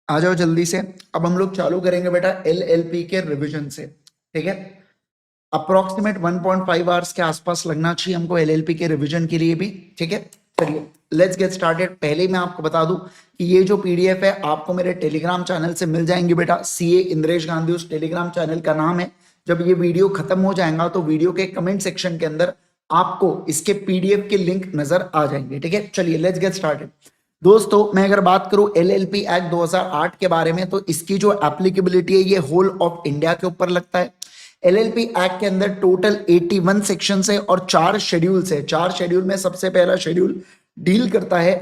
आ जाओ जल्दी से। अब हम लोग चालू करेंगे बेटा एलएलपी के रिवीजन से। ठीक है, अप्रोक्सीमेट 1.5 आवर्स के आसपास लगना चाहिए हमको एलएलपी के रिवीजन के लिए भी। ठीक है, चलिए लेट्स गेट स्टार्टेड। पहले ही मैं आपको बता दूं कि ये जो पीडीएफ है आपको मेरे टेलीग्राम चैनल से मिल जाएंगी बेटा। सीए इंद्रेश गांधी उस टेलीग्राम चैनल का नाम है। जब ये वीडियो खत्म हो जाएगा तो वीडियो के कमेंट सेक्शन के अंदर आपको इसके पीडीएफ के लिंक नजर आ जाएंगे। ठीक है, चलिए लेट्स गेट स्टार्टेड। दोस्तों मैं अगर बात करूं एलएलपी एक्ट 2008 के बारे में तो इसकी जो एप्लीकेबिलिटी है ये होल ऑफ इंडिया के ऊपर लगता है। एलएलपी एक्ट के अंदर टोटल 81 सेक्शन है और 4 शेड्यूल्स है। 4 शेड्यूल में सबसे पहला शेड्यूल डील करता है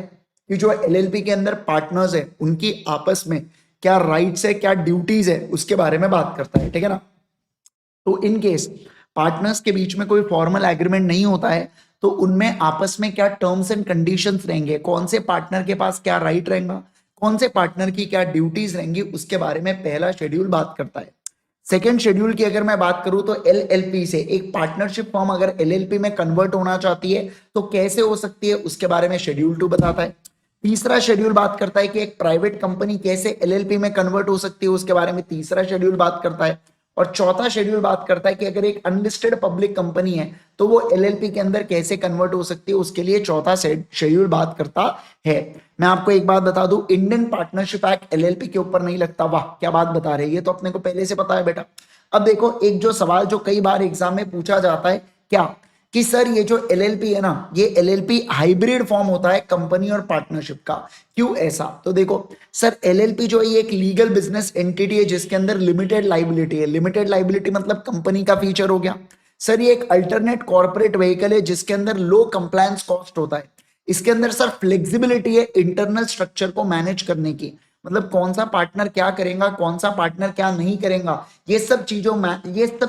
कि जो एलएलपी के अंदर पार्टनर्स है उनकी आपस में क्या राइट्स है, क्या ड्यूटीज है, उसके बारे में बात करता है। ठीक है ना, तो इन केस पार्टनर्स के बीच में कोई फॉर्मल एग्रीमेंट नहीं होता है तो उनमें आपस में क्या टर्म्स एंड कंडीशंस रहेंगे, कौन से पार्टनर के पास क्या राइट रहेगा, कौन से पार्टनर की क्या ड्यूटीज रहेंगी, उसके बारे में पहला शेड्यूल बात करता है। सेकेंड शेड्यूल की अगर मैं बात करूं तो एलएलपी से एक पार्टनरशिप फॉर्म अगर एलएलपी में कन्वर्ट होना चाहती है तो कैसे हो सकती है, उसके बारे में शेड्यूल 2 बताता है। तीसरा शेड्यूल बात करता है कि एक प्राइवेट कंपनी कैसे एलएलपी में कन्वर्ट हो सकती है, उसके बारे में तीसरा शेड्यूल बात करता है। और चौथा शेड्यूल बात करता है कि अगर एक अनलिस्टेड पब्लिक कंपनी है तो वो एलएलपी के अंदर कैसे कन्वर्ट हो सकती है, उसके लिए चौथा शेड्यूल बात करता है। मैं आपको एक बात बता दूं, इंडियन पार्टनरशिप एक्ट एलएलपी के ऊपर नहीं लगता। वाह क्या बात बता रहे हैं, ये तो अपने को पहले से पता है बेटा। अब देखो एक जो सवाल जो कई बार एग्जाम में पूछा जाता है क्या, कि सर ये जो एलएलपी है ना, ये एलएलपी हाइब्रिड फॉर्म होता है कंपनी और पार्टनरशिप का, क्यों ऐसा? तो देखो सर एलएलपी जो है ये एक लीगल बिजनेस एंटिटी है जिसके अंदर लिमिटेड लाइबिलिटी है। लिमिटेड लाइबिलिटी मतलब कंपनी का फीचर हो गया। सर ये एक अल्टरनेट कॉर्पोरेट व्हीकल है जिसके अंदर लो कंप्लायंस कॉस्ट होता है। इसके अंदर सर फ्लेक्सिबिलिटी है इंटरनल स्ट्रक्चर को मैनेज करने की, मतलब कौन सा पार्टनर क्या करेगा, कौन सा पार्टनर क्या नहीं करेगा, ये सब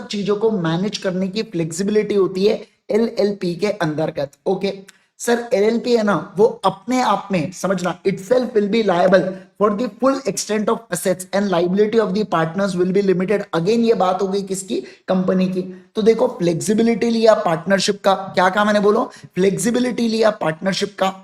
चीजों को मैनेज करने की फ्लेक्सिबिलिटी होती है एलएलपी के अंतर्गत। ओके सर एलएलपी है ना वो अपने आप में समझना, itself will be liable for the full extent of assets and liability of the partners will be limited. Again ये बात हो गई किसकी, कंपनी की। तो देखो फ्लेक्सिबिलिटी लिया पार्टनरशिप का, क्या कहा मैंने, बोलो फ्लेक्सिबिलिटी लिया पार्टनरशिप का।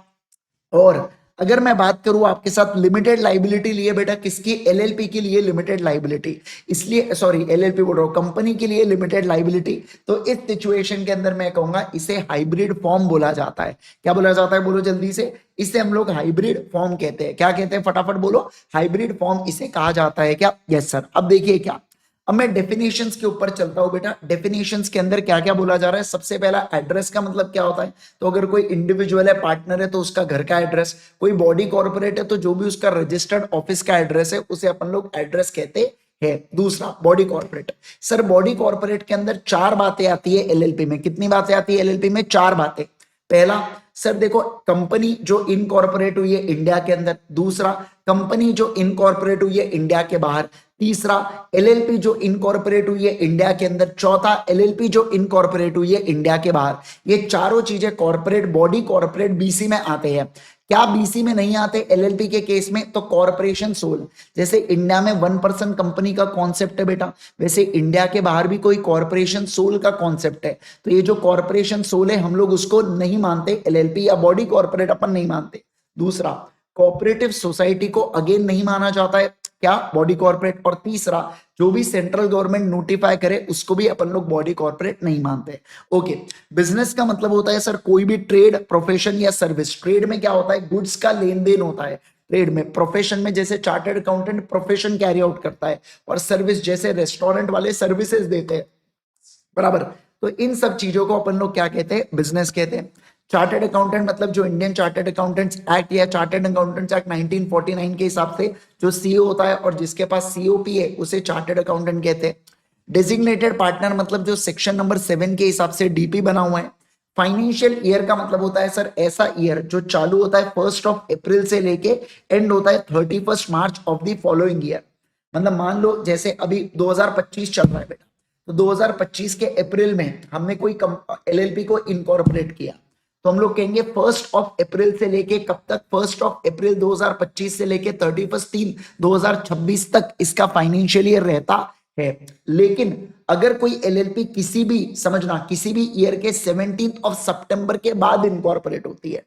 और अगर मैं बात करूं आपके साथ लिमिटेड लाइबिलिटी लिए बेटा, किसकी, एलएलपी के लिए लिमिटेड लाइबिलिटी, इसलिए सॉरी एलएलपी बोल रहा हूं, कंपनी के लिए लिमिटेड लाइबिलिटी। तो इस सिचुएशन के अंदर मैं कहूंगा इसे हाइब्रिड फॉर्म बोला जाता है। क्या बोला जाता है, बोलो जल्दी से। इसे हम लोग हाइब्रिड फॉर्म कहते हैं। क्या कहते हैं, फटाफट बोलो, हाइब्रिड फॉर्म इसे कहा जाता है क्या? Yes sir. अब देखिए क्या, अब मैं डेफिनेशंस के ऊपर चलता हूं बेटा। डेफिनेशंस के अंदर क्या क्या बोला जा रहा है, सबसे पहला एड्रेस का मतलब क्या होता है। तो अगर कोई इंडिविजुअल है, पार्टनर है, तो उसका घर का एड्रेस। कोई बॉडी कॉर्पोरेट है तो जो भी उसका रजिस्टर्ड ऑफिस का एड्रेस है उसे अपन लोग एड्रेस कहते हैं। दूसरा body corporate. Sir body corporate के अंदर 4 बातें आती है एलएलपी में। कितनी बातें आती है एलएलपी में? 4 बातें। पहला सर देखो कंपनी जो इनकॉर्पोरेट हुई है इंडिया के अंदर। दूसरा कंपनी जो इनकॉर्पोरेट हुई है इंडिया के बाहर। तीसरा एलएलपी जो इनकॉर्पोरेट हुई है इंडिया के अंदर। चौथा एलएलपी जो इनकॉर्पोरेट हुई है इंडिया के बाहर। ये चारों चीजें कॉर्पोरेट, बॉडी कॉर्पोरेट बीसी में आते हैं। क्या बीसी में नहीं आते एलएलपी के केस में? तो कॉर्पोरेशन सोल। जैसे इंडिया में 1% कंपनी का कॉन्सेप्ट है बेटा, वैसे इंडिया के बाहर भी कोई कॉर्पोरेशन सोल का कॉन्सेप्ट है। तो ये जो कॉर्पोरेशन सोल है हम लोग उसको नहीं मानते, एलएलपी या बॉडी कॉर्पोरेट अपन नहीं मानते। दूसरा कोऑपरेटिव सोसाइटी को अगेन नहीं माना जाता है, क्या, बॉडी कॉर्पोरेट। और तीसरा जो भी सेंट्रल गवर्नमेंट नोटिफाई करे उसको भी अपन लोग बॉडी कॉर्पोरेट नहीं मानते। ओके, बिजनेस का मतलब होता है सर कोई भी ट्रेड, प्रोफेशन या सर्विस। ट्रेड में क्या होता है, गुड्स का लेन देन होता है ट्रेड में। प्रोफेशन में जैसे chartered accountant profession carry out करता है, और सर्विस जैसे रेस्टोरेंट वाले सर्विसेज देते हैं, बराबर। तो इन सब चीजों को अपन लोग क्या कहते हैं, बिजनेस कहते हैं। चार्टर्ड अकाउंटेंट मतलब जो इंडियन चार्टर्ड अकाउंटेंट्स एक्ट या चार्टर्ड अकाउंटेंट्स एक्ट 1949 के हिसाब से जो सीओ होता है और जिसके पास सीओपी है उसे चार्टर्ड अकाउंटेंट कहते हैं। डेजिग्नेटेड पार्टनर मतलब जो सेक्शन नंबर 7 के हिसाब से डीपी बना हुआ है। फाइनेंशियल ईयर का मतलब होता है सर ऐसा ईयर जो चालू होता है 1 अप्रैल से लेके एंड होता है 31 मार्च ऑफ द फॉलोइंग ईयर। मतलब मान लो जैसे अभी 2025 चल रहा है बेटा, तो 2025 के अप्रैल में हमने कोई एलएलपी को इनकॉर्पोरेट किया, तो हम लोग कहेंगे 1 अप्रैल से लेके कब तक, 1 अप्रैल 2025 से लेके 31/3/2026 तक इसका फाइनेंशियल ईयर रहता है। लेकिन अगर कोई एलएलपी किसी भी, समझना, किसी भी ईयर के 17 सितंबर के बाद इनकॉर्पोरेट होती है,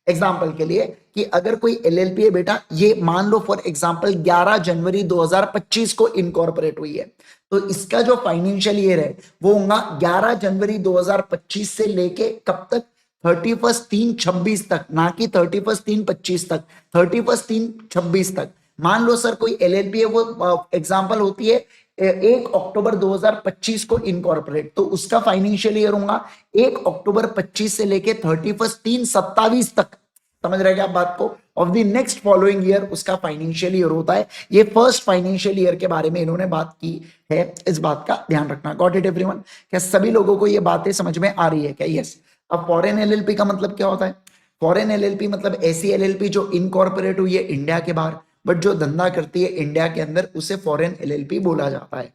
एग्जाम्पल के लिए कि अगर कोई एलएलपी है बेटा, ये मान लो फॉर एग्जाम्पल 11 जनवरी 2025 को इनकॉर्पोरेट हुई है, तो इसका जो फाइनेंशियल ईयर है वो होगा 11 जनवरी 2025 से लेके कब तक, 31/3/26 तक, ना कि 31/3/25 तक, 31/3/26 तक। मान लो सर कोई एलएलपी है, वो एग्जाम्पल होती है 1 अक्टूबर 2025 को इनकॉर्पोरेट, तो उसका फाइनेंशियल ईयर होगा 1 अक्टूबर 25 से लेके 31/3/27 तक। समझ रहे क्या आप बात को? Of the next following year उसका फाइनेंशियल ईयर होता है। ये फर्स्ट फाइनेंशियल ईयर के बारे में इन्होंने बात की है, इस बात का ध्यान रखना। Got it everyone? क्या सभी लोगों को ये बातें समझ में आ रही है क्या? यस। अब फॉरेन एलएलपी का मतलब क्या होता है? फॉरेन एलएलपी मतलब ऐसी एलएलपी जो इनकॉर्पोरेट हुई है इंडिया के बाहर, बट जो धंधा करती है इंडिया के अंदर, उसे फॉरेन एलएलपी बोला जाता है।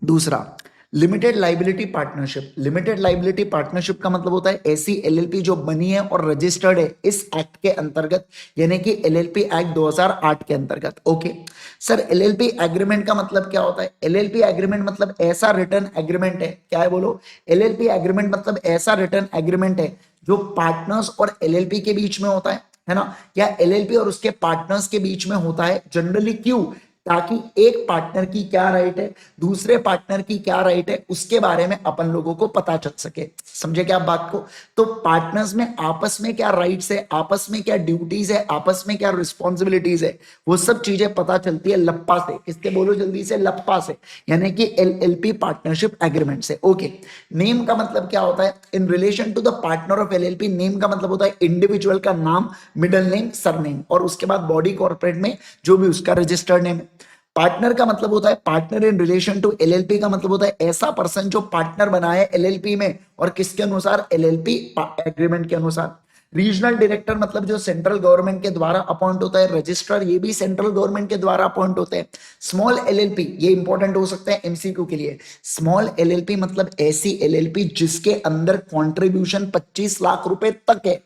दूसरा, limited liability partnership. Limited liability partnership का मतलब होता है ऐसी एलएलपी जो बनी है और रजिस्टर्ड है इस एक्ट के अंतर्गत, यानी कि एलएलपी एक्ट 2008 के अंतर्गत। ओके सर, एलएलपी एग्रीमेंट का मतलब क्या होता है? एलएलपी एग्रीमेंट मतलब ऐसा रिटर्न एग्रीमेंट है, क्या है बोलो? एलएलपी एग्रीमेंट मतलब ऐसा रिटर्न एग्रीमेंट है जो पार्टनर्स और एलएलपी के बीच में होता है ना, या एलएलपी और उसके पार्टनर्स के बीच में होता है जनरली। क्यों? ताकि एक पार्टनर की क्या राइट है, दूसरे पार्टनर की क्या राइट है, उसके बारे में अपन लोगों को पता चल सके। समझे क्या आप बात को? तो पार्टनर्स में आपस में क्या राइट्स है, आपस में क्या ड्यूटीज है, आपस में क्या रिस्पॉन्सिबिलिटीज है, वो सब चीजें पता चलती है लप्पा से। किससे बोलो जल्दी से? लप्पा से, यानी कि एलएलपी पार्टनरशिप एग्रीमेंट से। ओके, नेम का मतलब क्या होता है? In relation to the partner of LLP, name का मतलब होता है इंडिविजुअल का नाम, मिडिल नेम, सरनेम, और उसके बाद बॉडी कॉर्पोरेट में जो भी उसका रजिस्टर्ड नेम है। पार्टनर का मतलब होता है partner in relation to LLP का मतलब होता है ऐसा पर्सन जो पार्टनर बना है एलएलपी में, और किसके अनुसार? एलएलपी एग्रीमेंट के अनुसार। रीजनल डायरेक्टर मतलब जो सेंट्रल गवर्नमेंट के द्वारा अपॉइंट होता है। रजिस्ट्रार ये भी सेंट्रल गवर्नमेंट के द्वारा अपॉइंट होते हैं। स्मॉल एलएलपी, ये इंपॉर्टेंट हो सकता है एमसीक्यू के लिए। स्मॉल एलएलपी मतलब ऐसी एलएलपी जिसके अंदर कॉन्ट्रीब्यूशन 25 लाख रुपए तक है।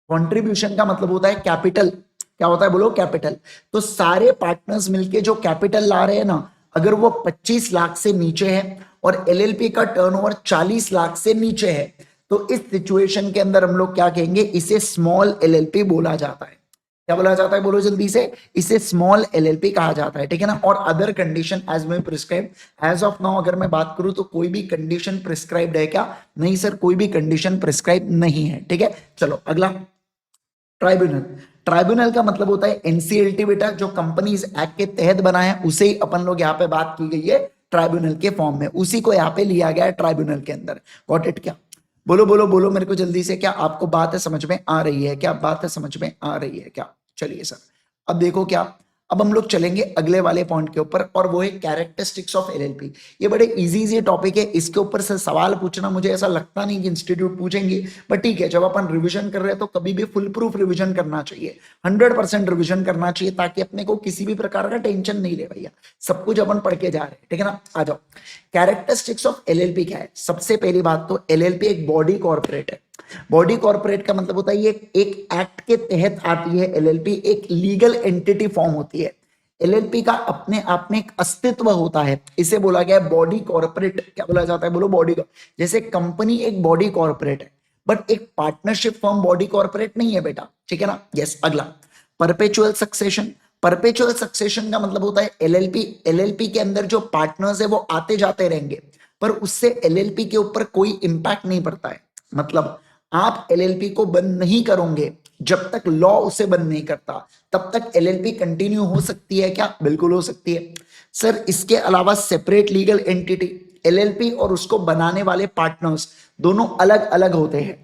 कॉन्ट्रीब्यूशन का मतलब होता है कैपिटल। क्या होता है बोलो? कैपिटल। तो सारे पार्टनर्स मिलके जो कैपिटल ला रहे हैं ना, अगर वो 25 लाख से नीचे है और एलएलपी का टर्नओवर 40 लाख से नीचे है, तो इस सिचुएशन के अंदर हम लोग क्या कहेंगे? इसे स्मॉल एलएलपी बोला जाता है। क्या बोला जाता है बोलो जल्दी से? इसे स्मॉल एलएलपी कहा जाता है, ठीक है ना। और अदर कंडीशन एज में प्रिस्क्राइब, एज ऑफ नाउ अगर मैं बात करूं तो कोई भी कंडीशन प्रिस्क्राइब्ड है क्या? नहीं सर, कोई भी कंडीशन प्रिस्क्राइब नहीं है, ठीक है। चलो अगला, ट्राइब्यूनल। ट्राइब्यूनल का मतलब होता है एनसीएलटी बेटा, जो कंपनीज एक्ट के तहत बना है उसे ही अपन लोग यहाँ पे बात की गई है ट्राइब्यूनल के फॉर्म में, उसी को यहाँ पे लिया गया है ट्राइब्यूनल के अंदर। Got it? क्या बोलो बोलो बोलो मेरे को जल्दी से, क्या आपको बात है समझ में आ रही है? क्या बात है समझ में आ रही है क्या? चलिए सर, अब देखो क्या, अब हम लोग चलेंगे अगले वाले पॉइंट के ऊपर, और वो है कैरेक्टरिस्टिक्स ऑफ एलएलपी। ये बड़े इजी टॉपिक है, इसके ऊपर से सवाल पूछना मुझे ऐसा लगता नहीं कि इंस्टीट्यूट पूछेंगे, बट ठीक है, जब अपन रिवीजन कर रहे हैं तो कभी भी फुल प्रूफ रिवीजन करना चाहिए, 100% रिवीजन करना चाहिए, ताकि अपने को किसी भी प्रकार का टेंशन नहीं ले भैया, सब कुछ अपन पढ़ के जा रहे हैं, ठीक है ना। आ जाओ, कैरेक्टरिस्टिक्स ऑफ एलएलपी क्या है? सबसे पहली बात तो एलएलपी एक बॉडी कॉर्पोरेट है। बॉडी कॉर्पोरेट का मतलब होता है ये एक एक्ट के तहत आती है एलएलपी, एक लीगल एंटिटी फॉर्म होती है। एलएलपी का अपने आप में एक अस्तित्व होता है, इसे बोला गया है बॉडी कॉर्पोरेट। क्या बोला जाता है बोलो? बॉडी। जैसे कंपनी एक बॉडी कॉर्पोरेट है, बट एक पार्टनरशिप फर्म बॉडी कॉर्पोरेट नहीं है बेटा, ठीक है ना। यस। अगला, परपेचुअल सक्सेशन। परपेचुअल सक्सेशन का मतलब होता है एलएलपी के अंदर जो पार्टनर्स है वो आते जाते रहेंगे, पर उससे एलएलपी के ऊपर कोई इंपैक्ट नहीं पड़ता है। मतलब आप एलएलपी को बंद नहीं करोगे जब तक लॉ उसे बंद नहीं करता, तब तक एलएलपी कंटिन्यू हो सकती है क्या? बिल्कुल हो सकती है सर। इसके अलावा सेपरेट लीगल एंटिटी, एलएलपी और उसको बनाने वाले पार्टनर्स दोनों अलग अलग होते हैं।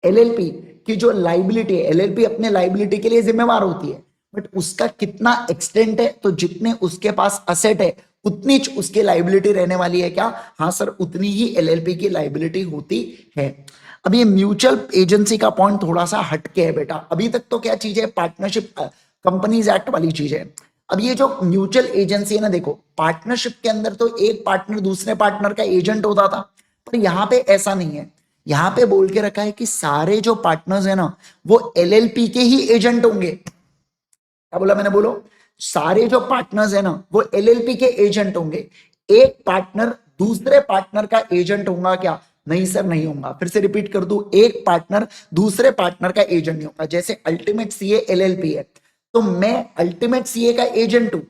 एलएलपी की जो लाइबिलिटी है, एलएलपी अपने लाइबिलिटी के लिए जिम्मेवार होती है, बट उसका कितना एक्सटेंट है, तो जितने उसके पास असेट है उतनी उसकी लाइबिलिटी रहने वाली है क्या? हाँ सर, उतनी ही एलएलपी की लाइबिलिटी होती है। अब ये म्यूचुअल एजेंसी का पॉइंट थोड़ा सा हटके है बेटा, अभी तक तो क्या चीज है? पार्टनरशिप कंपनीज एक्ट वाली चीज है। अब ये जो म्यूचुअल एजेंसी है ना, देखो पार्टनरशिप के अंदर तो एक पार्टनर दूसरे पार्टनर का एजेंट होता था, पर यहाँ पे ऐसा नहीं है। यहाँ पे बोल के रखा है कि सारे जो पार्टनर्स है ना, वो एलएलपी के ही एजेंट होंगे। क्या बोला मैंने? बोलो। सारे जो पार्टनर्स है ना, वो एलएलपी के एजेंट होंगे। एक पार्टनर दूसरे पार्टनर का एजेंट होगा क्या? नहीं सर नहीं होगा। फिर से रिपीट कर दूं, एक पार्टनर दूसरे पार्टनर का एजेंट नहीं होगा। जैसे अल्टीमेट सीए एलएलपी है, तो मैं अल्टीमेट सीए का एजेंट हूं,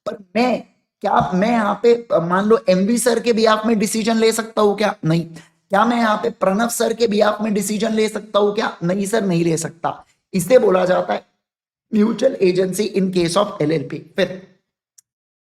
पर मैं यहाँ पे मान लो एमवी सर के बिहाफ में डिसीजन ले सकता हूँ क्या? नहीं। क्या मैं यहाँ पे प्रणव सर के बिहाफ में डिसीजन ले सकता हूँ क्या? नहीं सर नहीं ले सकता। इसे बोला जाता है mutual agency in case of LLP. फिर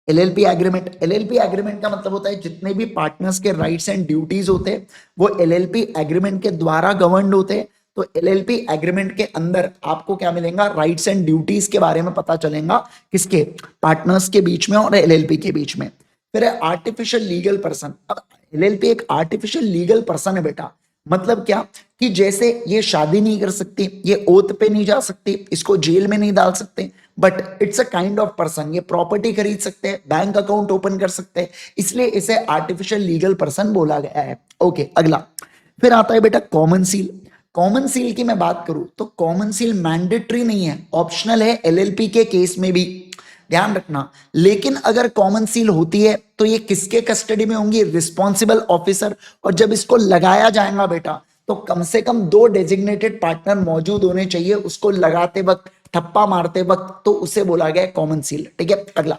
एलएलपी एग्रीमेंट, एलएलपी एग्रीमेंट का मतलब होता है जितने भी पार्टनर्स के राइट्स एंड ड्यूटीज होते हैं वो एलएलपी एग्रीमेंट के द्वारा गवर्नड होते हैं। तो एलएलपी एग्रीमेंट के अंदर आपको क्या मिलेगा? राइट्स एंड ड्यूटीज के बारे में पता चलेगा, किसके? पार्टनर्स के बीच में और एलएलपी के बीच में। फिर है आर्टिफिशियल लीगल पर्सन। अब एलएलपी एक आर्टिफिशियल लीगल पर्सन है बेटा। मतलब क्या कि जैसे ये शादी नहीं कर सकती, ये ओथ पे नहीं जा सकती, इसको जेल में नहीं डाल सकते, but it's a kind of person. ये प्रॉपर्टी खरीद सकते हैं, बैंक अकाउंट ओपन कर सकते हैं, इसलिए इसे आर्टिफिशियल लीगल पर्सन बोला गया है। ओके, अगला फिर आता है बेटा कॉमन सील। कॉमन सील की मैं बात करूं तो कॉमन सील मैंडेटरी नहीं है, ऑप्शनल है एलएलपी के केस में भी, ध्यान रखना। लेकिन अगर कॉमन सील होती है तो ये किसके कस्टडी में होंगी? Responsible officer. और जब इसको लगाया जाएगा बेटा तो कम से कम 2 डेजिग्नेटेड पार्टनर मौजूद होने चाहिए उसको लगाते वक्त, ठप्पा मारते वक्त, तो उसे बोला गया कॉमन सील। ठीक है, अगला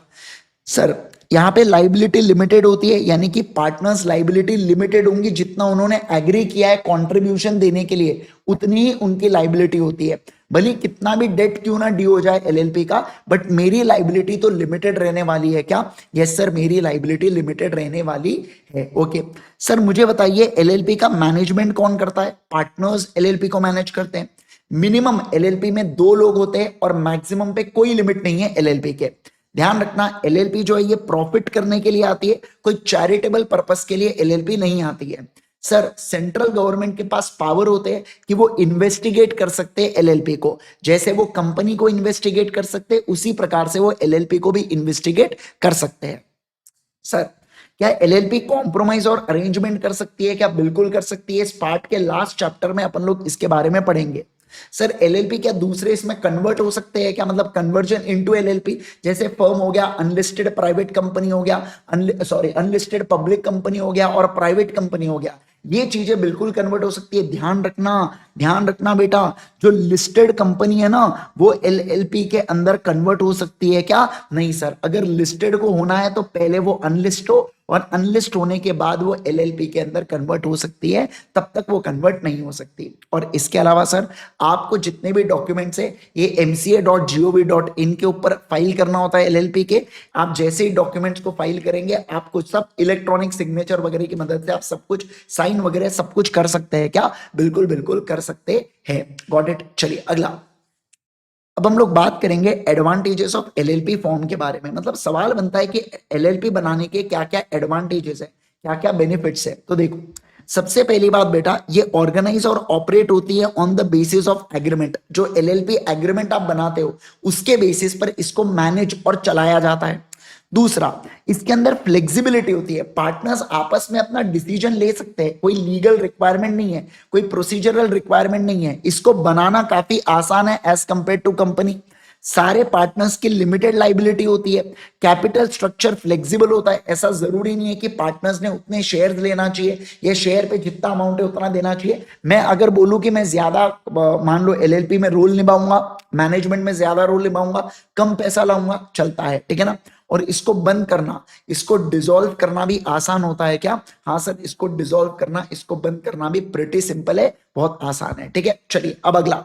सर यहाँ पे लाइबिलिटी लिमिटेड होती है, यानी कि पार्टनर्स लाइबिलिटी लिमिटेड होंगी, जितना उन्होंने एग्री किया है कंट्रीब्यूशन देने के लिए उतनी ही उनकी लाइबिलिटी होती है। भले कितना भी डेट क्यों ना ड्यू हो जाए एलएलपी का, बट मेरी लाइबिलिटी तो लिमिटेड रहने वाली है। क्या? यस सर, मेरी लाइबिलिटी लिमिटेड रहने वाली है। ओके सर, मुझे बताइए एलएलपी का मैनेजमेंट कौन करता है? पार्टनर्स एलएलपी को मैनेज करते हैं। मिनिमम एलएलपी में 2 लोग होते हैं और मैक्सिमम पे कोई लिमिट नहीं है एलएलपी के। ध्यान रखना, एलएलपी जो है ये प्रॉफिट करने के लिए आती है, कोई चैरिटेबल पर्पस के लिए एलएलपी नहीं आती है। सर सेंट्रल गवर्नमेंट के पास पावर होते हैं कि वो इन्वेस्टिगेट कर सकते हैं एलएलपी को, जैसे वो कंपनी को इन्वेस्टिगेट कर सकते हैं उसी प्रकार से वो एलएलपी को भी इन्वेस्टिगेट कर सकते हैं। सर क्या एलएलपी कॉम्प्रोमाइज और अरेंजमेंट कर सकती है? क्या बिल्कुल कर सकती है। इस पार्ट के लास्ट चैप्टर में अपन लोग इसके बारे में पढ़ेंगे। सर एलएलपी क्या दूसरे इसमें कन्वर्ट हो सकते हैं क्या? मतलब कन्वर्जन इनटू एलएलपी, जैसे फर्म हो गया, अनलिस्टेड प्राइवेट कंपनी हो गया, अनलिस्टेड पब्लिक कंपनी हो गया और प्राइवेट कंपनी हो गया, ये चीजें बिल्कुल कन्वर्ट हो सकती है। ध्यान रखना बेटा, जो लिस्टेड कंपनी है ना वो एलएलपी के अंदर कन्वर्ट हो सकती है क्या? नहीं सर, अगर लिस्टेड को होना है तो पहले वो अनलिस्ट हो और अनलिस्ट होने के बाद वो एलएलपी के अंदर कन्वर्ट हो सकती है, तब तक वो कन्वर्ट नहीं हो सकती। और इसके अलावा सर आपको जितने भी डॉक्यूमेंट्स है ये mca.gov.in के ऊपर फाइल करना होता है एलएलपी के। आप जैसे ही डॉक्यूमेंट्स को फाइल करेंगे आपको सब इलेक्ट्रॉनिक सिग्नेचर वगैरह की मदद से आप सब कुछ साइन वगैरह सब कुछ कर सकते हैं क्या? बिल्कुल बिल्कुल कर सकते हैं। Got it. चलिए अगला, अब हम लोग बात करेंगे एडवांटेजेस ऑफ एलएलपी फॉर्म के बारे में। मतलब सवाल बनता है कि एलएलपी बनाने के क्या क्या एडवांटेजेस है, क्या क्या बेनिफिट्स है। तो देखो, सबसे पहली बात बेटा, ये ऑर्गेनाइज और ऑपरेट होती है on the basis of agreement. जो एलएलपी एग्रीमेंट आप बनाते हो उसके बेसिस पर इसको मैनेज और चलाया जाता है। दूसरा, इसके अंदर फ्लेक्सिबिलिटी होती है, पार्टनर्स आपस में अपना डिसीजन ले सकते हैं, कोई लीगल रिक्वायरमेंट नहीं है, कोई प्रोसीजरल रिक्वायरमेंट नहीं है, इसको बनाना काफी आसान है एज कंपेयर टू कंपनी। सारे पार्टनर्स की लिमिटेड लाइबिलिटी होती है, कैपिटल स्ट्रक्चर फ्लेक्सिबल होता है, ऐसा जरूरी नहीं है कि पार्टनर्स ने उतने शेयर लेना चाहिए, ये शेयर पे जितना अमाउंट है उतना देना चाहिए। मैं अगर बोलूं कि मैं ज्यादा मान लो एलएलपी में रोल निभाऊंगा, मैनेजमेंट में ज्यादा रोल निभाऊंगा, कम पैसा लाऊंगा, चलता है, ठीक है ना। और इसको बंद करना, इसको डिसॉल्व करना भी आसान होता है क्या? हाँ सर, इसको डिसॉल्व करना, इसको बंद करना भी प्रिटी सिंपल है, बहुत आसान है। ठीक है, चलिए अब अगला,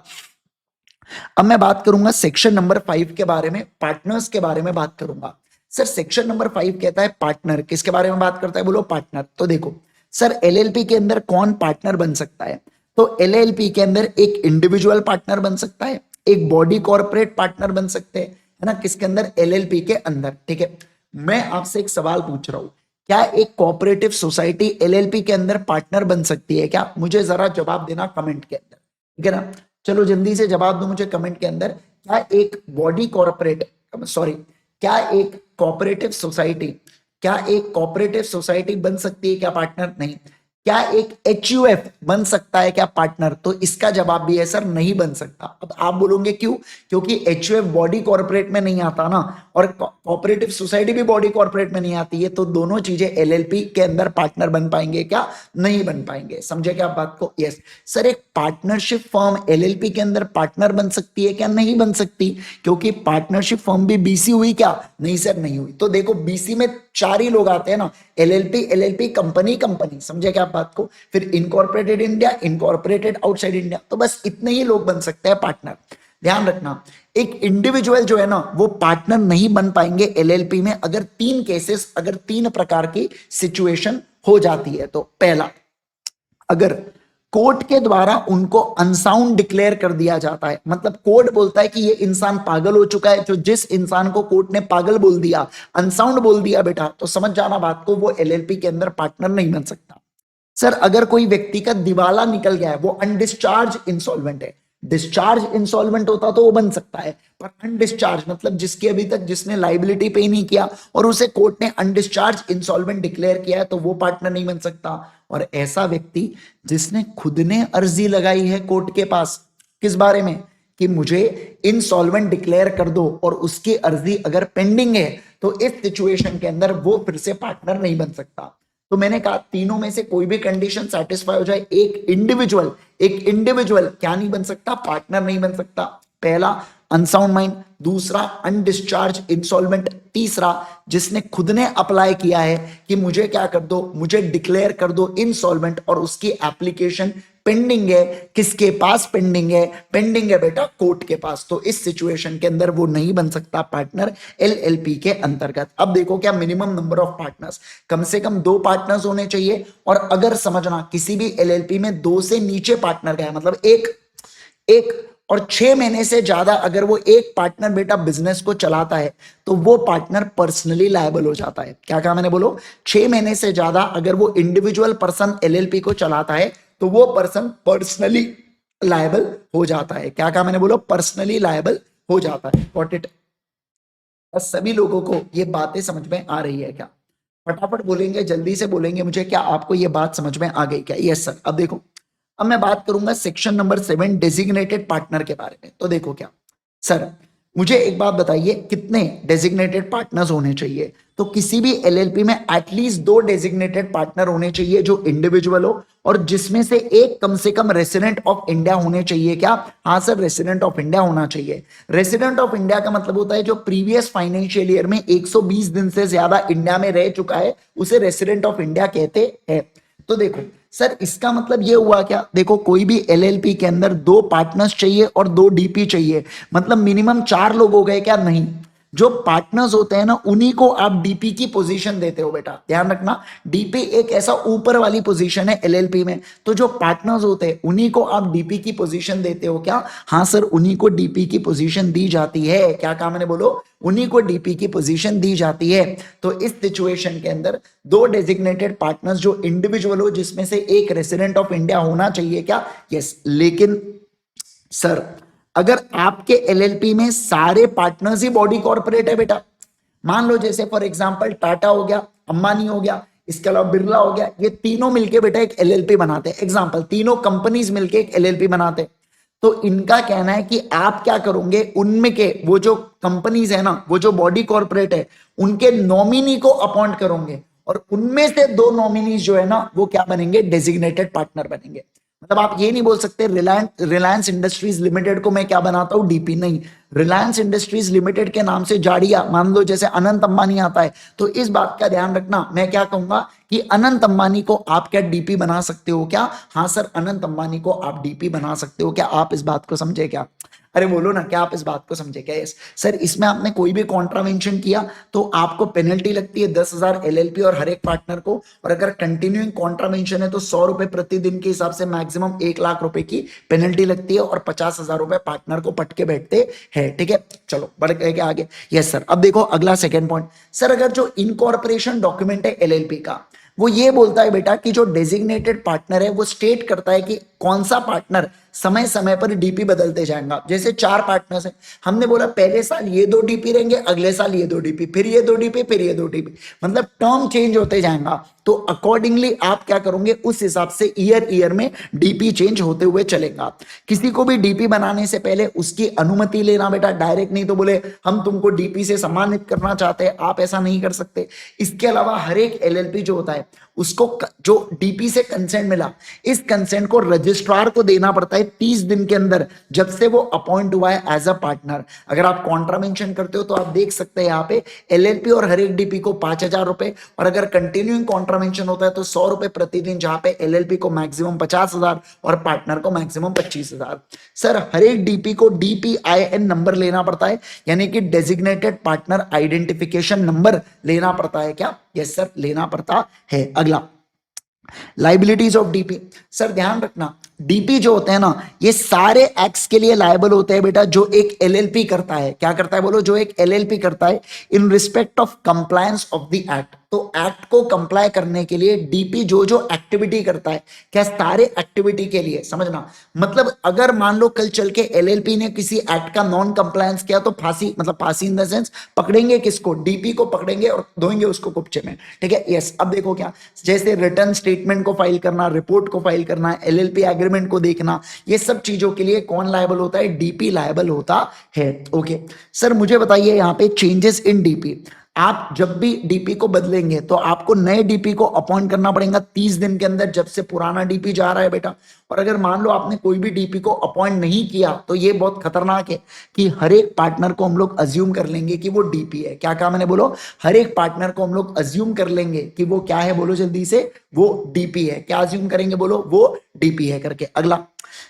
अब मैं बात करूंगा सेक्शन नंबर 5 के बारे में, पार्टनर्स के बारे में बात करूंगा। सर सेक्शन नंबर 5 कहता है पार्टनर, किसके बारे में बात करता है? बोलो पार्टनर। तो देखो सर, एलएलपी के अंदर कौन पार्टनर बन सकता है? तो एलएलपी के अंदर एक इंडिविजुअल पार्टनर बन सकता है, एक बॉडी कॉर्पोरेट पार्टनर बन सकते हैं, है ना, किसके अंदर? एलएलपी के अंदर। ठीक है, मैं आपसे एक सवाल पूछ रहा हूं, क्या एक कोऑपरेटिव सोसाइटी एलएलपी के अंदर पार्टनर बन सकती है क्या? मुझे जरा जवाब देना कमेंट के अंदर, ठीक है ना। चलो जल्दी से जवाब दो मुझे कमेंट के अंदर, क्या एक बॉडी कॉर्पोरेट सॉरी क्या एक कोऑपरेटिव सोसाइटी, क्या एक कोऑपरेटिव सोसाइटी बन सकती है क्या पार्टनर? नहीं। क्या एक HUF बन सकता है क्या पार्टनर? तो इसका जवाब भी है सर, नहीं बन सकता। अब आप बोलोगे क्यों? क्योंकि HUF बॉडी कॉर्पोरेट में नहीं आता ना, और कोऑपरेटिव सोसाइटी भी बॉडी कॉर्पोरेट में नहीं आती है, तो दोनों चीजें LLP के अंदर पार्टनर बन पाएंगे क्या? नहीं बन पाएंगे। समझे क्या आप बात को? यस सर, एक पार्टनरशिप फर्म LLP के अंदर पार्टनर बन सकती है क्या? नहीं बन सकती, क्योंकि पार्टनरशिप फर्म भी BC हुई क्या? नहीं सर, नहीं हुई। तो देखो BC में 4 ही लोग आते हैं ना, LLP कंपनी कंपनी, समझे क्या बात को? फिर incorporated India, incorporated outside India, तो बस इतने ही लोग बन सकते हैं पार्टनर। ध्यान रखना, एक इंडिविजुअल जो है ना वो पार्टनर नहीं बन पाएंगे LLP में, अगर 3 केसेस, अगर 3 प्रकार की सिचुएशन हो जाती है। तो पहला, अगर कोर्ट के द्वारा उनको अनसाउंड डिक्लेयर कर दिया जाता है, मतलब कोर्ट बोलता है कि ये इंसान पागल हो चुका है, जो जिस इंसान को कोर्ट ने पागल बोल दिया, अनसाउंड बोल दिया बेटा, तो समझ जाना बात को, वो LLP के अंदर पार्टनर नहीं बन सकता। सर, अगर कोई व्यक्ति का दिवाला निकल गया है, वो अनडिस्चार्ज इंसॉल्वेंट है, डिस्चार्ज इंसॉल्वेंट होता तो वो बन सकता है, पर अनडिस्चार्ज मतलब जिसकी अभी तक जिसने लाइबिलिटी पे नहीं किया और उसे कोर्ट ने अनडिस्चार्ज इंसॉल्वेंट डिक्लेयर किया है, तो वो पार्टनर नहीं बन सकता। और ऐसा व्यक्ति जिसने खुद ने अर्जी लगाई है कोर्ट के पास, किस बारे में? कि मुझे इंसॉल्वेंट डिक्लेयर कर दो, और उसकी अर्जी अगर पेंडिंग है, तो इस सिचुएशन के अंदर वो फिर से पार्टनर नहीं बन सकता। तो मैंने कहा तीनों में से कोई भी कंडीशन सेटिस्फाई हो जाए, एक इंडिविजुअल क्या नहीं बन सकता? पार्टनर नहीं बन सकता। पहला, अनसाउंड माइंड, दूसरा अनडिस्चार्ज इंसॉल्वेंट, तीसरा जिसने खुद ने अप्लाई किया है कि मुझे क्या कर दो, मुझे डिक्लेयर कर दो इंसॉल्वेंट, और उसकी एप्लीकेशन पेंडिंग है। किसके पास पेंडिंग है? पेंडिंग है बेटा कोर्ट के पास। तो इस सिचुएशन के अंदर वो नहीं बन सकता पार्टनर LLP के अंतर्गत। अब देखो, क्या मिनिमम नंबर ऑफ पार्टनर्स, कम से कम 2 पार्टनर्स होने चाहिए, और अगर समझना किसी भी LLP में 2 से नीचे पार्टनर गया, मतलब एक और 6 महीने से ज्यादा अगर वो एक पार्टनर बेटा बिजनेस को चलाता है, तो वो पार्टनर पर्सनली लायबल हो जाता है। क्या कहा मैंने? बोलो, 6 महीने से ज्यादा अगर वो इंडिविजुअल पर्सन LLP को चलाता है, तो वो पर्सन पर्सनली लायबल हो जाता है। क्या कहा मैंने? बोलो, पर्सनली लायबल हो जाता है। Got it? सभी लोगों को ये बातें समझ में आ रही है क्या? फटाफट बोलेंगे, जल्दी से बोलेंगे मुझे, क्या आपको ये बात समझ में आ गई क्या? Yes sir. अब देखो, अब मैं बात करूंगा सेक्शन नंबर 7 डेजिग्नेटेड पार्टनर के बारे में। तो देखो क्या सर, मुझे एक बात बताइए, कितने डेजिग्नेटेड पार्टनर्स होने चाहिए? तो किसी भी LLP में एटलीस्ट 2 डेजिग्नेटेड पार्टनर होने चाहिए जो इंडिविजुअल हो, और जिसमें से एक कम से कम रेसिडेंट ऑफ इंडिया होने चाहिए। क्या? हाँ सर, रेसिडेंट ऑफ इंडिया होना चाहिए। रेसिडेंट ऑफ इंडिया का मतलब होता है जो प्रीवियस फाइनेंशियल ईयर में 120 दिन से ज्यादा इंडिया में रह चुका है, उसे रेसिडेंट ऑफ इंडिया कहते हैं। तो देखो सर, इसका मतलब ये हुआ क्या? देखो, कोई भी LLP के अंदर 2 पार्टनर्स चाहिए और 2 DP चाहिए, मतलब मिनिमम 4 लोग हो गए क्या? नहीं, जो पार्टनर्स होते हैं ना, उन्हीं को आप DP की पोजीशन देते हो बेटा। ध्यान रखना, DP एक ऐसा ऊपर वाली पोजीशन है LLP में, तो जो पार्टनर्स होते हैं उन्हीं को आप DP की पोजीशन देते हो क्या? हाँ सर, उन्हीं को DP की पोजीशन दी जाती है। क्या कहा मैंने? बोलो, उन्हीं को DP की पोजीशन दी जाती है। तो इस सिचुएशन के अंदर 2 डेजिग्नेटेड पार्टनर्स जो इंडिविजुअल हो, जिसमें से एक रेसिडेंट ऑफ इंडिया होना चाहिए। क्या? यस। लेकिन सर, अगर आपके LLP में सारे पार्टनर्स ही बॉडी कॉर्पोरेट है बेटा, मान लो जैसे फॉर एग्जांपल टाटा हो गया, अंबानी हो गया, इसके अलावा बिरला हो गया, ये तीनों मिलके बेटा एक LLP बनाते हैं। एग्जांपल, तीनों कंपनीज मिलके एक LLP बनाते हैं। तो इनका कहना है कि आप क्या करोगे, उनमें के वो जो कंपनीज है ना, वो जो बॉडी कॉर्पोरेट है, उनके नॉमिनी को अपॉइंट करोगे, और उनमें से 2 नॉमिनीज जो है ना, वो क्या बनेंगे? डेजिग्नेटेड पार्टनर बनेंगे। मतलब आप ये नहीं बोल सकते रिलायंस इंडस्ट्रीज लिमिटेड को मैं क्या बनाता हूं? DP। नहीं, रिलायंस इंडस्ट्रीज लिमिटेड के नाम से जाड़िया, मान लो जैसे अनंत अंबानी आता है, तो इस बात का ध्यान रखना, मैं क्या कहूंगा कि अनंत अंबानी को आप क्या DP बना सकते हो क्या? हाँ सर, अनंत अंबानी को आप DP बना सकते हो क्या? आप इस बात को समझे क्या? अरे बोलो ना, क्या आप इस बात को समझे क्या? यस सर, इसमें आपने कोई भी कॉन्ट्रावेंशन किया तो आपको पेनल्टी लगती है 10,000 LLP और हर एक पार्टनर को, और अगर कंटिन्यूइंग कॉन्ट्रावेंशन है तो 100 रुपए प्रतिदिन के हिसाब से मैक्सिमम 1,00,000 रुपए की पेनल्टी लगती है, और 50,000 रुपए पार्टनर को पटके बैठते हैं। ठीक है, चलो बढ़ गए क्या आगे? Yes sir. अब देखो अगला सेकेंड पॉइंट, सर अगर जो इनकॉर्पोरेशन डॉक्यूमेंट है LLP का, वो ये बोलता है बेटा कि जो डेजिग्नेटेड पार्टनर है वो स्टेट करता है कि कौन सा पार्टनर समय समय पर DP बदलते जाएगा। जैसे 4 पार्टनर्स हैं, हमने बोला पहले साल ये 2 DP रहेंगे, अगले साल ये 2 DP, फिर ये 2 DP, फिर ये 2 DP, मतलब टर्म चेंज होते जाएगा। तो अकॉर्डिंगली आप क्या करोगे, उस हिसाब से ईयर में डीपी चेंज होते हुए चलेगा। किसी को भी डीपी बनाने से पहले उसकी अनुमति लेना बेटा, डायरेक्ट नहीं तो बोले हम तुमको डीपी से सम्मानित करना चाहते हैं, आप ऐसा नहीं कर सकते। इसके अलावा हर एक एलएलपी जो होता है उसको जो डीपी से कंसेंट मिला, इस कंसेंट को रजिस्ट्रार को देना पड़ता है 30 दिन के अंदर, जब से वो अपॉइंट हुआ है एज अ पार्टनर। अगर आप कॉन्ट्रावेंशन करते हो तो आप देख सकते हैं यहाँ पे एलएलपी और हर एक डीपी को 5,000 रुपए, और अगर कंटिन्यूइंग कॉन्ट्रावेंशन होता है तो 100 रुपए प्रतिदिन, जहां पे एलएलपी को मैक्सिमम 50,000 और पार्टनर को मैक्सिमम 25,000। सर हर एक डीपी को डीपीआईएन नंबर लेना पड़ता है, यानी कि डेजिग्नेटेड पार्टनर आइडेंटिफिकेशन नंबर लेना पड़ता है क्या? यस सर, लेना पड़ता है। अगला, लाइबिलिटीज ऑफ डीपी। सर ध्यान रखना, डीपी जो होते हैं ना, ये सारे एक्ट्स के लिए लायबल होते हैं बेटा जो एक एलएलपी करता है। क्या करता है बोलो? जो एक एलएलपी करता है in respect of compliance of the act. तो एक्ट को कंप्लाई करने के लिए डीपी जो जो एक्टिविटी करता है, क्या सारे एक्टिविटी के लिए, समझना मतलब अगर मान लो कल चल के एलएलपी ने किसी एक्ट का नॉन कंप्लायंस किया तो फांसी, मतलब फांसी इन द सेंस पकड़ेंगे किसको? डीपी को पकड़ेंगे और धोएंगे उसको कुपचे में, ठीक है। यस, अब देखो क्या, जैसे रिटर्न स्टेटमेंट को फाइल करना, रिपोर्ट को फाइल करना, एलएलपी एग्रीमेंट को देखना, ये सब चीजों के लिए कौन लायबल होता है? डीपी लायबल होता है। ओके सर, मुझे बताइए यहाँ पे चेंजेस इन डीपी। आप जब भी डीपी को बदलेंगे तो आपको नए डीपी को अपॉइंट करना पड़ेगा 30 दिन के अंदर, जब से पुराना डीपी जा रहा है बेटा। और अगर मान लो आपने कोई भी डीपी को अपॉइंट नहीं किया तो ये बहुत खतरनाक है कि हर एक पार्टनर को हम लोग अज्यूम कर लेंगे कि वो डीपी है। क्या कहा मैंने? बोलो, हर एक पार्टनर को हम लोग अज्यूम कर लेंगे कि वो क्या है? बोलो जल्दी से, वो डीपी है। क्या अज्यूम करेंगे? बोलो, वो डीपी है करके। अगला,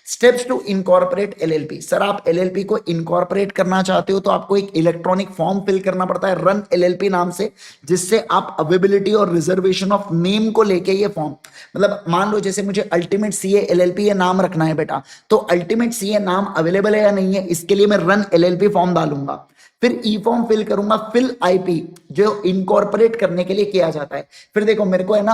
steps to incorporate LLP. Sir आप एलएलपी को इनकॉर्पोरेट करना चाहते हो तो आपको एक इलेक्ट्रॉनिक फॉर्म फिल करना पड़ता है रन एलएलपी नाम से, जिससे आप अवेलेबिलिटी और रिजर्वेशन ऑफ नेम को लेके ये फॉर्म, मतलब मान लो जैसे मुझे अल्टीमेट सीए एलएलपी ये नाम रखना है बेटा, तो अल्टीमेट सीए नाम अवेलेबल है या नहीं है, इसके लिए मैं रन एलएलपी फॉर्म डालूंगा, फिर ई फॉर्म फिल करूंगा, फिल आईपी जो इनकॉर्पोरेट करने के लिए किया जाता है। फिर देखो मेरे को है ना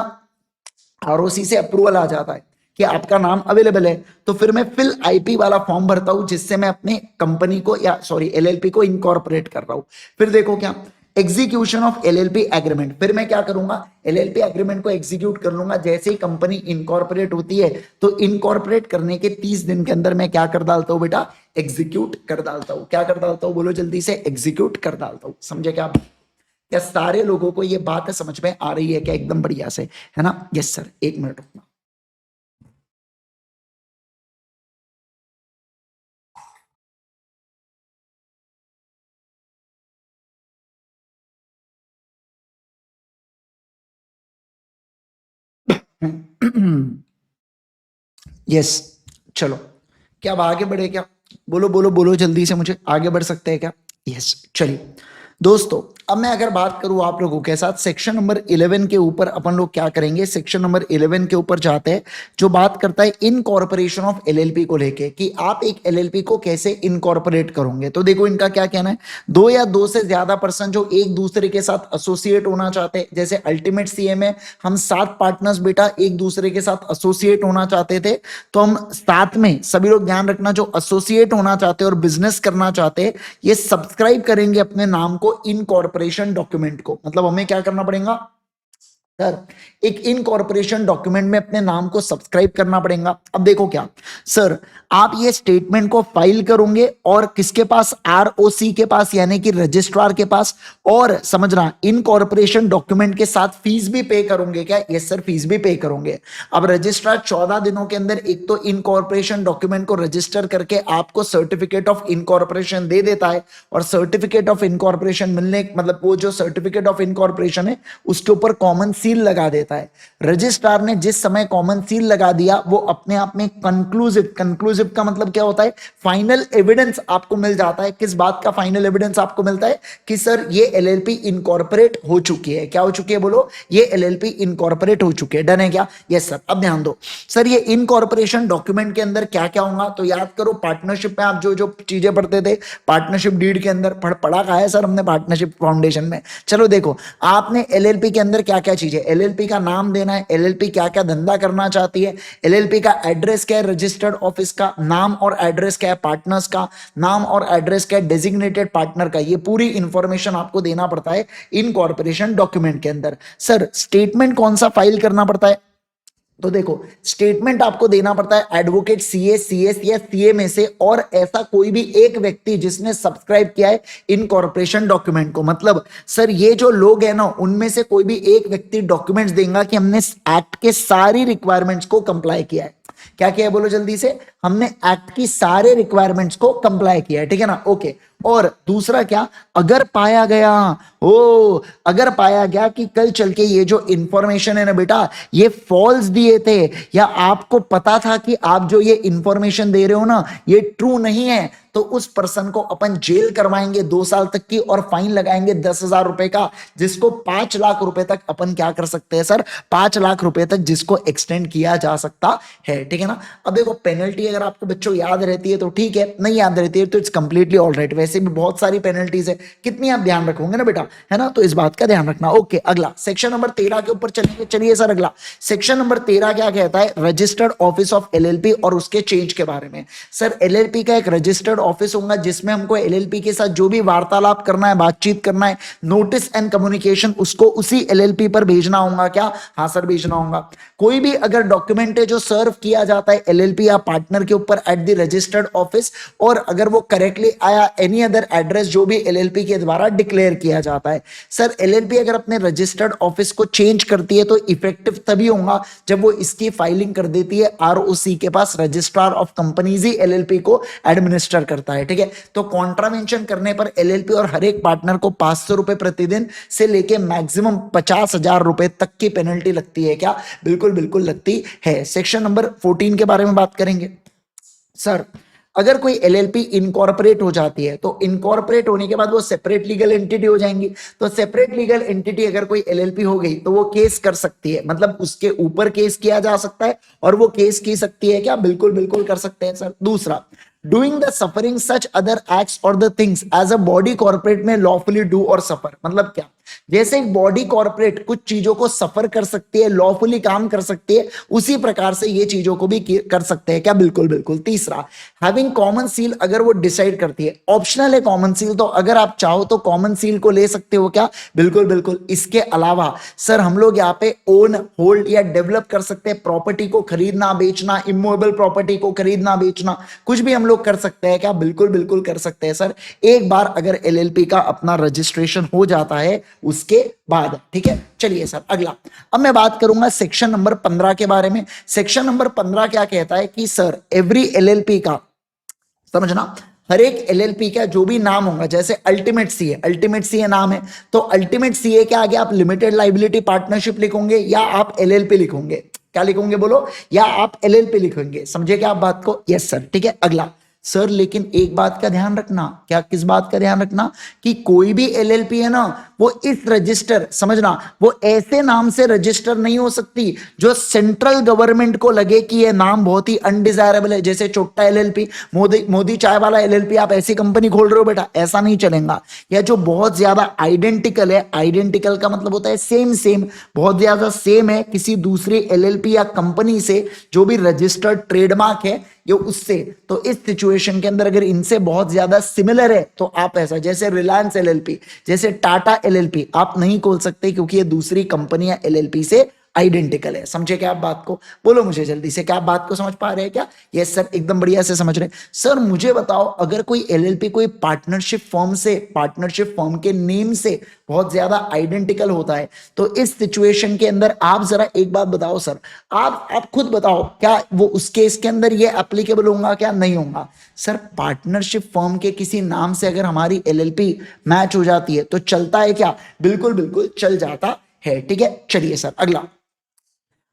आरओसी से अप्रूवल आ जाता है कि आपका नाम अवेलेबल है, तो फिर मैं फिल आईपी वाला फॉर्म भरता हूं जिससे मैं अपने कंपनी को या सॉरी एलएलपी को इनकॉर्पोरेट कर रहा हूं। फिर देखो क्या, एग्जीक्यूशन ऑफ एलएलपी एग्रीमेंट। फिर मैं क्या करूंगा? एलएलपी एग्रीमेंट को एग्जीक्यूट कर लूंगा। जैसे ही कंपनी इनकॉर्पोरेट होती है तो इनकॉर्पोरेट करने के 30 दिन के अंदर मैं क्या कर डालता हूं बेटा? एग्जीक्यूट कर डालता हूं। क्या कर डालता हूं? बोलो जल्दी से, एग्जीक्यूट कर डालता हूं। समझे क्या? क्या सारे लोगों को ये बात समझ में आ रही है क्या? एकदम बढ़िया से, है ना? यस सर, एक मिनट रुकना। यस, चलो क्या अब आगे बढ़े क्या? बोलो बोलो बोलो जल्दी से, मुझे आगे बढ़ सकते हैं क्या? यस, चलिए दोस्तों, अब मैं अगर बात करूं आप लोगों के साथ सेक्शन नंबर 11 के ऊपर, अपन लोग क्या करेंगे? सेक्शन नंबर 11 के ऊपर जाते हैं, जो बात करता है इनकॉर्पोरेशन ऑफ एलएलपी को लेके, कि आप एक एलएलपी को कैसे इनकॉर्पोरेट करोगे। तो देखो इनका क्या कहना है, दो या दो से ज्यादा पर्सन जो एक दूसरे के साथ एसोसिएट होना चाहते हैं, जैसे अल्टीमेट सीए में हम 7 पार्टनर्स बेटा एक दूसरे के साथ एसोसिएट होना चाहते थे, तो हम साथ में, सभी लोग ध्यान रखना, जो एसोसिएट होना चाहते हैं और बिजनेस करना चाहते हैं, ये सब्सक्राइब करेंगे अपने नाम को इनकॉर्पोरेशन डॉक्यूमेंट को। मतलब हमें क्या करना पड़ेगा सर? एक इनकॉर्पोरेशन डॉक्यूमेंट में अपने नाम को सब्सक्राइब करना पड़ेगा। अब देखो क्या सर, आप ये स्टेटमेंट को फाइल करोगे और किसके पास? आरओसी के पास, यानी कि रजिस्ट्रार के पास। और समझना, इनकॉर्पोरेशन डॉक्यूमेंट के साथ फीस भी पे करोगे क्या? यस सर, फीस भी पे करोगे। अब रजिस्ट्रार 14 दिनों के अंदर एक तो इनकॉर्पोरेशन डॉक्यूमेंट को रजिस्टर करके आपको सर्टिफिकेट ऑफ इनकॉर्पोरेशन दे देता है, और सर्टिफिकेट ऑफ इनकॉर्पोरेशन मिलने, मतलब वो जो सर्टिफिकेट ऑफ इनकॉर्पोरेशन है उसके ऊपर कॉमन सील लगा देता है। रजिस्ट्रार ने जिस समय कॉमन सील लगा दिया, वो अपने आप में कंक्लूसिव, कंक्लूसिव का मतलब क्या होता है? फाइनल एविडेंस आपको मिल जाता है। किस बात का फाइनल एविडेंस आपको मिलता है? कि सर ये एलएलपी इनकॉर्पोरेट हो चुकी है। क्या हो चुकी है? बोलो, ये एलएलपी इनकॉर्पोरेट हो चुकी है। डन है क्या? Yes sir. अब ध्यान दो सर, ये इनकॉर्पोरेशन डॉक्यूमेंट के अंदर क्या क्या होगा? तो याद करो, पार्टनरशिप में आप जो जो चीजें पढ़ते थे पार्टनरशिप डीड के अंदर, पढ़ा कहा है सर हमने पार्टनरशिप फाउंडेशन में। चलो देखो, आपने एलएलपी के अंदर क्या क्या चीजें लीजिए, एलएलपी का नाम देना है, एलएलपी क्या क्या धंधा करना चाहती है, एलएलपी का एड्रेस क्या है, रजिस्टर्ड ऑफिस का नाम और एड्रेस क्या है, पार्टनर्स का नाम और एड्रेस क्या है, डेजिग्नेटेड पार्टनर का, ये पूरी इंफॉर्मेशन आपको देना पड़ता है इनकॉर्पोरेशन डॉक्यूमेंट के अंदर। सर स्टेटमेंट कौन सा फाइल करना पड़ता है, तो देखो स्टेटमेंट आपको देना पड़ता है एडवोकेट सीए, सीएस या सीए में से, और ऐसा कोई भी एक व्यक्ति जिसने सब्सक्राइब किया है इन कॉर्पोरेशन डॉक्यूमेंट को। मतलब सर ये जो लोग हैं ना, उनमें से कोई भी एक व्यक्ति डॉक्यूमेंट्स देगा कि हमने एक्ट के सारी रिक्वायरमेंट्स को कंप्लाई किया है। क्या किया है बोलो जल्दी से, हमने एक्ट की सारे रिक्वायरमेंट्स को कंप्लाई किया है, ठीक है ना, ओके। और दूसरा क्या, अगर पाया गया, अगर पाया गया कि कल चल के ये जो इंफॉर्मेशन है ना बेटा, ये फॉल्स दिए थे, या आपको पता था कि आप जो ये इंफॉर्मेशन दे रहे हो ना ये ट्रू नहीं है, तो उस पर्सन को अपन जेल करवाएंगे 2 साल तक की, और फाइन लगाएंगे 10,000 रुपए का, जिसको 5 लाख रुपए तक अपन क्या कर सकते हैं सर, 5 लाख रुपए तक जिसको एक्सटेंड किया जा सकता है, ठीक है ना। अब देखो पेनल्टी अगर आपको बच्चों याद रहती है तो ठीक है, नहीं याद रहती है तो इट्स कंप्लीटली ऑल राइट। वैसे भी बहुत सारी पेनल्टीज है, कितनी आप ध्यान रखोगे ना बेटा, है ना, तो इस बात का ध्यान रखना। ओके अगला सेक्शन नंबर 13 के ऊपर चलिए। चलिए सर अगला सेक्शन नंबर 13 क्या कहता है, रजिस्टर्ड ऑफिस ऑफ एलएलपी और उसके चेंज के बारे में। सर एलएलपी का एक रजिस्टर्ड ऑफिस होगा जिसमें हमको एलएलपी के साथ जो भी वार्तालाप करना है, बातचीत करना है, नोटिस एंड कम्युनिकेशन उसको उसी एलएलपी पर भेजना होगा। क्या, हाँ सर भेजना होगा। कोई भी अगर डॉक्यूमेंट है जो सर्व किया जाता है एलएलपी या पार्टनर के ऊपर एट द रजिस्टर्ड ऑफिस, और अगर वो करेक्टली आया एनी अदर एड्रेस जो भी एलएलपी के द्वारा डिक्लेयर किया जाता है। सर एलएलपी अगर अपने रजिस्टर्ड ऑफिस को चेंज करती है तो इफेक्टिव तभी होगा जब वो इसकी फाइलिंग कर देती है आरओसी के पास, रजिस्ट्रार ऑफ कंपनीज ही एलएलपी को एडमिनिस्टर करता है, ठीक है। तो कॉन्ट्रावेंशन करने पर एलएलपी और हर एक पार्टनर को 500 रुपए प्रतिदिन से लेके मैक्सिमम 50,000 रुपए तक की पेनल्टी लगती है। क्या, बिल्कुल बिल्कुल लगती है। सेक्शन नंबर 14 के बारे में बात करेंगे। सर अगर कोई एलएलपी इनकॉर्पोरेट हो जाती है तो इनकॉर्पोरेट होने के बाद वो सेपरेट लीगल एंटिटी हो जाएंगी। तो सेपरेट लीगल एंटिटी अगर कोई एलएलपी हो गई तो वो केस कर सकती है, मतलब उसके ऊपर केस किया जा सकता है, और वो केस की सकती है। क्या, बिल्कुल बिल्कुल कर सकते हैं सर। दूसरा, doing the suffering such other acts और the things as a body corporate में लॉफुली डू और सफर। मतलब क्या, जैसे एक बॉडी कॉर्पोरेट कुछ चीजों को सफर कर सकती है, लॉफुली काम कर सकती है, उसी प्रकार से ये चीजों को भी कर सकते हैं। क्या, बिल्कुल बिल्कुल। तीसरा, हैविंग कॉमन सील अगर वो डिसाइड करती है, ऑप्शनल है कॉमन सील, तो अगर आप चाहो तो कॉमन सील को ले सकते हो। क्या, बिल्कुल बिल्कुल। इसके अलावा सर हम लोग यहाँ पे ओन, होल्ड या डेवलप कर सकते हैं, प्रॉपर्टी को खरीदना बेचना, इमूवेबल प्रॉपर्टी को खरीदना बेचना, कुछ भी हम लोग कर सकते हैं। क्या, बिल्कुल बिल्कुल कर सकते हैं सर, एक बार अगर एलएलपी का अपना रजिस्ट्रेशन हो जाता है उसके बाद, ठीक है। चलिए सर अगला, अब मैं बात करूंगा सेक्शन नंबर 15 के बारे में। सेक्शन नंबर 15 क्या कहता है कि सर एवरी एलएलपी का, समझना, हर एक एलएलपी का जो भी नाम होगा, जैसे अल्टीमेट सीए, अल्टीमेट सीए नाम है तो अल्टीमेट सीए के आगे आप लिमिटेड लाइबिलिटी पार्टनरशिप लिखोगे या आप एलएलपी लिखोगे। क्या लिखोगे बोलो, या आप एलएलपी लिखेंगे। समझे क्या आप बात को, यस सर, ठीक है। अगला सर, लेकिन एक बात का ध्यान रखना। क्या, किस बात का ध्यान रखना, कि कोई भी एलएलपी है ना वो इस रजिस्टर, समझना, वो ऐसे नाम से रजिस्टर नहीं हो सकती जो सेंट्रल गवर्नमेंट को लगे कि ये नाम बहुत ही अनडिजायरेबल है। जैसे छोटा एलएलपी, मोदी चाय वाला एलएलपी, आप ऐसी कंपनी खोल रहे हो बेटा, ऐसा नहीं चलेगा। या जो बहुत ज्यादा आइडेंटिकल है, आइडेंटिकल का मतलब होता है सेम सेम, बहुत ज्यादा सेम है किसी दूसरी एलएलपी या कंपनी से जो भी रजिस्टर्ड ट्रेडमार्क है ये उससे, तो इस सिचुएशन के अंदर अगर इनसे बहुत ज्यादा सिमिलर है तो आप ऐसा, जैसे रिलायंस एलएलपी, जैसे टाटा एलएलपी आप नहीं खोल सकते क्योंकि ये दूसरी कंपनी या एलएलपी से आइडेंटिकल है। समझे क्या आप बात को, बोलो मुझे जल्दी से, क्या आप बात को समझ पा रहे हैं क्या? यस सर, एकदम बढ़िया से समझ रहे हैं। सर मुझे बताओ, अगर कोई एलएलपी कोई पार्टनरशिप फर्म से, पार्टनरशिप फर्म के नेम से बहुत ज्यादा आइडेंटिकल होता है तो इस सिचुएशन के अंदर आप जरा एक बात बताओ सर, आप खुद बताओ, क्या वो उस केस के अंदर ये एप्लीकेबल होगा क्या नहीं होगा? सर पार्टनरशिप फर्म के किसी नाम से अगर हमारी एलएलपी मैच हो जाती है तो चलता है क्या? बिल्कुल बिल्कुल चल जाता है। ठीक है, चलिए सर अगला।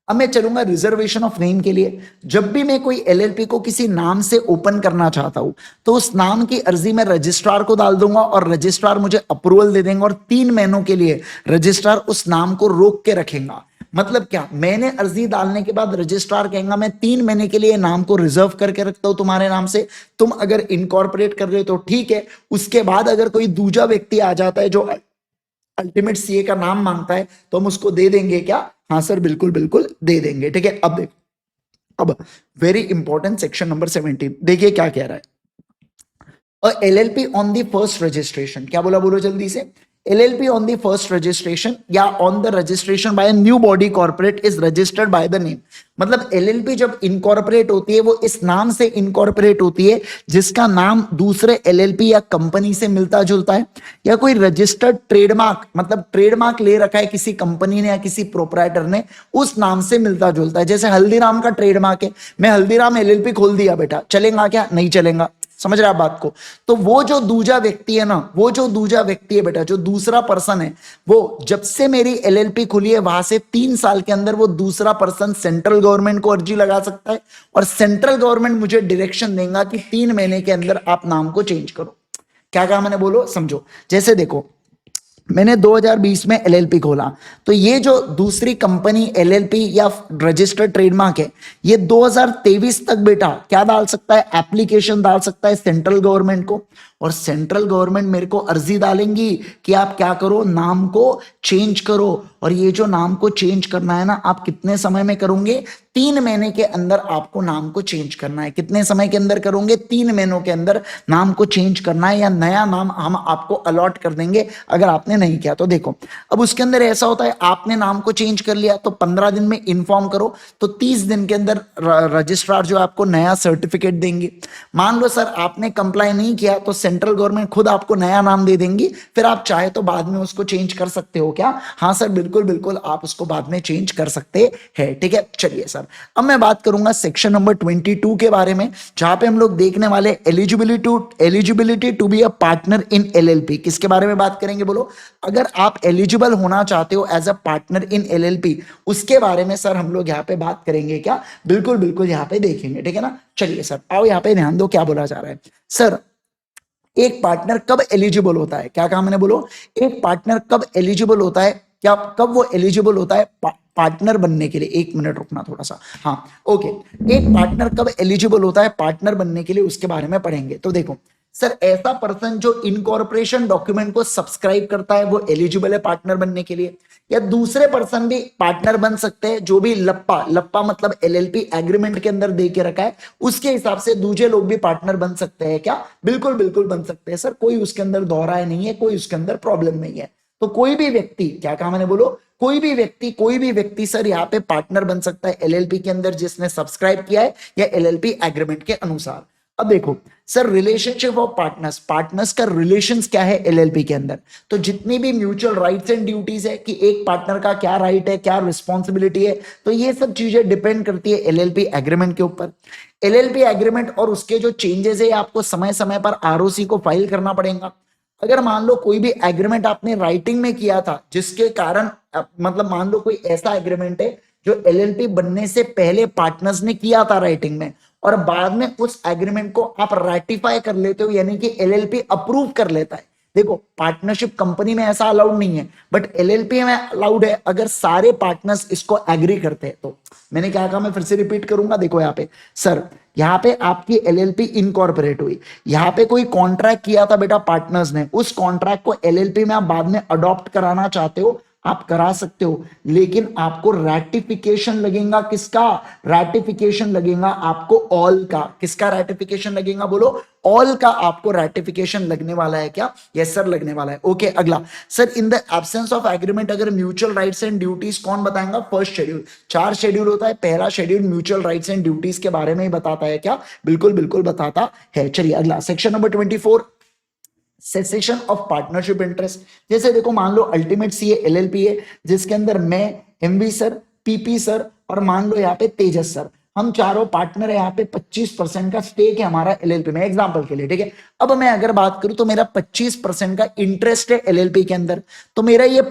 अब मैं चलूंगा रिजर्वेशन ऑफ नेम के लिए। जब भी मैं कोई एलएलपी को किसी नाम से ओपन करना चाहता हूं तो उस नाम की अर्जी में रजिस्ट्रार को डाल दूंगा और रजिस्ट्रार मुझे अप्रूवल दे देंगे और 3 महीनों के लिए रजिस्ट्रार उस नाम को रोक के रखेगा। मतलब क्या, मैंने अर्जी डालने के बाद रजिस्ट्रार कहेगा मैं 3 महीने के लिए नाम को रिजर्व करके रखता हूं तुम्हारे नाम से, तुम अगर इनकॉर्पोरेट कर रहे हो तो ठीक है। उसके बाद अगर कोई दूसरा व्यक्ति आ जाता है जो अल्टीमेट सीए का नाम मांगता है तो हम उसको दे देंगे क्या? हाँ सर, बिल्कुल बिल्कुल दे देंगे। ठीक है, अब देखो, अब वेरी इंपॉर्टेंट सेक्शन नंबर 17, देखिए क्या कह रहा है। LLP on the first registration, क्या बोला, बोलो जल्दी से। LLP on the first registration या on the registration by a new body corporate is registered by the name। मतलब LLP जब इनकॉर्पोरेट होती है वो इस नाम से इनकॉर्पोरेट होती है जिसका नाम दूसरे LLP या कंपनी से मिलता जुलता है, या कोई रजिस्टर्ड ट्रेडमार्क, मतलब ट्रेडमार्क ले रखा है किसी कंपनी ने या किसी प्रोपराइटर ने, उस नाम से मिलता जुलता है। जैसे हल्दीराम का ट्रेडमार्क है, मैं हल्दीराम LLP खोल दिया बेटा, चलेगा क्या? नहीं चलेगा। समझ रहे आप बात को? तो वो जो दूजा व्यक्ति है ना, वो जो दूजा व्यक्ति है बेटा, जो दूसरा पर्सन है, वो जब से मेरी LLP खुली है वहां से 3 साल के अंदर वो दूसरा पर्सन सेंट्रल गवर्नमेंट को अर्जी लगा सकता है, और सेंट्रल गवर्नमेंट मुझे डायरेक्शन देगा कि 3 महीने के अंदर आप नाम को चेंज करो। क्या कहा मैंने, बोलो, समझो। जैसे देखो, मैंने 2020 में LLP खोला, तो ये जो दूसरी कंपनी LLP या रजिस्टर्ड ट्रेडमार्क है, ये 2023 तक बेटा क्या डाल सकता है? एप्लीकेशन डाल सकता है सेंट्रल गवर्नमेंट को, और सेंट्रल गवर्नमेंट मेरे को अर्जी डालेंगी कि आप क्या करो, नाम को चेंज करो। और ये जो नाम को चेंज करना है ना, आप कितने समय में करोगे? 3 महीने के अंदर आपको नाम को चेंज करना है। कितने समय के अंदर करोगे? 3 महीनों के अंदर नाम को चेंज करना है, या नया नाम हम आपको अलॉट कर देंगे अगर आपने नहीं किया तो। देखो, अब उसके अंदर ऐसा होता है, आपने नाम को चेंज कर लिया तो 15 दिन में इन्फॉर्म करो, तो 30 दिन के अंदर रजिस्ट्रार जो आपको नया सर्टिफिकेट देंगे। मान लो सर आपने कंप्लाई नहीं किया तो सेंट्रल गवर्नमेंट खुद आपको नया नाम दे देंगी, फिर आप चाहे तो बाद में उसको चेंज कर सकते हो क्या? हाँ सर, बिल्कुल बिल्कुल आप उसको बाद में चेंज कर सकते हैं। ठीक है, चलिए सर, अब मैं बात करूंगा सेक्शन नंबर 22 के बारे में, जहां पे हम लोग देखने वाले eligibility to be a partner in LLP। किसके बारे में बात करेंगे, बोलो? अगर आप एलिजिबल होना चाहते हो as a partner in LLP, उसके बारे में सर हम लोग यहाँ पे बात करेंगे क्या? बिल्कुल बिल्कुल यहाँ पे देखेंगे। ठीक है ना, चलिए सर, आओ यहाँ पे ध्यान दो क्या बोला जा रहा है। सर, एक पार्टनर कब एलिजिबल होता है? क्या कहा मैंने, बोलो? एक पार्टनर कब एलिजिबल होता है? क्या कब वो एलिजिबल होता है पार्टनर बनने के लिए? 1 मिनट रुकना थोड़ा सा। हाँ, ओके। एक पार्टनर कब एलिजिबल होता है पार्टनर बनने के लिए, उसके बारे में पढ़ेंगे। तो देखो सर, ऐसा पर्सन जो इनकॉर्पोरेशन डॉक्यूमेंट को सब्सक्राइब करता है वो एलिजिबल है पार्टनर बनने के लिए। या दूसरे पर्सन भी पार्टनर बन सकते हैं जो भी लप्पा लप्पा मतलब LLP एग्रीमेंट के अंदर दे के रखा है, उसके हिसाब से दूसरे लोग भी पार्टनर बन सकते हैं क्या? बिल्कुल बिल्कुल बन सकते हैं सर, कोई उसके अंदर दोहराए नहीं है, कोई उसके अंदर प्रॉब्लम नहीं है। तो कोई भी व्यक्ति, क्या कहा मैंने, बोलो? कोई भी व्यक्ति सर यहाँ पे पार्टनर बन सकता है LLP के अंदर जिसने सब्सक्राइब किया है या LLP एग्रीमेंट के अनुसार। अब देखो sir, relationship of partners, partners का रिलेशंस क्या है LLP के अंदर? तो जितनी भी म्यूचुअल राइट्स एंड ड्यूटीज है कि एक पार्टनर का क्या राइट है, क्या रिस्पॉन्सिबिलिटी है, तो ये सब चीजें डिपेंड करती है LLP एग्रीमेंट के ऊपर। LLP एग्रीमेंट और उसके जो चेंजेस है आपको समय समय पर ROC को फाइल करना पड़ेगा। अगर मान लो कोई भी एग्रीमेंट आपने राइटिंग में किया था जिसके कारण मतलब मान लो कोई ऐसा एग्रीमेंट है जो LLP बनने से पहले पार्टनर्स ने किया था राइटिंग में, और बाद में उस एग्रीमेंट को आप रेटिफाई कर लेते हो, यानी कि LLP अप्रूव कर लेता है। देखो, पार्टनरशिप कंपनी में ऐसा अलाउड नहीं है, बट LLP में अलाउड है अगर सारे पार्टनर्स इसको एग्री करते हैं तो। मैंने क्या कहा, मैं फिर से रिपीट करूंगा। देखो यहाँ पे सर, यहाँ पे आपकी LLP इनकॉर्पोरेट हुई, यहाँ पे कोई कॉन्ट्रैक्ट किया था बेटा पार्टनर्स ने, उस कॉन्ट्रैक्ट को LLP में आप बाद में अडॉप्ट कराना चाहते हो, आप करा सकते हो, लेकिन आपको रैटिफिकेशन लगेगा। किसका रैटिफिकेशन लगेगा? आपको ऑल का। किसका रैटिफिकेशन लगेगा, बोलो? ऑल का आपको रैटिफिकेशन लगने वाला है क्या? यस सर, लगने वाला है। ओके, अगला sir, in the absence of agreement अगर म्यूचुअल राइट्स एंड ड्यूटीज कौन बताएगा? First schedule. 4 शेड्यूल होता है, पहला schedule mutual rights and duties के बारे में ही बताता है क्या? बिल्कुल बिल्कुल बताता है। चलिए अगला, section number 24, cessation of partnership interest. जैसे देखो, मान लो अल्टीमेट सीए LLP है जिसके अंदर मैं, MV सर, PP सर और मान लो यहाँ पे तेजस सर, हम चारों पार्टनर है। यहाँ पे 25% का स्टेक है हमारा LLP में, एग्जांपल के लिए। ठीक है, अब मैं अगर बात करूं तो मेरा 25% का इंटरेस्ट है LLP के अंदर। तो मेरा ये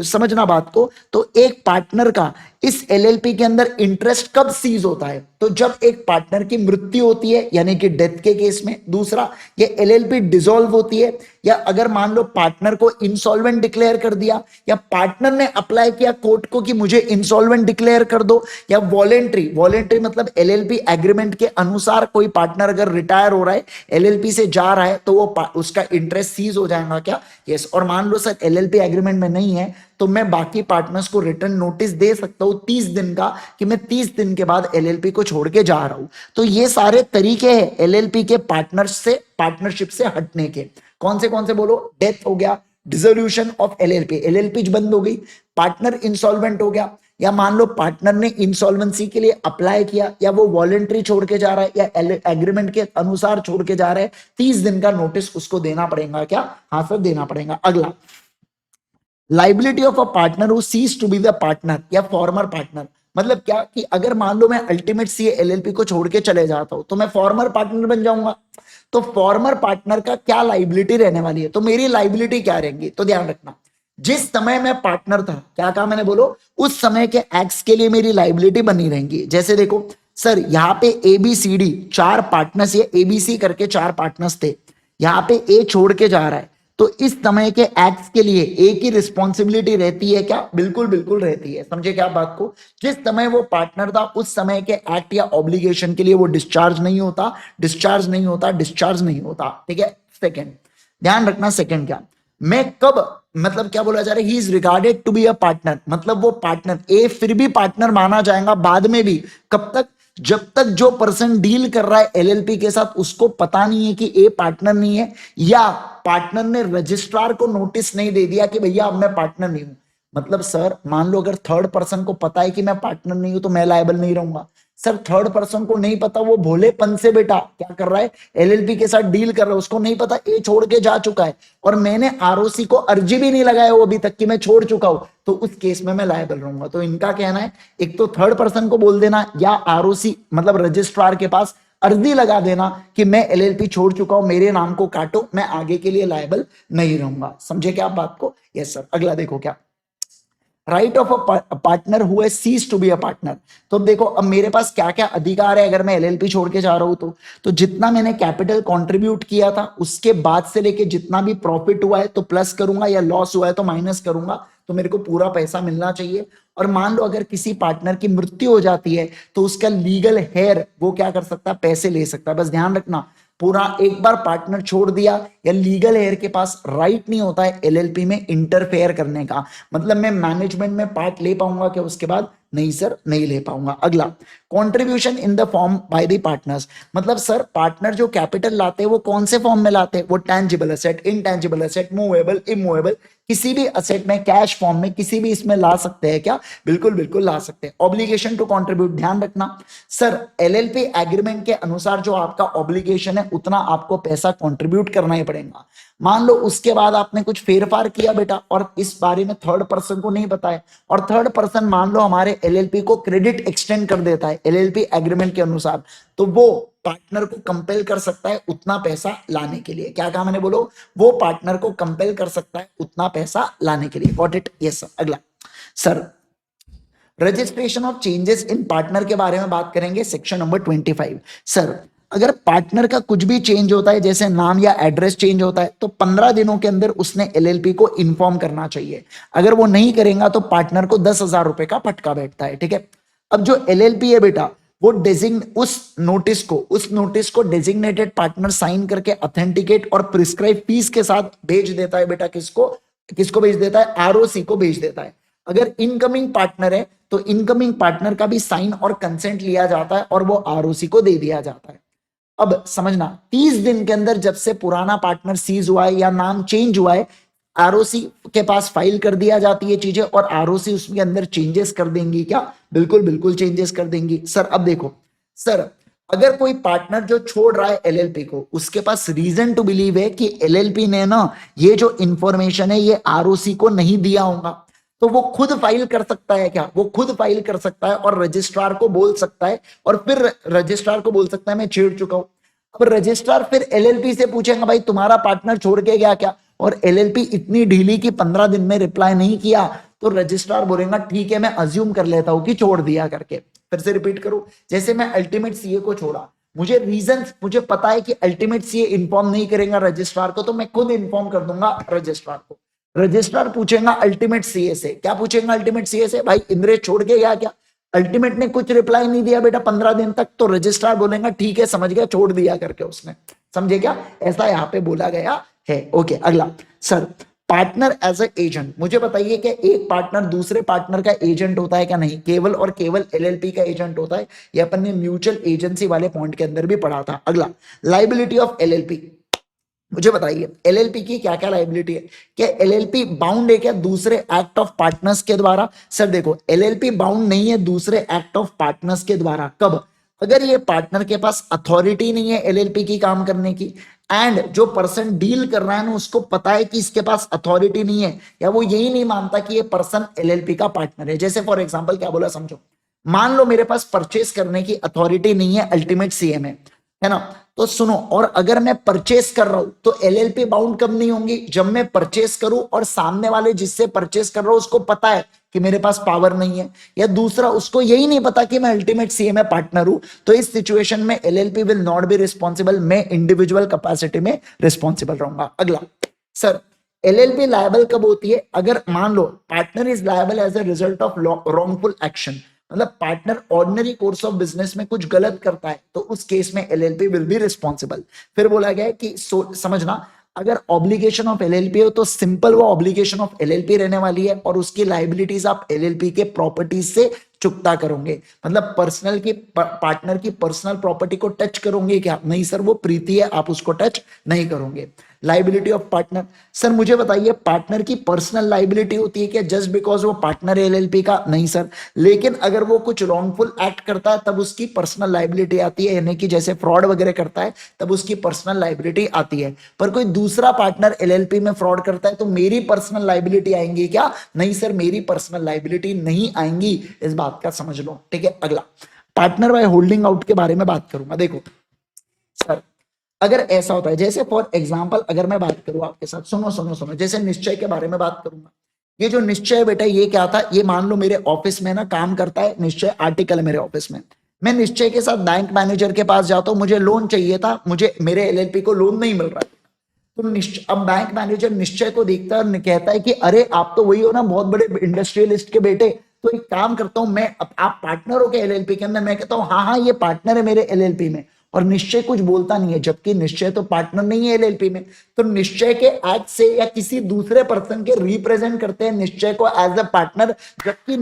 समझना बात को, तो एक पार्टनर का इस एलएलपी के अंदर इंटरेस्ट कब सीज होता है? तो जब एक पार्टनर की मृत्यु होती है, यानी कि डेथ के केस में। दूसरा, ये एलएलपी डिसॉल्व होती है, या अगर मान लो पार्टनर को इंसॉल्वेंट डिक्लेयर कर दिया, या पार्टनर ने अप्लाई किया कोर्ट को कि मुझे इंसॉल्वेंट डिक्लेयर कर दो, या वॉलेंट्री मतलब एलएलपी एग्रीमेंट के अनुसार कोई पार्टनर अगर रिटायर हो रहा है, एलएलपी से जा रहा है, तो वो उसका इंटरेस्ट सीज हो जाएगा क्या? यस। और मान लो सर एलएलपी एग्रीमेंट में नहीं है, तो मैं बाकी पार्टनर्स को रिटर्न नोटिस दे सकता हूं 30 दिन का, कि मैं 30 दिन के बाद एलएलपी को छोड़ के जा रहा हूं। तो ये सारे तरीके हैं एलएलपी के पार्टनर्स से, पार्टनरशिप से हटने के। कौन से बोलो? डेथ हो गया, डिसोल्यूशन ऑफ एलएलपी, एलएलपी बंद हो गई, पार्टनर इंसॉल्वेंट हो गया, या मान लो पार्टनर ने इंसॉल्वेंसी के लिए अप्लाई किया, या वो वॉलेंट्री छोड़ के जा रहा है, या एग्रीमेंट के अनुसार छोड़ के जा रहा है, 30 दिन का नोटिस उसको देना पड़ेगा क्या? हाँ सर, देना पड़ेगा। अगला, liability of a partner who ceases to be the partner या फॉर्मर पार्टनर। मतलब क्या कि अगर मान लो मैं अल्टीमेट सी एलएलपी को छोड़ के चले जाता हूं, तो मैं फॉर्मर पार्टनर बन जाऊंगा। तो फॉर्मर पार्टनर का क्या लाइबिलिटी रहने वाली है? तो मेरी लाइबिलिटी क्या रहेंगी? तो ध्यान रखना, जिस समय मैं पार्टनर था, क्या कहा मैंने? बोलो, उस समय के एक्ट्स के लिए मेरी लाइबिलिटी बनी रहेंगी। जैसे देखो सर, यहाँ पे A B C D 4 partners, ये एबीसी करके 4 पार्टनर्स थे, यहाँ पे ए छोड़ के जा रहा है, तो इस समय के एक्ट्स के लिए ए की रिस्पॉन्सिबिलिटी रहती है क्या? बिल्कुल बिल्कुल रहती है। समझे क्या बात को? जिस समय वो पार्टनर था, उस समय के एक्ट या ऑब्लिगेशन के लिए वो डिस्चार्ज नहीं होता, डिस्चार्ज नहीं होता, डिस्चार्ज नहीं होता। ठीक है। सेकंड, ध्यान रखना, सेकंड क्या, मैं कब, मतलब क्या बोला जा रहा है, he is regarded to be a partner, मतलब वो पार्टनर, ए फिर भी पार्टनर माना जाएगा बाद में भी। कब तक? जब तक जो पर्सन डील कर रहा है एलएलपी के साथ उसको पता नहीं है कि ए पार्टनर नहीं है, या पार्टनर ने रजिस्ट्रार को नोटिस नहीं दे दिया कि भैया अब मैं पार्टनर नहीं हूं। मतलब सर मान लो अगर थर्ड पर्सन को पता है कि मैं पार्टनर नहीं हूं, तो मैं लायबल नहीं रहूंगा। सर थर्ड पर्सन को नहीं पता, वो भोलेपन से बेटा क्या कर रहा है, एलएलपी के साथ डील कर रहा है, उसको नहीं पता ए छोड़ के जा चुका है, और मैंने आरओसी को अर्जी भी नहीं लगाया वो अभी तक कि मैं छोड़ चुका हूं, तो उस केस में मैं लायबल रहूंगा। तो इनका कहना है, एक तो थर्ड पर्सन को बोल देना, या आरओसी मतलब रजिस्ट्रार के पास अर्जी लगा देना कि मैं एलएलपी छोड़ चुका हूं, मेरे नाम को काटो, मैं आगे के लिए लायबल नहीं रहूंगा। समझे क्या आप बात को? Yes sir. अगला देखो क्या, right of a partner who has ceased to be a partner. तो देखो अब मेरे पास क्या क्या अधिकार है अगर मैं एलएलपी छोड़ के जा रहा हूं, तो जितना मैंने कैपिटल कंट्रीब्यूट किया था उसके बाद से लेके जितना भी प्रॉफिट हुआ है तो प्लस करूंगा, या लॉस हुआ है तो माइनस करूंगा, तो मेरे को पूरा पैसा मिलना चाहिए। और मान लो अगर किसी पार्टनर की मृत्यु हो जाती है, तो उसका लीगल हेयर वो क्या कर सकता है, पैसे ले सकता है। बस ध्यान रखना, पूरा एक बार पार्टनर छोड़ दिया, या लीगल हेयर के पास राइट नहीं होता है एलएलपी में इंटरफेयर करने का। मतलब मैं मैनेजमेंट में पार्ट ले पाऊंगा क्या उसके बाद? नहीं सर, नहीं ले पाऊंगा। अगला, contribution in the form by the partners. मतलब सर पार्टनर जो कैपिटल लाते हैं वो कौन से फॉर्म में लाते हैं? वो tangible asset, intangible asset, movable, immovable, किसी भी असेट में, कैश फॉर्म में, किसी भी इसमें ला सकते हैं क्या? बिल्कुल बिल्कुल ला सकते हैं। ऑब्लिगेशन टू कंट्रीब्यूट, ध्यान रखना सर एलएलपी एग्रीमेंट के अनुसार जो आपका ऑब्लिगेशन है उतना आपको पैसा कंट्रीब्यूट करना ही पड़ेगा। मान लो उसके बाद आपने कुछ फेरफार किया बेटा, और इस बारे में थर्ड पर्सन को नहीं पता है, और थर्ड पर्सन मान लो हमारे एलएलपी को क्रेडिट एक्सटेंड कर देता है एलएलपी एग्रीमेंट के अनुसार, तो वो पार्टनर को कंपेल कर सकता है उतना पैसा लाने के लिए। क्या कहा मैंने? बोलो, वो पार्टनर को कंपेल कर सकता है उतना पैसा लाने के लिए। Got it? Yes sir. अगला sir, registration of changes in partner के बारे में बात करेंगे, सेक्शन नंबर 25। सर अगर पार्टनर का कुछ भी चेंज होता है, जैसे नाम या एड्रेस चेंज होता है, तो 15 दिनों के अंदर उसने एलएलपी को इन्फॉर्म करना चाहिए। अगर वो नहीं करेगा तो पार्टनर को 10,000 रुपए का फटका बैठता है। ठीक है। अब जो एलएलपी है बेटा, वो उस नोटिस को डेजिग्नेटेड पार्टनर साइन करके ऑथेंटिकेट और प्रिस्क्राइब फीस के साथ भेज देता है बेटा। किसको किसको भेज देता है? आरओसी को भेज देता है। अगर इनकमिंग पार्टनर है तो इनकमिंग पार्टनर का भी साइन और कंसेंट लिया जाता है और वो आरओसी को दे दिया जाता है। अब समझना, 30 दिन के अंदर जब से पुराना पार्टनर सीज हुआ है या नाम चेंज हुआ है, आरओसी के पास फाइल कर दिया जाती है चीजें, और आरओसी उसके अंदर चेंजेस कर देंगी क्या? बिल्कुल बिल्कुल चेंजेस कर देंगी। सर अब देखो सर, अगर कोई पार्टनर जो छोड़ रहा है एलएलपी को, उसके पास रीजन टू बिलीव है कि एलएलपी ने ना ये जो इंफॉर्मेशन है ये आरओसी को नहीं दिया होगा, तो वो खुद फाइल कर सकता है क्या? वो खुद फाइल कर सकता है और रजिस्ट्रार को बोल सकता है, और फिर रजिस्ट्रार को बोल सकता है मैं छेड़ चुका हूं। अब रजिस्ट्रार फिर एलएलपी से पूछेगा भाई तुम्हारा पार्टनर छोड़ के गया क्या? और एलएलपी इतनी ढीली कि 15 दिन में रिप्लाई नहीं किया, तो रजिस्ट्रार बोलेगा ठीक है मैं अज्यूम कर लेता हूं कि छोड़ दिया करके। फिर से रिपीट करो, जैसे मैं अल्टीमेट सीए को छोड़ा, मुझे रीजन मुझे पता है कि अल्टीमेट सीए इन्फॉर्म नहीं करेगा रजिस्ट्रार को, तो मैं खुद इन्फॉर्म कर दूंगा रजिस्ट्रार को। रजिस्ट्रार पूछेगा अल्टीमेट सीए से, क्या पूछेगा अल्टीमेट सीए से, भाई इंद्रेश छोड़ के गया क्या? अल्टीमेट ने कुछ रिप्लाई नहीं दिया बेटा 15 दिन तक, तो रजिस्ट्रार बोलेगा ठीक है समझ गया छोड़ दिया करके उसने, समझे क्या? ऐसा यहाँ पे बोला गया है। ओके अगला, sir partner as a agent, मुझे बताइए कि एक पार्टनर दूसरे पार्टनर का एजेंट होता है क्या? नहीं, केवल और केवल एलएलपी का एजेंट होता है। ये अपन ने म्यूचुअल एजेंसी वाले पॉइंट के अंदर भी पढ़ा था। अगला, लाइबिलिटी ऑफ एलएलपी, मुझे बताइए एलएलपी की क्या क्या लाइबिलिटी है? क्या एलएलपी बाउंड है क्या दूसरे एक्ट ऑफ पार्टनर्स के द्वारा? सर देखो एलएलपी बाउंड नहीं है दूसरे एक्ट ऑफ पार्टनर्स के द्वारा। कब? अगर ये पार्टनर के पास अथॉरिटी नहीं है एलएलपी की काम करने की, एंड जो पर्सन डील कर रहा है ना उसको पता है कि इसके पास अथॉरिटी नहीं है, या वो यही नहीं मानता कि ये पर्सन एलएलपी का पार्टनर है। जैसे फॉर एग्जांपल क्या बोला समझो, मान लो मेरे पास परचेस करने की अथॉरिटी नहीं है अल्टीमेट सीए में, है ना? तो सुनो, और अगर मैं परचेस कर रहा हूं तो एलएलपी बाउंड कब नहीं होंगी? जब मैं परचेस करूं और सामने वाले जिससे परचेस कर रहा हूं उसको पता है कि मेरे पास पावर नहीं है, या दूसरा उसको यही नहीं पता कि मैं अल्टीमेट सीए में पार्टनर हूं, तो इस सिचुएशन में LLP will not be responsible, मैं इंडिविजुअल कैपेसिटी में रिस्पॉन्सिबल रहूंगा। अगला, सर एलएलपी लायबल कब होती है? अगर मान लो partner is liable as a result of wrongful action, मतलब partner ordinary course of business में कुछ गलत करता है तो उस केस में एलएलपी विल बी रिस्पॉन्सिबल। फिर बोला गया है कि समझना, अगर ऑब्लिगेशन ऑफ एलएलपी हो तो सिंपल वो ऑब्लिगेशन ऑफ एलएलपी रहने वाली है, और उसकी लाइबिलिटीज आप एलएलपी के प्रॉपर्टीज से चुकता करोगे। मतलब पर्सनल की पार्टनर की पर्सनल प्रॉपर्टी को टच करोगे क्या? नहीं सर, वो प्रीति है, आप उसको टच नहीं करोगे। लाइबिलिटी ऑफ पार्टनर, सर मुझे बताइए पार्टनर की पर्सनल लाइबिलिटी होती है क्या जस्ट बिकॉज वो पार्टनर है एलएलपी का? नहीं सर, लेकिन अगर वो कुछ रॉन्गफुल एक्ट करता है तब उसकी पर्सनल लाइबिलिटी आती है, यानी कि जैसे फ्रॉड वगैरह करता है तब उसकी पर्सनल लाइबिलिटी आती है। पर कोई दूसरा पार्टनर एलएलपी में फ्रॉड करता है तो मेरी पर्सनल लाइबिलिटी आएंगी क्या? नहीं सर, मेरी पर्सनल लाइबिलिटी नहीं आएंगी, इस बात का समझ लो। ठीक है अगला, पार्टनर बाय होल्डिंग आउट के बारे में बात करूंगा। देखो सर, अगर ऐसा होता है, जैसे फॉर एग्जांपल अगर मैं बात करूं आपके साथ, सुनो सुनो सुनो, जैसे निश्चय के बारे में बात करूंगा। ये जो निश्चय है बेटा, ये क्या था? ये मान लो मेरे ऑफिस में ना काम करता है निश्चय, आर्टिकल है मेरे ऑफिस में। मैं निश्चय के साथ बैंक मैनेजर के पास जाता हूं, मुझे लोन चाहिए था, मुझे मेरे एलएलपी को लोन नहीं मिल रहा है। तो निश्चय, अब बैंक मैनेजर निश्चय को देखता है और कहता है कि अरे आप तो वही हो ना बहुत बड़े इंडस्ट्रियलिस्ट के बेटे, तो एक काम करता हूं मैं, आप पार्टनर हो क्या एलएलपी के अंदर? मैं कहता हूं हाँ हाँ ये पार्टनर है मेरे एलएलपी में, और निश्चय कुछ बोलता नहीं है, जबकि निश्चय तो पार्टनर नहीं है एलएलपी में। तो निश्चय के एक्ट से या किसी दूसरे पर्सन के रिप्रेजेंट करते हैं निश्चय को एज अ पार्टनर, जबकि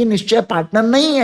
निश्चय पार्टनर नहीं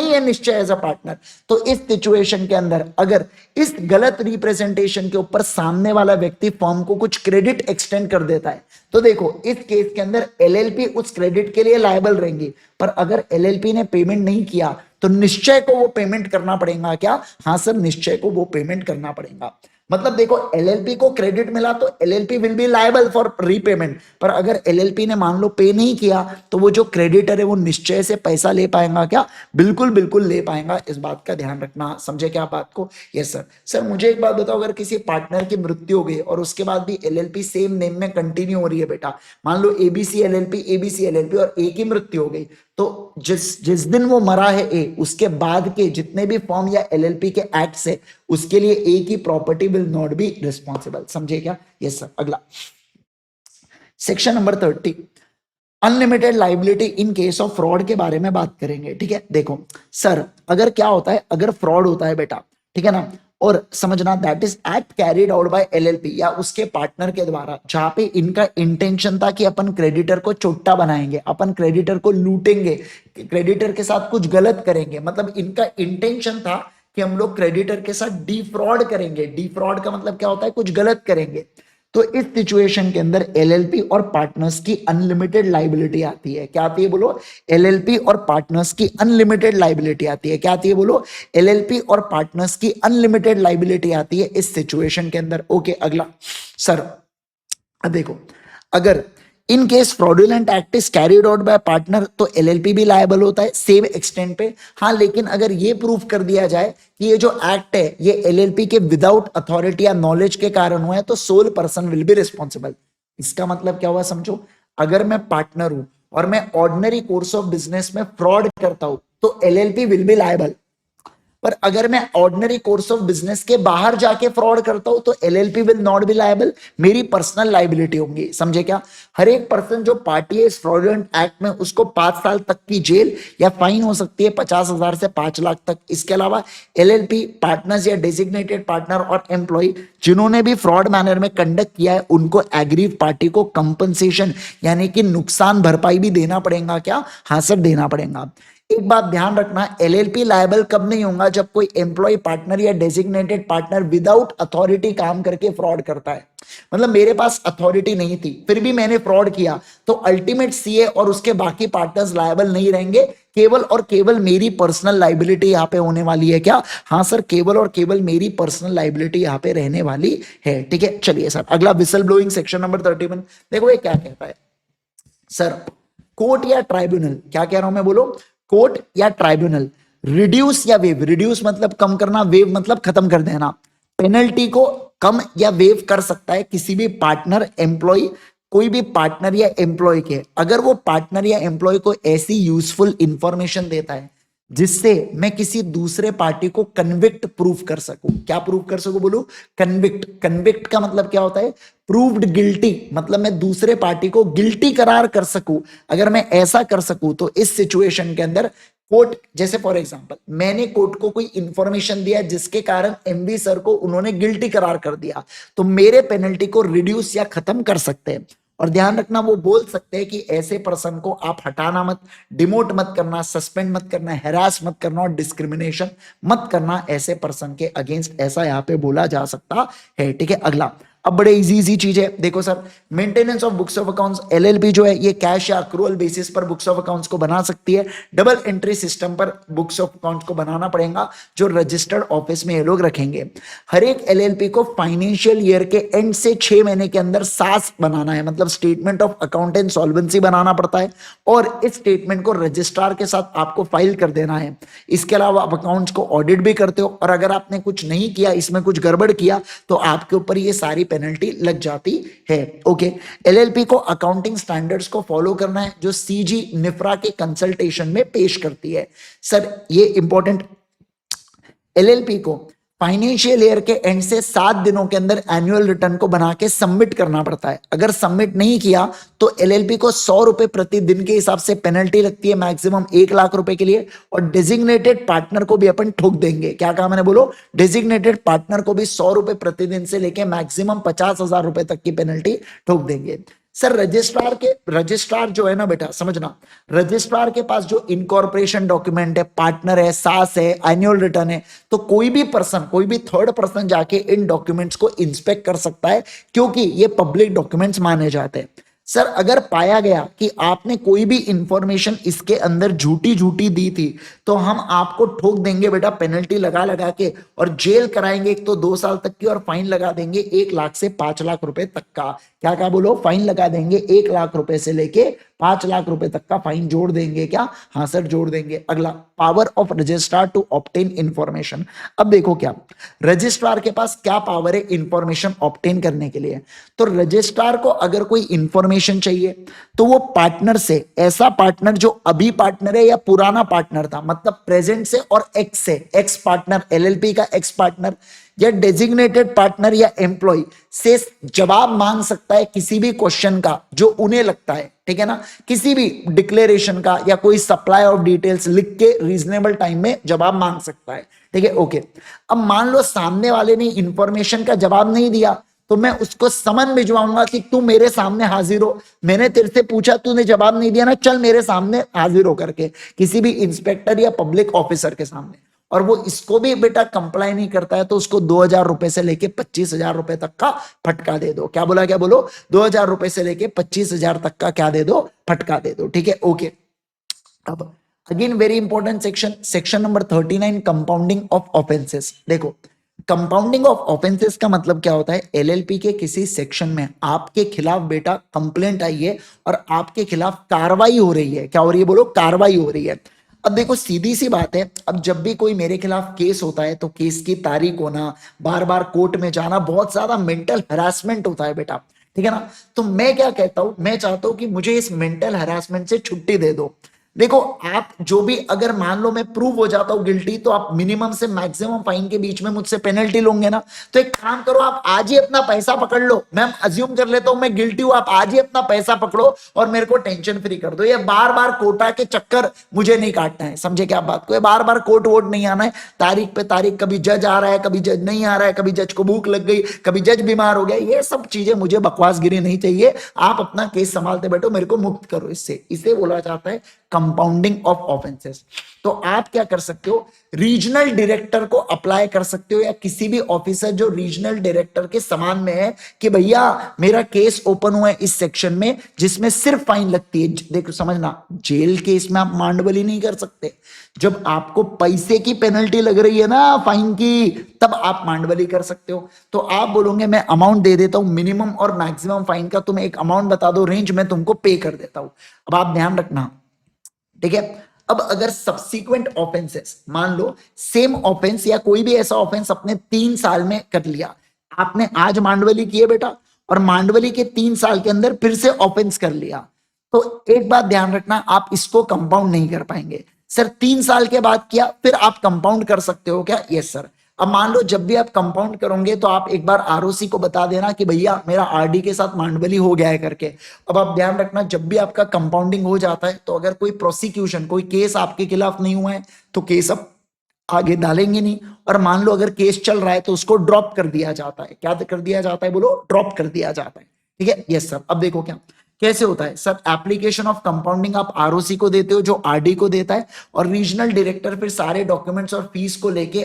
है निश्चय एज अ पार्टनर। तो इस सिचुएशन के अंदर अगर इस गलत रिप्रेजेंटेशन के ऊपर सामने वाला व्यक्ति फर्म को कुछ क्रेडिट एक्सटेंड कर देता है, तो देखो इस केस के अंदर एलएलपी उस क्रेडिट के लिए लायबल रहेंगी। पर अगर एलएलपी ने पेमेंट नहीं किया तो निश्चय को वो पेमेंट करना पड़ेगा क्या? हाँ सर, निश्चय को वो पेमेंट करना पड़ेगा। मतलब देखो एलएलपी को क्रेडिट मिला तो LLP will be liable for repayment, पर अगर एलएलपी ने मान लो पे नहीं किया तो वो जो क्रेडिटर है वो निश्चय से पैसा ले पाएगा क्या? बिल्कुल बिल्कुल ले पाएगा, इस बात का ध्यान रखना। समझे क्या बात को? Yes sir. सर मुझे एक बात बताओ, अगर किसी पार्टनर की मृत्यु हो गई और उसके बाद भी एलएलपी सेम नेम में कंटिन्यू हो रही है बेटा, मान लो एबीसी एलएलपी और ए की मृत्यु हो गई, तो जिस दिन वो मरा है ए, उसके बाद के जितने भी फॉर्म या एलएलपी के एक्ट्स है उसके लिए ए की property will not be responsible. समझे क्या? Yes sir. अगला, section number 30, unlimited liability in case of fraud के बारे में बात करेंगे। ठीक है, देखो सर अगर क्या होता है, अगर फ्रॉड होता है बेटा, ठीक है ना, और समझना that is act carried out by LLP या उसके पार्टनर के द्वारा, जहां पे इनका इंटेंशन था कि अपन क्रेडिटर को चोट्टा बनाएंगे, अपन क्रेडिटर को लूटेंगे, क्रेडिटर के साथ कुछ गलत करेंगे। मतलब इनका इंटेंशन था कि हम लोग क्रेडिटर के साथ डिफ्रॉड करेंगे। डिफ्रॉड का मतलब क्या होता है? कुछ गलत करेंगे। तो इस सिचुएशन के अंदर एलएलपी और पार्टनर्स की अनलिमिटेड लाइबिलिटी आती है। क्या आती है बोलो? एलएलपी और पार्टनर्स की अनलिमिटेड लाइबिलिटी आती है। क्या आती है बोलो? एलएलपी और पार्टनर्स की अनलिमिटेड लाइबिलिटी आती है इस सिचुएशन के अंदर। ओके अगला, सर देखो अगर in case fraudulent act is carried out by partner तो एलएलपी भी लायबल होता है सेम एक्सटेंट पे। हाँ, लेकिन अगर ये प्रूफ कर दिया जाए कि ये जो एक्ट है ये एलएलपी के विदाउट अथॉरिटी या नॉलेज के कारण हुआ है तो sole person will be responsible. इसका मतलब क्या हुआ समझो, अगर मैं पार्टनर हूं और मैं ऑर्डिनरी कोर्स ऑफ बिजनेस में फ्रॉड करता हूं तो एलएलपी विल बी लायबल। पर अगर मैं ऑर्डिनरी कोर्स ऑफ बिजनेस के बाहर जाके फ्रॉड करता हूं तो LLP will not B liable, मेरी पर्सनल लाइबिलिटी होंगी। समझे क्या? हर एक पर्सन जो पार्टी है इस फ्रॉडुलेंट एक्ट में उसको 5 साल तक की जेल या फाइन हो सकती है 50,000 से 5 लाख तक। इसके अलावा एलएलपी पार्टनर्स या डेजिग्नेटेड पार्टनर और एम्प्लॉय जिन्होंने भी फ्रॉड मैनर में कंडक्ट किया है उनको एग्रीव पार्टी को कंपनसेशन यानी कि नुकसान भरपाई भी देना पड़ेगा। क्या? हाँ सर, देना पड़ेगा। एक बात ध्यान रखना, एलएलपी लायबल कब नहीं होगा? जब कोई एम्प्लॉय पार्टनर या डेजिग्नेटेड पार्टनर विदाउट अथॉरिटी काम करके फ्रॉड करता है। मतलब मेरे पास अथॉरिटी नहीं थी फिर भी मैंने फ्रॉड किया तो अल्टीमेट सीए और उसके बाकी पार्टनर्स लायबल नहीं रहेंगे, केवल और केवल मेरी पर्सनल लाइबिलिटी यहां पे होने वाली है। क्या? हाँ सर, केवल और केवल मेरी पर्सनल लाइबिलिटी यहां पे रहने वाली है। ठीक है, चलिए सर अगला विसल ब्लोइंग सेक्शन नंबर 31। देखो ये क्या कहता है सर, कोर्ट या ट्राइब्यूनल, क्या कह रहा हूं मैं, बोलो, कोर्ट या ट्राइब्यूनल रिड्यूस या वेव, रिड्यूस मतलब कम करना, वेव मतलब खत्म कर देना, पेनल्टी को कम या वेव कर सकता है किसी भी पार्टनर एम्प्लॉय, कोई भी पार्टनर या एम्प्लॉय के, अगर वो पार्टनर या एम्प्लॉय को ऐसी यूजफुल इंफॉर्मेशन देता है जिससे मैं किसी दूसरे पार्टी को कन्विक्ट प्रूफ कर सकूं। क्या प्रूफ कर सकूं? बोलो, कन्विक्ट। कन्विक्ट का मतलब क्या होता है? प्रूव्ड गिल्टी, मतलब मैं दूसरे पार्टी को गिल्टी करार कर सकूं। अगर मैं ऐसा कर सकूं तो इस सिचुएशन के अंदर कोर्ट, जैसे फॉर एग्जांपल मैंने कोर्ट को कोई इंफॉर्मेशन दिया जिसके कारण एमवी सर को उन्होंने गिल्टी करार कर दिया तो मेरे पेनल्टी को रिड्यूस या खत्म कर सकते हैं। और ध्यान रखना, वो बोल सकते हैं कि ऐसे पर्सन को आप हटाना मत, डिमोट मत करना, सस्पेंड मत करना, हैरास मत करना और डिस्क्रिमिनेशन मत करना ऐसे पर्सन के अगेंस्ट, ऐसा यहाँ पे बोला जा सकता है। ठीक है, अगला अब बड़े इजी इजी चीज है। देखो sir, maintenance of books of accounts, LLP जो है ये कैश या अक्रूअल बेसिस पर बुक्स ऑफ अकाउंट्स को बना सकती है। डबल एंट्री सिस्टम पर बुक्स ऑफ अकाउंट्स को बनाना पड़ेगा जो रजिस्टर्ड ऑफिस में ये लोग रखेंगे। हर एक एलएलपी को फाइनेंशियल ईयर के एंड से 6 महीने के अंदर सास बनाना है, मतलब statement of account and solvency बनाना पड़ता है और इस स्टेटमेंट को रजिस्ट्रार के साथ आपको फाइल कर देना है। इसके अलावा आप अकाउंट्स को ऑडिट भी करते हो और अगर आपने कुछ नहीं किया, इसमें कुछ गड़बड़ किया तो आपके ऊपर ये सारी पेनल्टी लग जाती है। ओके, एलएलपी को अकाउंटिंग स्टैंडर्ड्स को फॉलो करना है जो सीजी निफ्रा के कंसल्टेशन में पेश करती है। सर ये इंपॉर्टेंट, एलएलपी को फाइनेंशियल ईयर के एंड से 7 दिनों के अंदर एनुअल रिटर्न को बना के सबमिट करना पड़ता है। अगर सबमिट नहीं किया तो एलएलपी को 100 रुपए प्रति दिन के हिसाब से पेनल्टी लगती है, मैक्सिमम 1 लाख रुपए के लिए। और डेजिग्नेटेड पार्टनर को भी अपन ठोक देंगे। क्या कहा मैंने? बोलो, डेजिग्नेटेड पार्टनर को भी 100 रुपए प्रतिदिन से लेके मैक्सिमम 50,000 रुपए तक की पेनल्टी ठोक देंगे। सर रजिस्ट्रार जो है ना बेटा, समझना, रजिस्ट्रार के पास जो इनकॉर्पोरेशन डॉक्यूमेंट है, पार्टनर है, सास है, एनुअल रिटर्न है, तो कोई भी पर्सन, कोई भी थर्ड पर्सन जाके इन डॉक्यूमेंट्स को इंस्पेक्ट कर सकता है क्योंकि ये पब्लिक डॉक्यूमेंट्स माने जाते हैं। सर अगर पाया गया कि आपने कोई भी इंफॉर्मेशन इसके अंदर झूठी झूठी दी थी तो हम आपको ठोक देंगे बेटा, पेनल्टी लगा लगा के, और जेल कराएंगे एक तो 2 साल तक की और फाइन लगा देंगे 1 लाख से 5 लाख रुपए तक का। क्या क्या बोलो? फाइन लगा देंगे 1 लाख रुपए से लेके 5 लाख रुपए तक का फाइन जोड़ देंगे। क्या? हाँ सर, जोड़ देंगे। अगला, power of registrar to obtain information. अब देखो क्या रजिस्ट्रार के पास क्या पावर है इंफॉर्मेशन ऑब्टेन करने के लिए। तो रजिस्ट्रार को अगर कोई इंफॉर्मेशन चाहिए तो वो पार्टनर से, ऐसा पार्टनर जो अभी पार्टनर है या पुराना पार्टनर था, मतलब प्रेजेंट से और एक्स से, एक्स पार्टनर, एलएलपी का एक्स पार्टनर या डेजिग्नेटेड पार्टनर या एम्प्लॉय से जवाब मांग सकता है किसी भी क्वेश्चन का जो उन्हें लगता है। ठीक है ना, किसी भी डिक्लेरेशन का या कोई सप्लाई ऑफ डिटेल्स लिख के रीजनेबल टाइम में जवाब मांग सकता है। ठीक है, ओके। अब मान लो सामने वाले ने इंफॉर्मेशन का जवाब नहीं दिया तो मैं उसको समन भिजवाऊंगा कि तू मेरे सामने हाजिर हो, मैंने तेरे से पूछा, तूने जवाब नहीं दिया ना, चल मेरे सामने हाजिर हो करके, किसी भी इंस्पेक्टर या पब्लिक ऑफिसर के सामने। और वो इसको भी बेटा कंप्लाई नहीं करता है तो उसको 2,000 रुपए से लेके 25,000 रुपए तक का फटका दे दो। क्या बोला? क्या बोलो? 2,000 रुपए से लेके 25,000 तक का क्या दे दो? फटका दे दो। ठीक है, ओके। अब again very important section, section number 39, compounding of offences. देखो, कंपाउंडिंग ऑफ ऑफेंसेस का मतलब क्या होता है? एलएलपी के किसी सेक्शन में आपके खिलाफ बेटा कंप्लेंट आई है और आपके खिलाफ कार्रवाई हो रही है। क्या हो रही है? बोलो, कार्रवाई हो रही है। अब देखो सीधी सी बात है, अब जब भी कोई मेरे खिलाफ केस होता है तो केस की तारीख होना, बार बार कोर्ट में जाना, बहुत ज्यादा मेंटल हरासमेंट होता है बेटा। ठीक है ना। तो मैं क्या कहता हूं, मैं चाहता हूं कि मुझे इस मेंटल हैरासमेंट से छुट्टी दे दो। देखो आप जो भी, अगर मान लो मैं प्रूव हो जाता हूं गिल्टी, तो आप मिनिमम से मैक्सिमम फाइन के बीच में मुझसे पेनल्टी लोगे ना। तो एक काम करो, आप आज ही अपना पैसा पकड़ लो। मैं अज्यूम कर लेता हूं मैं गिल्टी हूं, आप आज ही अपना पैसा पकड़ो और मेरे को टेंशन फ्री कर दो। ये बार बार कोटा के चक्कर मुझे नहीं काटना है, समझे क्या बात को। ये बार बार कोर्ट वोट नहीं आना है, तारीख पे तारीख, कभी जज आ रहा है, कभी जज नहीं आ रहा है, कभी जज को भूख लग गई, कभी जज बीमार हो गया। ये सब चीजें मुझे बकवासगिरी नहीं चाहिए। आप अपना केस संभालते बैठो, मेरे को मुक्त करो इससे। इसे बोला जाता है कंपाउंडिंग ऑफ ऑफेंसेस। तो आप क्या कर सकते हो, रीजनल डायरेक्टर को अप्लाई कर सकते हो, या किसी भी ऑफिसर जो रीजनल डायरेक्टर के समान में है, कि भैया मेरा केस ओपन हुआ है इस सेक्शन में जिसमें सिर्फ फाइन लगती है। देखो समझना, जेल केस में आप मांडवली नहीं कर सकते। जब आपको पैसे की पेनल्टी लग रही है ना फाइन की, तब आप मांडवली कर सकते हो। तो आप बोलोगे मैं अमाउंट दे देता हूं मिनिमम और मैक्सिमम फाइन का, तुम एक अमाउंट बता दो, रेंज में तुमको पे कर देता हूं। अब आप ध्यान रखना, ठीक है। अब अगर सब्सीक्वेंट ऑफेंसेस, मान लो सेम ऑफेंस या कोई भी ऐसा ऑफेंस अपने 3 साल में कर लिया, आपने आज मांडवली किए बेटा, और मांडवली के 3 साल के अंदर फिर से ऑफेंस कर लिया, तो एक बात ध्यान रखना, आप इसको कंपाउंड नहीं कर पाएंगे। सर 3 साल के बाद किया फिर आप कंपाउंड कर सकते हो क्या? Yes sir. अब मान लो जब भी आप कंपाउंड करोगे तो आप एक बार आरओसी को बता देना कि भैया मेरा आरडी के साथ मांडवली हो गया है करके। अब आप ध्यान रखना, जब भी आपका कंपाउंडिंग हो जाता है तो अगर कोई प्रोसिक्यूशन, कोई केस आपके खिलाफ नहीं हुआ है तो केस अब आगे डालेंगे नहीं। और मान लो अगर केस चल रहा है तो उसको ड्रॉप कर दिया जाता है। क्या कर दिया जाता है? बोलो, ड्रॉप कर दिया जाता है। ठीक है, यस सर। अब देखो क्या कैसे होता है सर, एप्लीकेशन ऑफ कंपाउंडिंग आप आरओसी को देते हो जो आरडी को देता है, और रीजनल डायरेक्टर फिर सारे डॉक्यूमेंट्स और फीस को लेके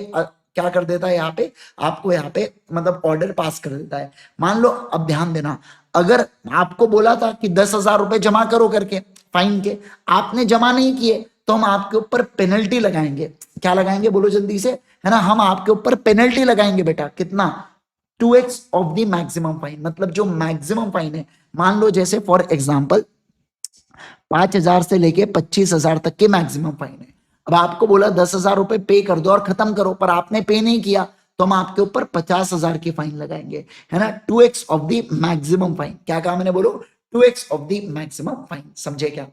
क्या कर देता है, यहाँ पे आपको यहाँ पे मतलब ऑर्डर पास कर देता है। मान लो, अब ध्यान देना, अगर आपको बोला था कि 10,000 रुपए जमा करो करके फाइन के, आपने जमा नहीं किए तो हम आपके ऊपर पेनल्टी लगाएंगे। क्या लगाएंगे बोलो जल्दी से, है ना, हम आपके ऊपर पेनल्टी लगाएंगे बेटा। कितना? 2x of the maximum fine. मतलब जो मैक्सिमम फाइन है, मान लो जैसे फॉर एग्जाम्पल 5,000 से लेके 25,000 तक के मैक्सिमम फाइन है। अब आपको बोला 10,000 रुपए पे कर दो और खत्म करो, पर आपने पे नहीं किया तो हम आपके ऊपर 50,000 की फाइन लगाएंगे, है ना। 2x of the maximum fine. क्या कहा मैंने? बोलो 2x of the maximum fine. समझे क्या?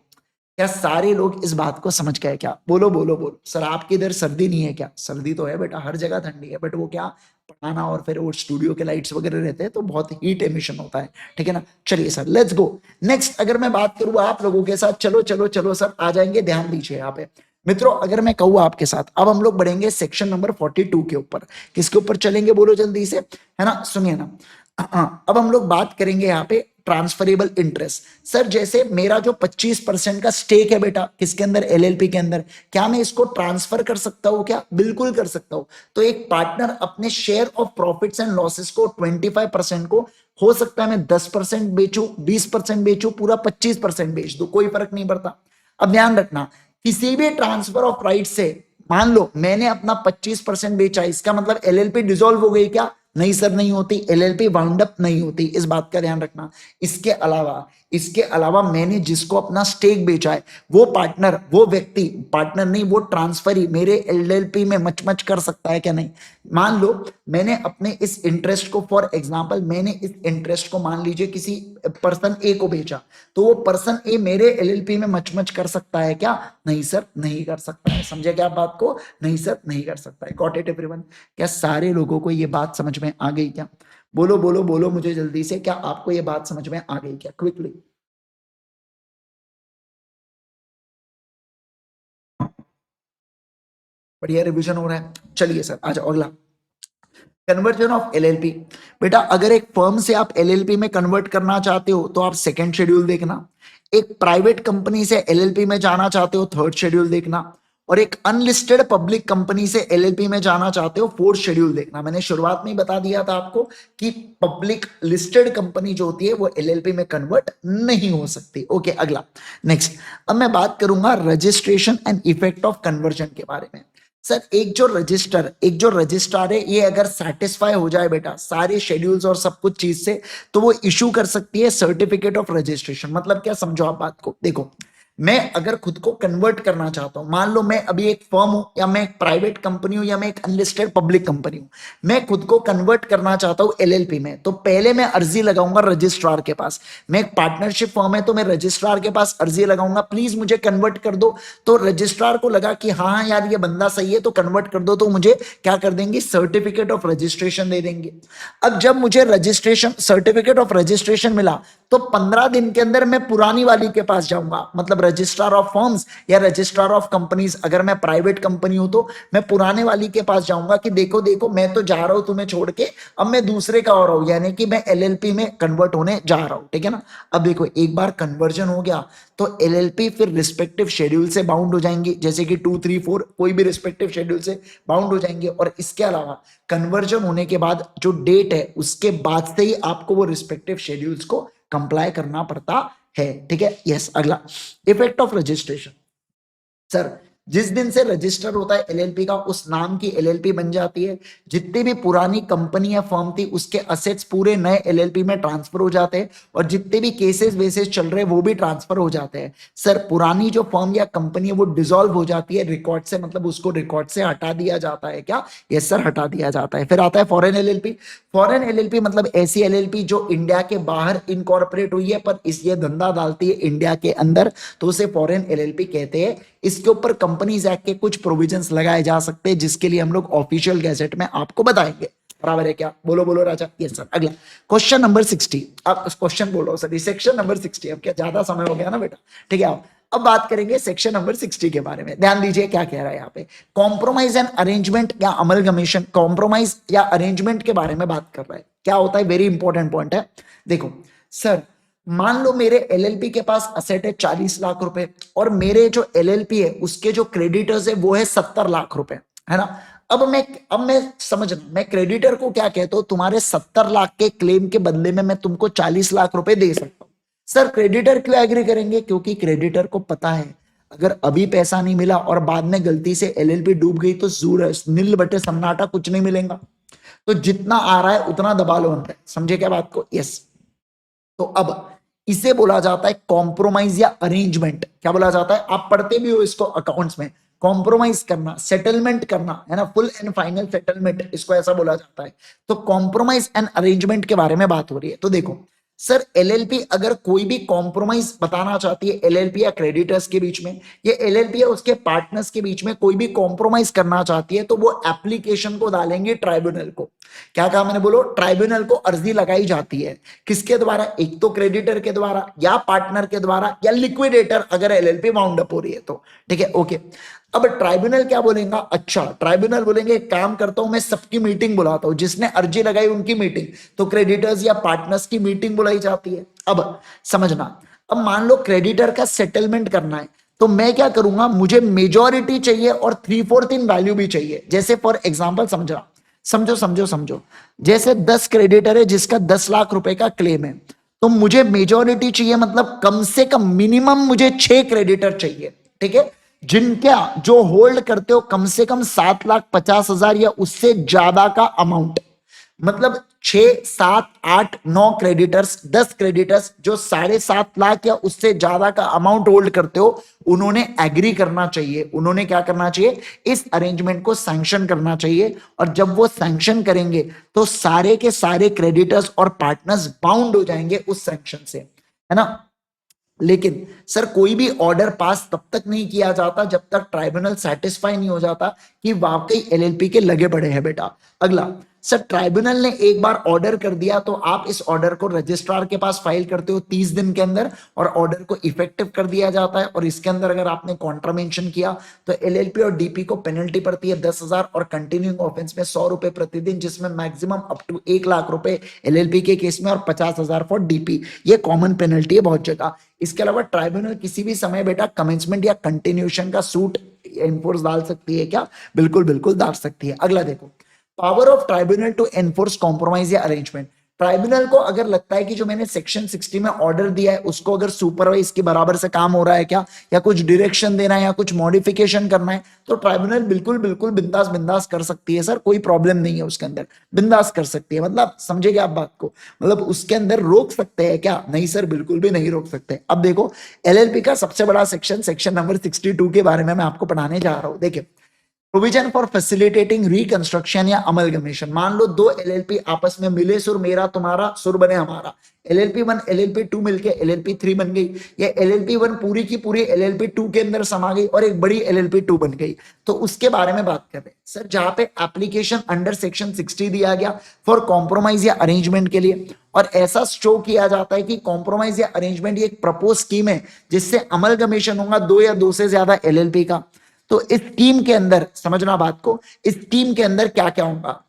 क्या सारे लोग इस बात को समझ गए क्या? बोलो बोलो बोलो। सर आपके इधर सर्दी नहीं है क्या? सर्दी तो है बेटा, हर जगह ठंडी है, बट वो क्या, पढ़ाना और फिर वो स्टूडियो के लाइट्स वगैरह रहते हैं तो बहुत हीट एमिशन होता है। ठीक है ना। चलिए सर, लेट्स गो नेक्स्ट। अगर मैं बात करूं आप लोगों के साथ, चलो चलो चलो सर आ जाएंगे, ध्यान दीजिए यहाँ पे मित्रों। अगर मैं कहूँ आपके साथ, अब हम लोग बढ़ेंगे सेक्शन नंबर 42 के ऊपर। किसके ऊपर चलेंगे बोलो जल्दी से, है ना, सुनिए ना। अब हम लोग बात करेंगे यहाँ पे ट्रांसफरेबल इंटरेस्ट। सर जैसे मेरा जो 25% का स्टेक है बेटा, किसके अंदर? एलएलपी के अंदर, क्या मैं इसको ट्रांसफर कर सकता हूं क्या? बिल्कुल कर सकता हूं। तो एक पार्टनर अपने share of profits and losses को 25% को, हो सकता है मैं 10% बेचूं, 20% बेचूं, पूरा 25% बेच दूं, कोई फर्क नहीं पड़ता। अब ध्यान रखना, किसी भी ट्रांसफर ऑफ राइट से, मान लो मैंने अपना 25% बेचा, इसका मतलब एलएलपी डिसॉल्व हो गई क्या? नहीं सर, नहीं होती। एलएलपी वाउंड अप नहीं होती, इस बात का ध्यान रखना। इसके अलावा मैंने जिसको अपना स्टेक बेचा है, वो पार्टनर, वो व्यक्ति, पार्टनर नहीं, वो ट्रांसफर ही मेरे एलएलपी में मच कर सकता है क्या? नहीं। मान लो मैंने अपने इस इंटरेस्ट को, फॉर एग्जांपल मैंने इस इंटरेस्ट को मान लीजिए किसी पर्सन ए को बेचा, तो वो पर्सन ए मेरे एलएलपी में मच कर सकता है क्या? नहीं सर, नहीं कर सकता है। समझे क्या बात को? नहीं सर, नहीं कर सकता है। Got it everyone? क्या सारे लोगों को ये बात समझ में आ गई क्या? बोलो बोलो बोलो मुझे जल्दी से, क्या आपको ये बात समझ में आ गई क्या? क्विकली। बढ़िया रिवीजन हो रहा है। चलिए सर आ जाओ अगला, कन्वर्जन ऑफ एलएलपी। बेटा अगर एक फर्म से आप एलएलपी में कन्वर्ट करना चाहते हो तो आप सेकंड शेड्यूल देखना, एक प्राइवेट कंपनी से एलएलपी में जाना चाहते हो थर्ड शेड्यूल देखना, और एक अनलिस्टेड पब्लिक कंपनी से एलएलपी में जाना चाहते हो फोर्थ शेड्यूल देखना। मैंने शुरुआत में ही बता दिया था आपको कि पब्लिक लिस्टेड कंपनी जो होती है वो एलएलपी में कन्वर्ट नहीं हो सकती। ओके अगला, नेक्स्ट। अब मैं बात करूंगा registration and effect of conversion के बारे में। सर एक जो रजिस्ट्रार है, ये अगर सेटिस्फाई हो जाए बेटा सारे शेड्यूल्स और सब कुछ चीज से, तो वो इशू कर सकती है सर्टिफिकेट ऑफ रजिस्ट्रेशन। मतलब क्या, समझो आप बात को। देखो मैं अगर खुद को कन्वर्ट करना चाहता हूं, मान लो मैं अभी एक फर्म हूं या मैं एक प्राइवेट कंपनी हूं या मैं एक अनलिस्टेड पब्लिक कंपनी हूं, मैं खुद को कन्वर्ट करना चाहता हूं एलएलपी में, तो पहले मैं अर्जी लगाऊंगा रजिस्ट्रार के पास। मैं एक पार्टनरशिप फर्म है तो मैं रजिस्ट्रार के पास अर्जी लगाऊंगा, प्लीज मुझे कन्वर्ट कर दो। तो रजिस्ट्रार को लगा कि हाँ यार ये बंदा सही है तो कन्वर्ट कर दो, तो मुझे क्या कर देंगे, सर्टिफिकेट ऑफ रजिस्ट्रेशन दे देंगे। अब जब मुझे रजिस्ट्रेशन सर्टिफिकेट ऑफ रजिस्ट्रेशन मिला तो 15 दिन के अंदर मैं पुरानी वाली के पास जाऊंगा, मतलब रजिस्ट्रार ऑफ फर्म्स या रजिस्ट्रार ऑफ कंपनीज, अगर मैं प्राइवेट कंपनी हूं तो मैं पुराने वाली के पास जाऊंगा कि देखो देखो मैं तो जा रहा हूं तुम्हें छोड़ के, अब मैं दूसरे का हो रहा हूं, यानी कि मैं एलएलपी में कन्वर्ट होने जा रहा हूं, ठीक है ना। अब देखो एक बार कन्वर्जन हो गया तो एलएलपी फिर रिस्पेक्टिव शेड्यूल से बाउंड हो जाएंगी, जैसे कि 2, 3, 4 कोई भी रिस्पेक्टिव शेड्यूल से बाउंड हो जाएंगे। और इसके अलावा कन्वर्जन होने के बाद जो डेट है उसके बाद से ही आपको वो रिस्पेक्टिव शेड्यूल्स को कंप्लाई करना पड़ता है, ठीक है। यस, अगला इफेक्ट ऑफ रजिस्ट्रेशन। सर जिस दिन से रजिस्टर होता है एलएलपी का, उस नाम की एलएलपी बन जाती है। जितनी भी पुरानी कंपनी या फर्म थी उसके असेट्स पूरे नए एलएलपी में ट्रांसफर हो जाते हैं, और जितने भी केसेस वेसेस चल रहे हैं वो भी ट्रांसफर हो जाते हैं। सर पुरानी जो फर्म या कंपनी है वो डिसॉल्व हो जाती है रिकॉर्ड से, मतलब उसको रिकॉर्ड से हटा दिया जाता है क्या? यस सर, हटा दिया जाता है। फिर आता है फॉरेन एलएलपी। फॉरेन एलएलपी मतलब ऐसी एलएलपी जो इंडिया के बाहर इनकॉर्पोरेट हुई है पर इस ये धंधा डालती है इंडिया के अंदर, तो उसे फॉरेन एलएलपी कहते हैं। इसके ऊपर कंपनीज एक्ट के कुछ प्रोविजंस लगाए जा सकते हैं जिसके लिए हम लोग ऑफिशियल गैजेट में आपको बताएंगे। बराबर है क्या? बोलो बोलो राजा। Yes sir. अगला क्वेश्चन नंबर 60। अब क्वेश्चन बोलो सर, सेक्शन नंबर 60। अब क्या ज्यादा समय हो गया ना बेटा, ठीक है। अब बात करेंगे सेक्शन नंबर 60 के बारे में। ध्यान दीजिए क्या कह रहा है यहाँ पे, कॉम्प्रोमाइज एंड अरेंजमेंट या अमलगमेशन, कॉम्प्रोमाइज या अरेंजमेंट के बारे में बात कर रहा है। क्या होता है, वेरी इंपॉर्टेंट पॉइंट है। देखो सर, मान लो मेरे एलएलपी के पास असेट है 40 लाख रुपए, और मेरे जो एलएलपी है उसके जो क्रेडिटर्स है वो है 70 लाख रुपए, है ना। अब मैं समझना, मैं क्रेडिटर को क्या कहता हूं, तुम्हारे 70 लाख के क्लेम के बदले में मैं तुमको 40 लाख रुपए दे सकता हूं। सर क्रेडिटर क्यों एग्री करेंगे? क्योंकि क्रेडिटर को पता है अगर अभी पैसा नहीं मिला और बाद में गलती से एलएलपी डूब गई तो जूर नील बटे सन्नाटा, कुछ नहीं मिलेगा। तो जितना आ रहा है उतना दबा लो अंदर, समझे क्या बात को? यस। तो अब इसे बोला जाता है कॉम्प्रोमाइज या अरेंजमेंट। क्या बोला जाता है? आप पढ़ते भी हो इसको अकाउंट्स में, कॉम्प्रोमाइज करना, सेटलमेंट करना, है ना, फुल एंड फाइनल सेटलमेंट, इसको ऐसा बोला जाता है। तो कॉम्प्रोमाइज एंड अरेंजमेंट के बारे में बात हो रही है। तो देखो सर, एलएलपी अगर कोई भी कॉम्प्रोमाइज बताना चाहती है एलएलपी या क्रेडिटर्स के बीच में, ये एलएलपी या उसके पार्टनर्स के बीच में कोई भी कॉम्प्रोमाइज करना चाहती है, तो वो एप्लीकेशन को डालेंगे ट्राइब्यूनल को। क्या कहा मैंने? बोलो, ट्राइब्यूनल को अर्जी लगाई जाती है। किसके द्वारा? एक तो क्रेडिटर के द्वारा या पार्टनर के द्वारा या लिक्विडेटर अगर एलएलपी वाउंड अप हो रही है तो, ठीक है, ओके। अब ट्राइब्यूनल क्या बोलेगा? अच्छा, ट्राइब्यूनल बोलेंगे एक काम करता हूं, मैं सबकी मीटिंग बुलाता हूं, जिसने अर्जी लगाई उनकी मीटिंग, तो क्रेडिटर्स या पार्टनर्स की मीटिंग बुलाई जाती है। अब समझना, अब मान लो क्रेडिटर का सेटलमेंट करना है, तो मैं क्या करूंगा, मुझे मेजोरिटी चाहिए और 3/4 इन वैल्यू भी चाहिए। जैसे फॉर एग्जाम्पल समझना, समझो समझो समझो, जैसे 10 क्रेडिटर है जिसका 10 लाख रुपए का क्लेम है, तो मुझे मेजोरिटी चाहिए, मतलब कम से कम मिनिमम मुझे 6 क्रेडिटर चाहिए, ठीक है, जिनका जो होल्ड करते हो कम से कम 7,50,000 या उससे ज्यादा का अमाउंट। मतलब 6, 7, 8, 9 क्रेडिटर्स, 10 क्रेडिटर्स जो 7.5 लाख या उससे ज्यादा का अमाउंट होल्ड करते हो, उन्होंने एग्री करना चाहिए। उन्होंने क्या करना चाहिए? इस अरेंजमेंट को सैंक्शन करना चाहिए। और जब वो सैंक्शन करेंगे तो सारे के सारे क्रेडिटर्स और पार्टनर्स बाउंड हो जाएंगे उस सैंक्शन से, है ना। लेकिन सर कोई भी ऑर्डर पास तब तक नहीं किया जाता जब तक ट्राइब्यूनल सेटिस्फाई नहीं हो जाता कि वाकई एलएलपी के लगे पड़े हैं बेटा। अगला सर, ट्राइब्यूनल ने एक बार ऑर्डर कर दिया तो आप इस ऑर्डर को रजिस्ट्रार के पास फाइल करते हो 30 दिन के अंदर, और ऑर्डर को इफेक्टिव कर दिया जाता है। और इसके अंदर अगर आपने कॉन्ट्रावेंशन किया तो एलएलपी और डीपी को पेनल्टी पड़ती है 10,000 और कंटिन्यूइंग ऑफेंस में 100 रुपए प्रतिदिन, जिसमें मैक्सिमम अप टू 1 लाख रुपए एलएलपी के केस में और 50,000 फॉर डीपी। ये कॉमन पेनल्टी है बहुत जगह। इसके अलावा ट्राइब्यूनल किसी भी समय बेटा कमेंसमेंट या कंटिन्यूएशन का सूट एनफोर्स डाल सकती है क्या? बिल्कुल बिल्कुल डाल सकती है। अगला देखो, power of tribunal to enforce compromise या अरेंजमेंट। ट्राइब्यूनल को अगर लगता है कि जो मैंने सेक्शन 60 में ऑर्डर दिया है उसको अगर सुपरवाइज के बराबर से काम हो रहा है क्या, या कुछ डायरेक्शन देना है या कुछ मॉडिफिकेशन करना है, तो ट्राइब्यूनल बिल्कुल बिल्कुल बिंदास बिंदास कर सकती है सर, कोई प्रॉब्लम नहीं है उसके अंदर, बिंदास कर सकती है। मतलब समझेगा आप बात को, मतलब उसके अंदर रोक सकते हैं क्या? नहीं सर, बिल्कुल भी नहीं रोक सकते। अब देखो एलएलपी का सबसे बड़ा सेक्शन, सेक्शन नंबर 62 के बारे में मैं आपको पढ़ाने जा रहा हूं। देखिए, प्रोविजन फॉर फैसिलिटेटिंग रिकंस्ट्रक्शन या अमलगमेशन। मान लो दो एलएलपी आपस में मिले, सुर मेरा तुम्हारा, सुर बने हमारा, एलएलपी 1 एलएलपी 2 मिलके एलएलपी 3 बन गई, या एलएलपी 1 पूरी की पूरी एलएलपी 2 के अंदर समा गई और एक बड़ी एलएलपी 2 बन गई। तो उसके बारे में बात कर रहे हैं सर, जहां पे एप्लीकेशन अंडर सेक्शन 60 दिया गया फॉर कॉम्प्रोमाइज या अरेंजमेंट के लिए, और ऐसा शो किया जाता है कि कॉम्प्रोमाइज या अरेंजमेंट ये एक प्रपोज स्कीम है जिससे अमलगमेशन होगा दो या दो से ज्यादा एलएलपी का। तो इस टीम के अंदर समझना बात को, इस टीम के अंदर क्या क्या होगा।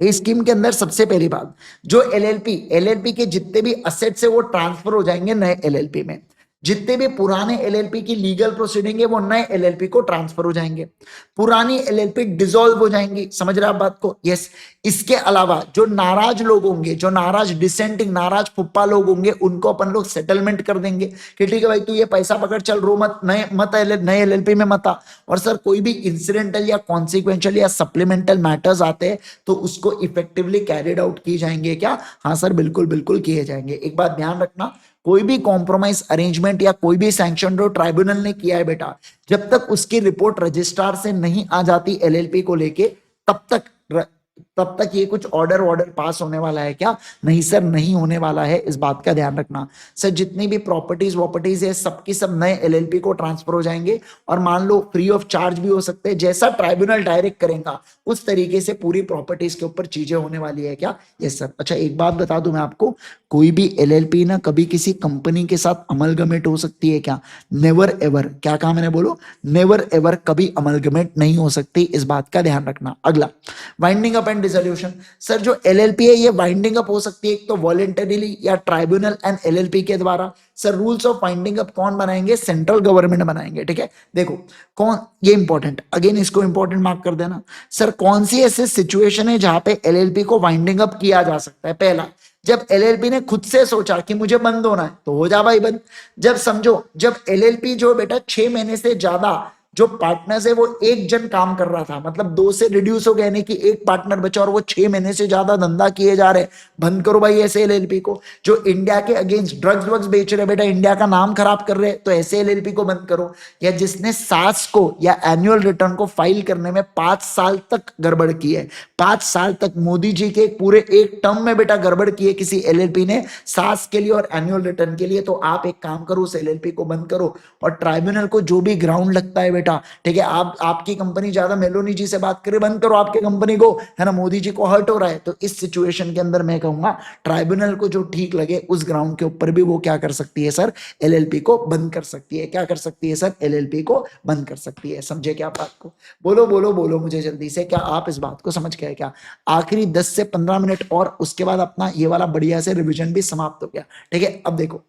इस स्कीम के अंदर सबसे पहली बात, जो एलएलपी एलएलपी के जितने भी असेट्स है वो ट्रांसफर हो जाएंगे नए एलएलपी में। जितने भी पुराने एलएलपी की लीगल प्रोसीडिंग है वो नए एलएलपी को ट्रांसफर हो जाएंगे। पुरानी एलएलपी डिसॉल्व हो जाएंगी। समझ रहे आप बात को? यस। इसके अलावा जो नाराज लोग होंगे, जो नाराज डिसेंटिंग नाराज फुप्पा लोग होंगे, उनको अपन लोग सेटलमेंट कर देंगे कि ठीक है भाई, तू ये पैसा पकड़, चल रो मत, नए एलएलपी में मत आ। और सर कोई भी इंसिडेंटल या कॉन्सिक्वेंशियल या सप्लीमेंटल मैटर्स आते हैं तो उसको इफेक्टिवली कैरिड आउट किए जाएंगे क्या? हाँ सर, बिल्कुल बिल्कुल किए जाएंगे। एक बात ध्यान रखना, कोई भी कॉम्प्रोमाइज अरेंजमेंट या कोई भी सैंक्शन जो ट्राइब्यूनल ने किया है बेटा, जब तक उसकी रिपोर्ट रजिस्ट्रार से नहीं आ जाती एलएलपी को लेके, तब तक ये कुछ ऑर्डर ऑर्डर पास होने वाला है क्या? नहीं सर, नहीं होने वाला है। इस बात का ध्यान रखना सर। जितनी भी प्रॉपर्टीज है सबकी सब नए एलएलपी को ट्रांसफर हो जाएंगे, और मान लो फ्री ऑफ चार्ज भी हो सकते हैं। जैसा ट्राइब्यूनल डायरेक्ट करेगा उस तरीके से पूरी प्रॉपर्टीज के ऊपर चीजें होने वाली है क्या? Yes sir. अच्छा, एक बात बता दूं मैं आपको, कोई भी एलएलपी ना कभी किसी कंपनी के साथ अमलगमेट हो सकती है क्या? Never ever. क्या कहा मैंने? बोलो, नेवर एवर कभी अमलगमेट नहीं हो सकती। इस बात का ध्यान रखना। अगला, winding up and dissolution. Sir जो एलएलपी है ये वाइंडिंग अप हो सकती है एक तो वॉलेंटरीली या ट्राइब्यूनल एंड एलएलपी के द्वारा। Sir rules of winding up कौन बनाएंगे? सेंट्रल गवर्नमेंट बनाएंगे। ठीक है, देखो कौन, ये इंपॉर्टेंट, अगेन इसको इंपॉर्टेंट मार्क कर देना। सर कौन सी ऐसी सिचुएशन है जहां पे एलएलपी को वाइंडिंग अप किया जा सकता है? पहला, जब एलएलपी ने खुद से सोचा कि मुझे बंद होना है तो हो जा भाई बंद। जब समझो, जब एलएलपी जो बेटा 6 महीने से ज्यादा जो पार्टनर्स है वो एक जन काम कर रहा था, मतलब 2 से रिड्यूस हो गया, यानी कि एक पार्टनर बचा और वो 6 महीने से ज्यादा धंधा किए जा रहे, बंद करो भाई ऐसे एलएलपी को। जो इंडिया के अगेंस्ट ड्रग्स वग्स बेच रहे बेटा, इंडिया का नाम खराब कर रहे, तो ऐसे एलएलपी को बंद करो। या जिसने सास को या एनुअल रिटर्न को फाइल करने में 5 साल तक गड़बड़ की है, 5 साल तक मोदी जी के पूरे एक टर्म में बेटा गड़बड़ की है किसी एलएलपी ने सास के लिए और एनुअल रिटर्न के लिए, तो आप एक काम करो, उस एलएलपी को बंद करो। और ट्राइब्यूनल को जो भी ग्राउंड लगता है बेटा, ठीक है, आपकी कंपनी ज्यादा मेलोनी जी से बात करे, बंद करो आपके कंपनी को, है ना, मोदी जी को हर्ट हो रहा है, तो इस सिचुएशन के अंदर मैं कहूंगा ट्राइब्यूनल को जो ठीक लगे उस ग्राउंड के ऊपर भी वो क्या कर सकती है सर? एलएलपी को बंद कर सकती है। क्या कर सकती है सर? एलएलपी को बंद कर सकती है। समझे क्या बात को? बोलो बोलो बोलो मुझे जल्दी से, क्या आप इस बात को समझ गए क्या? आखिरी 10 से 15 मिनट और उसके बाद अपना ये वाला बढ़िया से रिवीजन भी समाप्त हो गया। ठीक है, अब देखो,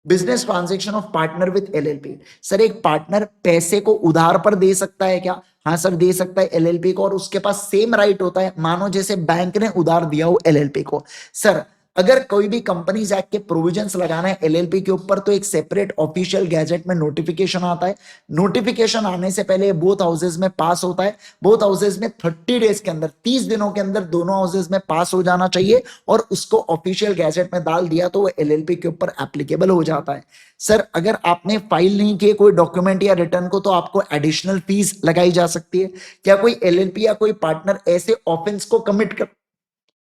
business transaction of partner with LLP. Sir एक पार्टनर पैसे को उधार पर दे सकता है क्या? हाँ सर, दे सकता है एलएलपी को, और उसके पास सेम राइट होता है, मानो जैसे बैंक ने उधार दिया हो एलएलपी को। सर अगर कोई भी कंपनीज एक्ट के प्रोविजंस लगाना है एलएलपी के ऊपर तो एक सेपरेट ऑफिशियल गैजेट में नोटिफिकेशन आता है। नोटिफिकेशन आने से पहले बोथ हाउसेज में पास होता है। बोथ हाउसेज में 30 डेज के अंदर, 30 दिनों के अंदर दोनों हाउसेज में पास हो जाना चाहिए, और उसको ऑफिशियल गैजेट में डाल दिया तो वो एलएलपी के ऊपर एप्लीकेबल हो जाता है। सर अगर आपने फाइल नहीं किए कोई डॉक्यूमेंट या रिटर्न को तो आपको एडिशनल फीस लगाई जा सकती है। क्या कोई एलएलपी या कोई पार्टनर ऐसे ऑफेंस को कमिट कर,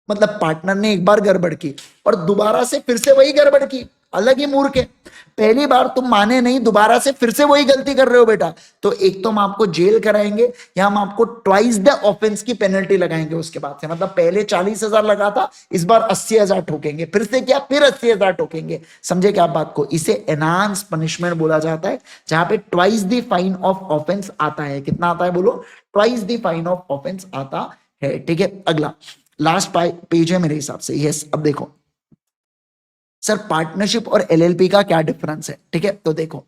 मतलब पार्टनर ने एक बार गड़बड़ की और दोबारा से फिर से वही गड़बड़ की, अलग ही मूर्ख है। पहली बार तुम माने नहीं, दोबारा से फिर से वही गलती कर रहे हो बेटा, तो एक तो हम आपको जेल कराएंगे या हम आपको ट्वाइस द ऑफेंस की पेनल्टी लगाएंगे उसके बाद से। मतलब पहले 40,000 लगा था, इस बार 80,000 ठोकेंगे, फिर से क्या, फिर 80,000 ठोकेंगे। समझे क्या बात को? इसे एनहांस पनिशमेंट बोला जाता है, जहां पे twice the fine of offence आता है। कितना आता है बोलो? Twice the fine of offence आता है। ठीक है, अगला लास्ट पेज है मेरे हिसाब से। यस, अब देखो सर पार्टनरशिप और एलएलपी का क्या डिफरेंस है। ठीक है, तो देखो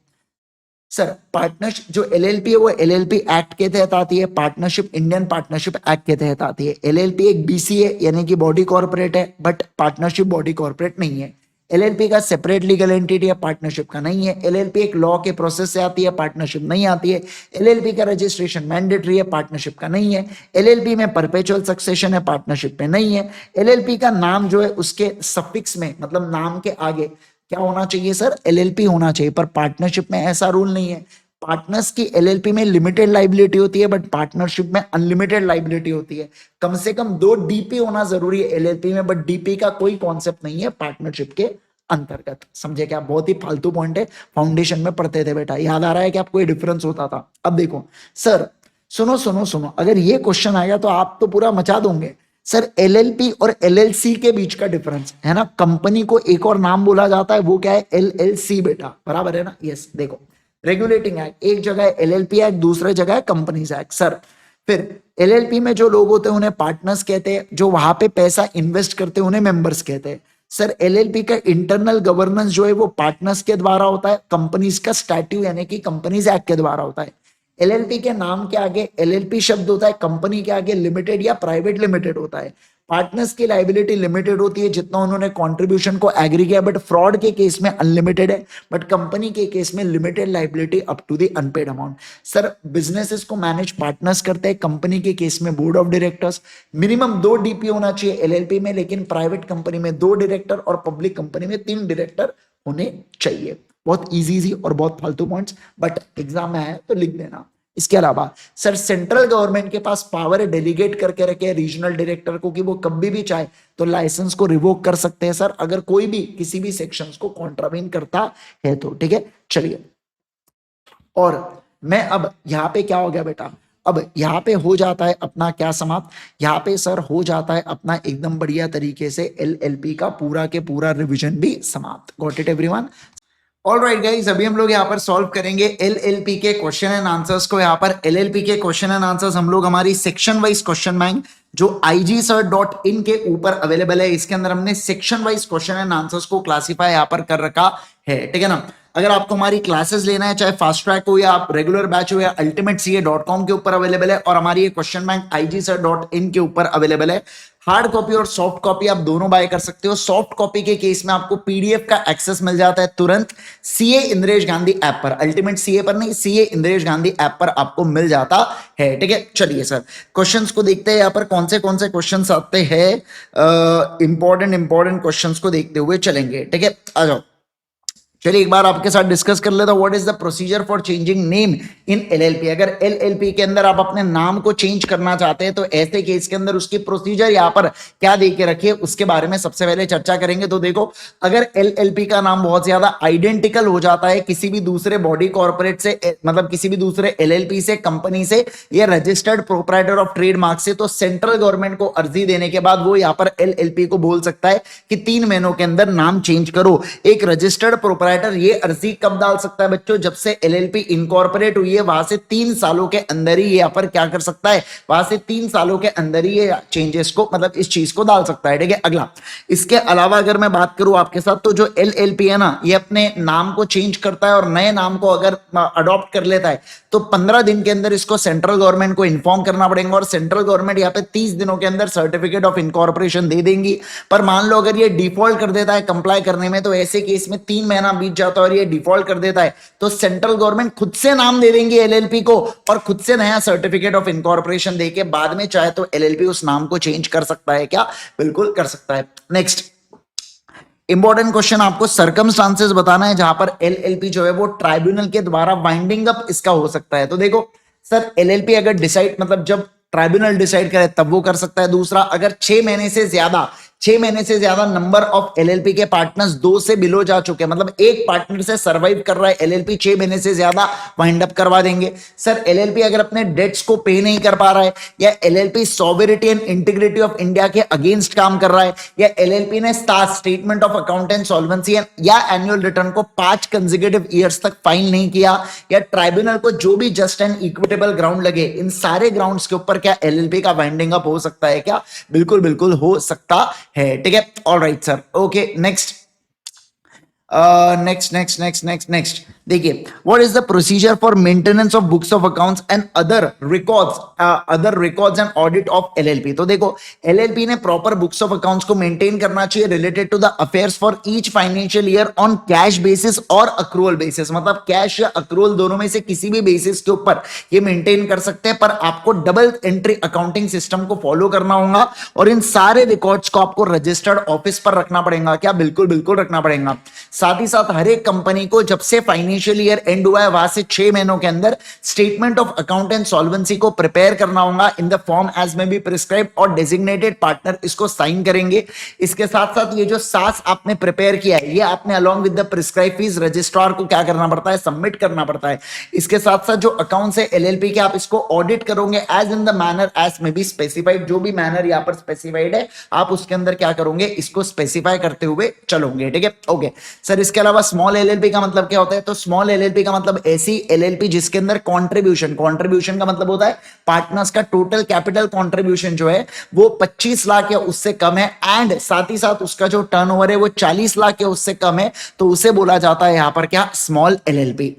सर पार्टनरशिप जो एलएलपी है वो एलएलपी एक्ट के तहत आती है, पार्टनरशिप इंडियन पार्टनरशिप एक्ट के तहत आती है। एलएलपी एक बीसीए यानी कि बॉडी कॉर्पोरेट है, बट पार्टनरशिप बॉडी कॉर्पोरेट नहीं है। एलएलपी का सेपरेट लीगल एंटिटी है, पार्टनरशिप का नहीं है। एलएलपी एक लॉ के प्रोसेस से आती है, पार्टनरशिप नहीं आती है। एलएलपी का रजिस्ट्रेशन मैंडेटरी है, पार्टनरशिप का नहीं है। एलएलपी में परपेचुअल सक्सेशन है, पार्टनरशिप में नहीं है। एलएलपी का नाम जो है उसके सफिक्स में मतलब नाम के आगे क्या होना चाहिए सर, एलएलपी होना चाहिए, पर पार्टनरशिप में ऐसा रूल नहीं है। पार्टनर्स की एलएलपी में लिमिटेड लाइबिलिटी होती है, बट पार्टनरशिप में अनलिमिटेड लाइबिलिटी होती है। कम से कम 2 डीपी होना जरूरी है एलएलपी में, बट डीपी का कोई कॉन्सेप्ट नहीं है पार्टनरशिप के अंतर्गत। समझे क्या? बहुत ही फालतू पॉइंट है, फाउंडेशन में पढ़ते थे बेटा, याद आ रहा है कि आपको ये डिफरेंस होता था। अब देखो सर, सुनो सुनो सुनो, अगर ये क्वेश्चन आएगा तो आप तो पूरा मचा दोगे। सर एलएलपी और एलएलसी के बीच का डिफरेंस है ना, कंपनी को एक और नाम बोला जाता है, वो क्या है? एलएलसी बेटा, बराबर है ना? यस। देखो रेगुलेटिंग एक्ट एक जगह है एलएलपी एक्ट, दूसरे जगह है कंपनीज एक्ट। सर फिर एलएलपी में जो लोग होते हैं उन्हें पार्टनर्स कहते हैं, जो वहां पे पैसा इन्वेस्ट करते हैं उन्हें मेंबर्स कहते हैं। सर एलएलपी का इंटरनल गवर्नेंस जो है वो पार्टनर्स के द्वारा होता है, कंपनीज का स्टैट्यू यानी कि कंपनीज एक्ट के द्वारा होता है। एलएलपी के नाम के आगे एलएलपी शब्द होता है, कंपनी के आगे लिमिटेड या प्राइवेट लिमिटेड होता है। पार्टनर्स की लाइबिलिटी लिमिटेड होती है जितना उन्होंने कंट्रीब्यूशन को एग्री किया, बट फ्रॉड के केस में अनलिमिटेड है, बट कंपनी के केस में limited liability up to the unpaid amount. Sir businesses को मैनेज पार्टनर्स करते हैं, कंपनी के केस में board of directors. Minimum 2 DP होना चाहिए एलएलपी में, लेकिन प्राइवेट कंपनी में 2 डायरेक्टर और पब्लिक कंपनी में 3 डायरेक्टर होने चाहिए। बहुत इजी और बहुत फालतू पॉइंट्स, बट एग्जाम में है तो लिख देना। इसके अलावा सर सेंट्रल गवर्नमेंट के पास पावर है डेलीगेट करके रखे रीजनल डायरेक्टर को कि वो कभी भी चाहे तो लाइसेंस को रिवोक कर सकते हैं सर, अगर कोई भी किसी भी सेक्शंस को कॉन्ट्रावेन करता है तो। ठीक है, चलिए। और मैं अब यहाँ पे क्या हो गया बेटा, अब यहाँ पे हो जाता है अपना क्या समाप्त, यहाँ पे सर हो जाता है अपना एकदम बढ़िया तरीके से एलएलपी का पूरा के पूरा रिवीजन भी समाप्त। Got it everyone? Alright guys, अभी हम लोग यहाँ पर सॉल्व करेंगे एलएलपी के क्वेश्चन एंड आंसर्स को। यहाँ पर एलएलपी के क्वेश्चन एंड आंसर्स हम लोग हमारी सेक्शन वाइज क्वेश्चन बैंक जो igsir.in के ऊपर अवेलेबल है, इसके अंदर हमने section wise question and answers को क्लासीफाई यहाँ पर कर रखा है। ठीक है ना? अगर आपको हमारी क्लासेस लेना है, चाहे फास्ट ट्रैक हो या आप रेगुलर बैच हो, या ultimatecA.com के ऊपर अवेलेबल है, और हमारी ये क्वेश्चन बैंक igsir.in के ऊपर अवेलेबल है। हार्ड कॉपी और सॉफ्ट कॉपी आप दोनों बाय कर सकते हो। सॉफ्ट कॉपी के केस में आपको पीडीएफ का एक्सेस मिल जाता है तुरंत सीए इंद्रेश गांधी ऐप पर, अल्टीमेट सीए पर नहीं, सीए इंद्रेश गांधी ऐप पर आपको मिल जाता है। ठीक है, चलिए सर क्वेश्चंस को देखते हैं यहाँ पर कौन से क्वेश्चंस आते हैं। इंपॉर्टेंट क्वेश्चंस को देखते हुए चलेंगे। ठीक है, आ जाओ। चलिए एक बार आपके साथ डिस्कस कर लेता हूं, what is the procedure for changing name in LLP. अगर एलएलपी के अंदर आप अपने नाम को चेंज करना चाहते हैं तो ऐसे केस के अंदर उसकी प्रोसीजर यहाँ पर क्या दे के रखिए उसके बारे में सबसे पहले चर्चा करेंगे। तो देखो, अगर एलएलपी का नाम बहुत ज्यादा आइडेंटिकल हो जाता है किसी भी दूसरे बॉडी कॉर्पोरेट से, मतलब किसी भी दूसरे एलएलपी से, कंपनी से, या रजिस्टर्ड प्रोप्राइटर ऑफ ट्रेडमार्क से, तो सेंट्रल गवर्नमेंट को अर्जी देने के बाद वो यहाँ पर एलएलपी को बोल सकता है कि 3 महीनों के अंदर नाम चेंज करो। एक रजिस्टर्ड प्रोप्राइटर ये अर्जी कब डाल सकता है बच्चों? जब से एलएलपी इनकॉर्पोरेट हुई है वहां से 3 सालों के अंदर ही यहाँ पर क्या कर सकता है, वहां से 3 सालों के अंदर ही ये चेंजेस को, मतलब इस चीज को डाल सकता है। ठीक है, अगला। इसके अलावा अगर मैं बात करूं आपके साथ, तो जो एलएलपी है ना, ये अपने नाम को चेंज करता है और नए नाम को अगर अडॉप्ट कर लेता है तो 15 दिन के अंदर इसको सेंट्रल गवर्नमेंट को इन्फॉर्म करना पड़ेगा, और सेंट्रल गवर्नमेंट यहाँ पे 30 दिनों के अंदर सर्टिफिकेट ऑफ इनकॉर्पोरेशन दे देंगी। पर मान लो अगर ये डिफॉल्ट कर देता है कंप्लाई करने में, तो ऐसे केस में 3 महीना बीत जाता है और ये डिफॉल्ट कर देता है, तो सेंट्रल गवर्नमेंट खुद से नाम दे देंगे एलएलपी को और खुद से नया सर्टिफिकेट ऑफ इनकॉर्पोरेशन देके बाद में चाहे तो एलएलपी उस नाम को चेंज कर सकता है। क्या? बिल्कुल कर सकता है। नेक्स्ट इंपॉर्टेंट क्वेश्चन, आपको सर्कमस्टांसेस बताना है जहां पर एलएलपी जो है वो ट्राइब्यूनल के द्वारा वाइंडिंग अप इसका हो सकता है। तो देखो सर, एलएलपी अगर डिसाइड, मतलब जब ट्राइब्यूनल डिसाइड करे तब वो कर सकता है। दूसरा, अगर 6 महीने से ज्यादा नंबर ऑफ एलएलपी के पार्टनर्स 2 से बिलो जा चुके हैं, मतलब एक पार्टनर से सर्वाइव कर रहा है एलएलपी, 6 महीने से ज्यादा वाइंड अप करवा देंगे। सर एलएलपी अगर अपने डेट्स को पे नहीं कर पा रहा है, या LLP sovereignty and integrity of India के अगेंस्ट काम कर रहा है, या एलएलपी ने statement of account and solvency या एनुअल रिटर्न को 5 कंसेक्यूटिव ईयर्स तक फाइल नहीं किया, या ट्राइब्यूनल को जो भी जस्ट एंड इक्विटेबल ग्राउंड लगे, इन सारे ग्राउंड्स के ऊपर क्या एलएलपी का वाइंडिंग अप हो सकता है? क्या? बिल्कुल बिल्कुल हो सकता है। ठीक है, ऑलराइट सर, ओके। नेक्स्ट देखिए, what is the procedure for maintenance of books of accounts and other records and audit of LLP. तो देखो, एलएलपी ने प्रॉपर बुक्स ऑफ अकाउंट्स को मेंटेन करना चाहिए related to the affairs for each financial year on cash basis और accrual basis, मतलब cash या accrual दोनों में से किसी भी बेसिस के ऊपर ये मेंटेन कर सकते हैं, पर आपको डबल एंट्री अकाउंटिंग सिस्टम को फॉलो करना होगा और इन सारे रिकॉर्ड्स को आपको रजिस्टर्ड ऑफिस पर रखना पड़ेगा। क्या? बिल्कुल बिल्कुल रखना पड़ेगा। साथ ही साथ हर एक कंपनी को जब से फाइनेंशियल ईयर एंड हुआ है वहां से 6 महीनों के अंदर statement of account and solvency को प्रिपेयर करना होगा in the form as may be prescribe, और डेजिग्नेटेड पार्टनर इसको साइन करेंगे। इसके साथ साथ ये जो सास आपने प्रिपेयर किया है ये आपने along with the prescribe fees registrar को क्या करना पड़ता है? सबमिट करना पड़ता है। इसके साथ साथ जो अकाउंट्स है एलएलपी के आप इसको ऑडिट करोगे as in the manner as may be specified, जो भी मैनर यहां पर स्पेसिफाइड है आप उसके अंदर क्या करोगे? इसको स्पेसिफाई करते हुए चलोगे। ठीक है, ओके सर। इसके अलावा स्मॉल एलएलपी का मतलब क्या होता है? तो स्मॉल एलएलपी का मतलब ऐसी एलएलपी जिसके अंदर कंट्रीब्यूशन का मतलब होता है पार्टनर्स का टोटल कैपिटल कंट्रीब्यूशन जो है वो 25 लाख या उससे कम है, एंड साथ ही साथ उसका जो टर्नओवर है वो 40 लाख या उससे कम है, तो उसे बोला जाता है यहां पर क्या? Small LLP.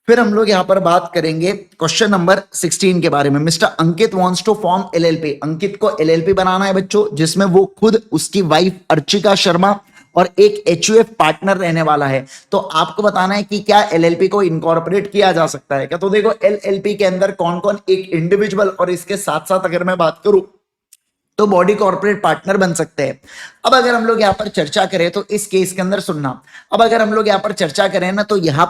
फिर हम लोग यहां पर बात करेंगे क्वेश्चन नंबर 16 के बारे में। Mister Ankit wants to form LLP. Ankit को एलएलपी बनाना है बच्चों, जिसमें वो खुद, उसकी वाइफ अर्चिका शर्मा और एक एचयूएफ पार्टनर रहने वाला है। तो आपको बताना है कि क्या एलएलपी को इनकॉर्पोरेट किया जा सकता है क्या? तो देखो, एलएलपी के अंदर कौन कौन एक इंडिविजुअल और इसके साथ साथ अगर मैं बात करूं तो बॉडी कॉर्पोरेट पार्टनर बन सकते हैं। अब अगर हम लोग यहां पर चर्चा करें तो इस केस के अंदर सुनना, अब अगर हम लोग यहां पर चर्चा करें ना तो यहां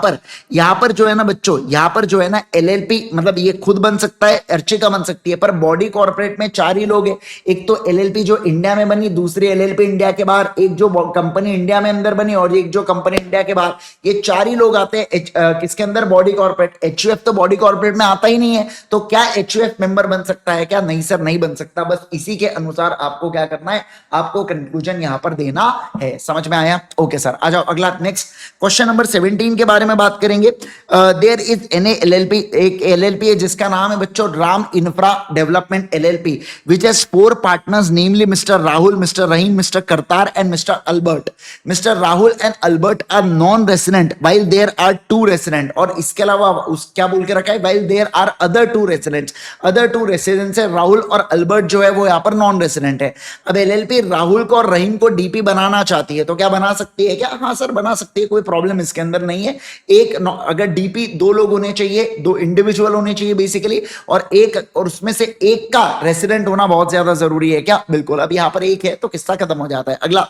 पर जो है ना बच्चों, यहां पर जो है ना एलएलपी मतलब ये खुद बन सकता है, अर्चिका बन सकती है, पर बॉडी कॉर्पोरेट में 4 ही लोग हैं। एक तो एलएलपी जो इंडिया में बनी, दूसरी एलएलपी इंडिया के बाहर, एक जो कंपनी इंडिया में अंदर बनी और एक जो कंपनी इंडिया के बाहर, ये 4 ही लोग आते हैं किसके अंदर? Body corporate. एचयूएफ तो बॉडी कॉर्पोरेट में आता ही नहीं है, तो क्या एचयूएफ मेंबर बन सकता है क्या? नहीं सर, नहीं बन सकता। बस इसी के अनुसार आपको क्या करना है? आपको कंक्लूजन यहां पर देना है। समझ में आया? ओके सर, आ जाओ अगला नेक्स्ट क्वेश्चन नंबर 17 के बारे में बात करेंगे। देयर इज एन एलएलपी, एक एलएलपी है जिसका नाम है बच्चों Ram infra development LLP, which has 4 partners, namely mister Rahul, mister Rahim, mister Kartar and mister Albert. Mister Rahul and Albert are non resident while there are 2 resident, और इसके अलावा उस क्या बोल के रखा है? While there are other 2 residents. Other 2 residents है राहुल और अल्बर्ट जो है वो यहां पर नॉन रेसिडेंट है। अब एलएलपी राहुल को और रहीम को डीपी बनाना चाहती है, तो क्या बना सकती है क्या? हाँ सर, बना सकती है, कोई प्रॉब्लम इसके अंदर नहीं है। एक अगर डीपी 2 लोग होने चाहिए, 2 इंडिविजुअल होने चाहिए बेसिकली, और उसमें से एक का रेसिडेंट होना बहुत ज्यादा जरूरी है क्या? बिल्कुल। अब यहां पर एक है तो किस्सा खत्म हो जाता है। अगला,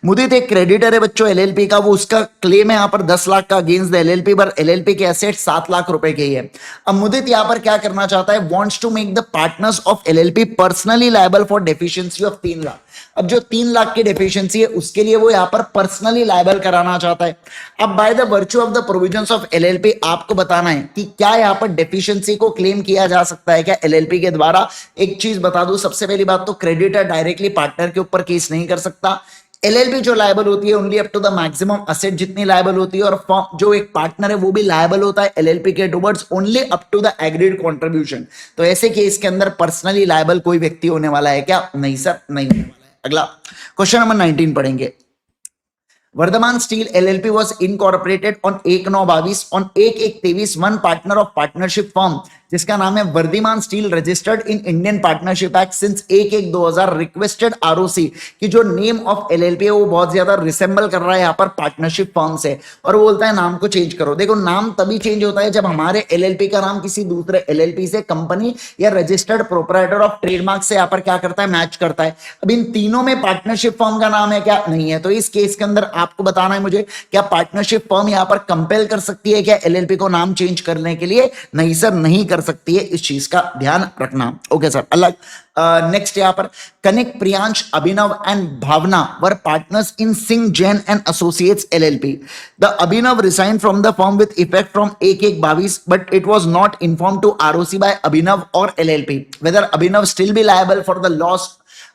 मुदित एक क्रेडिटर है बच्चों एलएलपी का, वो उसका क्लेम है यहां पर 10 लाख का अगेंस्ट द एलएलपी, पर एलएलपी के एसेट 7 लाख रुपए के ही है। अब मुदित यहां पर क्या करना चाहता है? Wants to make the partners of LLP personally liable for deficiency of 3 lakh. अब जो 3 लाख की डेफिशिएंसी है उसके लिए वो यहां पर पर्सनली लायबल कराना चाहता है। अब by the virtue of the provisions of LLP आपको बताना है कि क्या यहां पर डेफिशिएंसी को क्लेम किया जा सकता है क्या एलएलपी के द्वारा? एक चीज बता दूं, सबसे पहली बात तो क्रेडिटर डायरेक्टली पार्टनर के ऊपर केस नहीं कर सकता। एलएलपी जो लायबल होती है only up to the maximum asset जितनी लायबल होती है, और जो एक पार्टनर है वो भी लायबल होता है एलएलपी के towards only up to the agreed contribution. तो ऐसे केस के अंदर पर्सनली लायबल कोई व्यक्ति होने वाला है क्या? नहीं सर, नहीं होने वाला है। अगला क्वेश्चन नंबर 19 पढ़ेंगे। Vardhaman steel LLP was incorporated on 1/9/22 on 1/1/23 one partner of partnership firm जिसका नाम है Vardhaman steel, registered in Indian partnership act since 1/1/2000। Requested ROC की जो नेम ऑफ एलएलपी है वो बहुत ज्यादा रिसेंबल कर रहा है यहाँ पर पार्टनरशिप फर्म से, और वो बोलता है नाम को चेंज करो। देखो, नाम तभी चेंज होता है जब हमारे एलएलपी का नाम किसी दूसरे एलएलपी से, कंपनी या रजिस्टर्ड प्रोपराइटर ऑफ ट्रेडमार्क से यहाँ पर क्या करता है? मैच करता है। अब इन तीनों में पार्टनरशिप फर्म का नाम है क्या? नहीं है। तो इस केस के अंदर आपको बताना है मुझे, क्या पार्टनरशिप फर्म यहाँ पर कंपेल कर सकती है क्या एलएलपी को नाम चेंज करने के लिए? नहीं सर, नहीं कर सकती है। इस चीज का ध्यान रखना। Okay sir. अलग नेक्स्ट यहां पर Kanik, Priyansh, Abhinav and Bhavna were partners in Singh Jain and associates LLP. The Abhinav resigned from the firm with effect from 1/1/22 but it was not inform to ROC by Abhinav और LLP whether Abhinav still be liable for the loss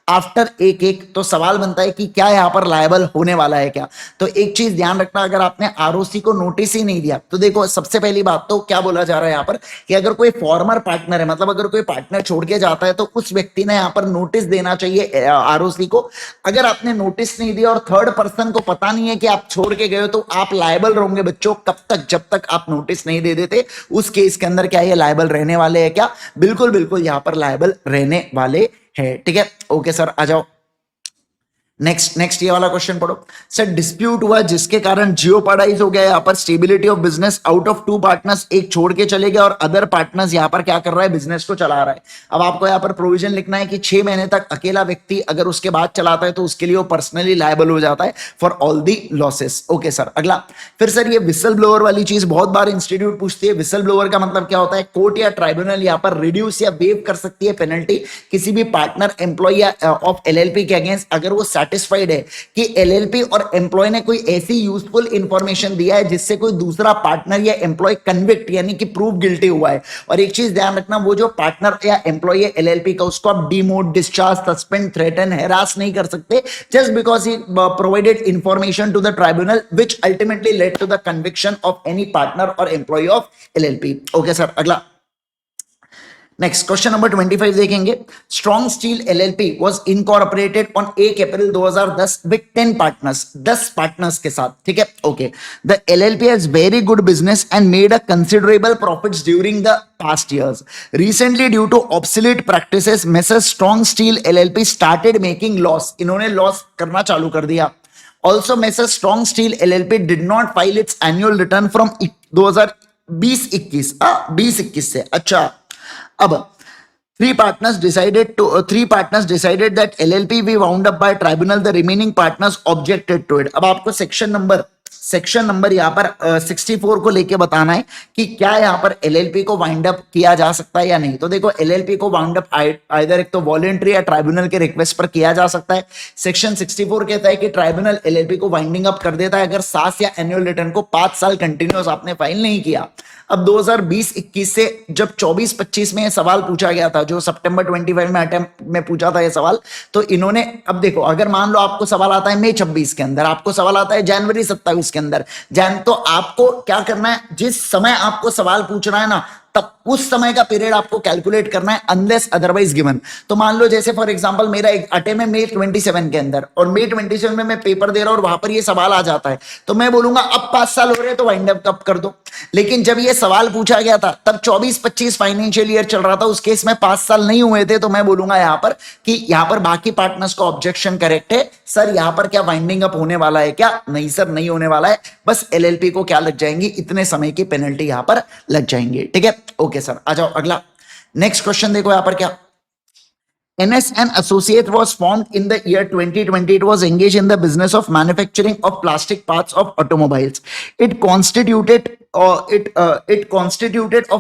after एक एक, तो सवाल बनता है कि क्या यहाँ पर लायबल होने वाला है क्या। तो एक चीज ध्यान रखना, अगर आपने आरओसी को नोटिस ही नहीं दिया तो देखो सबसे पहली बात तो क्या बोला जा रहा है यहाँ पर कि अगर कोई फॉर्मर पार्टनर है, मतलब अगर कोई पार्टनर छोड़ के जाता है तो उस व्यक्ति ने यहाँ पर नोटिस देना चाहिए आरओसी को। अगर आपने नोटिस नहीं दिया और थर्ड पर्सन को पता नहीं है कि आप छोड़ के गए हो तो आप लायबल रहोगे बच्चों। कब तक? जब तक आप नोटिस नहीं दे देते। उस केस के अंदर क्या ये लायबल रहने वाले हैं क्या? बिल्कुल बिल्कुल यहाँ पर लायबल रहने वाले हैं। ठीक है, ओके सर, आ जाओ नेक्स्ट ये वाला क्वेश्चन पढ़ो। सर डिस्प्यूट हुआ जिसके कारण जियोपार्डाइज हो गया यहाँ पर stability of business, out of two partners एक छोड़ के चले गए और अदर पार्टनर्स यहाँ पर क्या कर रहा है? बिजनेस को चला रहा है। अब आपको यहाँ पर प्रोविजन लिखना है कि 6 महीने तक अकेला व्यक्ति अगर उसके बाद चलाता है तो उसके लिए वो पर्सनली लायबल हो जाता है for all the losses. Okay sir, अगला। फिर सर ये विसल ब्लोअर वाली चीज बहुत बार इंस्टीट्यूट पूछती है। विसल ब्लोअर का मतलब क्या होता है? कोर्ट या ट्राइब्यूनल यहाँ पर रिड्यूस या वेव कर सकती है पेनल्टी किसी भी पार्टनर एम्प्लॉय ऑफ एलएलपी के अगेंस्ट अगर वो सैटिस्फाइड है कि एलएलपी और एम्प्लॉय ने कोई ऐसी यूजफुल इंफॉर्मेशन दिया है जिससे कोई दूसरा पार्टनर या एम्प्लॉय कन्विक्ट यानी कि प्रूव गिल्टी हुआ है। और एक चीज ध्यान रखना, वो जो पार्टनर या एम्प्लॉय है एलएलपी का, उसको आप demote, discharge, suspend, threaten, harass नहीं कर सकते just because he provided information to the tribunal which ultimately led to the conviction of any partner और employee of LLP. Okay sir, अगला। नेक्स्ट क्वेश्चन नंबर 25 देखेंगे। Strong steel LLP was incorporated on 1 April 2010 with 10 partners, 10 partners के साथ। ठीक है, okay. The LLP has very good business and made a considerable profits during the past years. Recently, due to obsolete practices, Messrs. Strong Steel LLP started making loss. इन्होंने loss करना चालू कर दिया। Also, Messrs. Strong Steel LLP did not file its annual return from 2020-21 20-21 से। अच्छा, अब three partners decided that LLP be wound up by tribunal. The remaining partners objected to it. अब आपको सेक्शन नंबर यहाँ पर 64 को लेके बताना है कि क्या यहाँ पर एलएलपी को वाइंड अप किया जा सकता है या नहीं। तो देखो एलएलपी को वाइंड अप आइदर एक तो वॉलेंट्री या ट्राइब्यूनल के रिक्वेस्ट पर किया जा सकता है। सेक्शन 64 कहता है कि ट्राइब्यूनल एलएलपी को वाइंडिंग अप कर देता है अगर सास या एनुअल रिटर्न को 5 साल कंटिन्यूअस आपने फाइल नहीं किया। अब 2020-21 से जब 24-25 में सवाल पूछा गया था, जो सितंबर 25 में अटेम्प्ट में पूछा था ये सवाल, तो इन्होंने, अब देखो अगर मान लो आपको सवाल आता है मई 26 के अंदर, आपको सवाल आता है जनवरी 27 के अंदर, तो आपको क्या करना है, जिस समय आपको सवाल पूछना है ना तब उस समय का पीरियड आपको कैलकुलेट करना है अनलेस अदरवाइज गिवन। तो मान लो जैसे फॉर एग्जांपल मेरा एक अटेम्प्ट है मई 27 के अंदर और मई 27 में मैं पेपर दे रहा हूं और वहां पर ये सवाल आ जाता है, तो मैं बोलूंगा अब 5 साल हो रहे हैं तो वाइंड अप कब कर दो। लेकिन जब ये सवाल पूछा गया था तब 24-25 फाइनेंशियल ईयर चल रहा था, उस केस में 5 साल नहीं हुए थे, तो मैं बोलूंगा यहाँ पर कि यहाँ पर बाकी पार्टनर्स का ऑब्जेक्शन करेक्ट है। सर यहाँ पर क्या वाइंडिंग अप होने वाला है क्या? नहीं सर, नहीं होने वाला है। बस एलएलपी को क्या लग जाएंगी, इतने समय की पेनल्टी यहाँ पर लग जाएंगे। ठीक है, ओके सर, आ जाओ अगला। नेक्स्ट क्वेश्चन देखो यहाँ पर क्या। NS and Associate was formed in the year 2020. It was engaged in the business of manufacturing of plastic parts of automobiles. It constituted of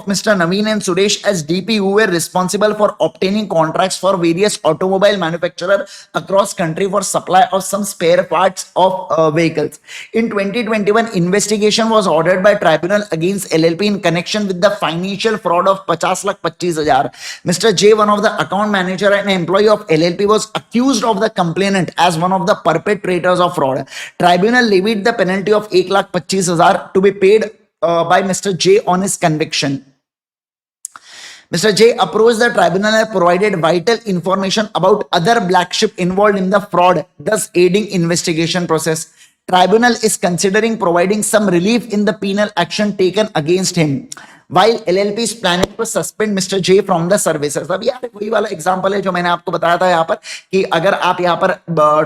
Mr. Naveen and Suresh as DP, who were responsible for obtaining contracts for various automobile manufacturers across country for supply of some spare parts of vehicles. In 2021, investigation was ordered by tribunal against LLP in connection with the financial fraud of 50,25,000. Mr. J, one of the account manager and employee of LLP, was accused of the complainant as one of the perpetrators of fraud. Tribunal levied the penalty of 1,25,000 to be paid by Mr. J on his conviction. Mr. J approached the tribunal and provided vital information about other black sheep involved in the fraud, thus aiding investigation process. Tribunal is considering providing some relief in the penal action taken against him, while LLP is planning to suspend Mr. J from the services. अब यार वही वाला example है जो मैंने आपको बताया था यहाँ पर कि अगर आप यहाँ पर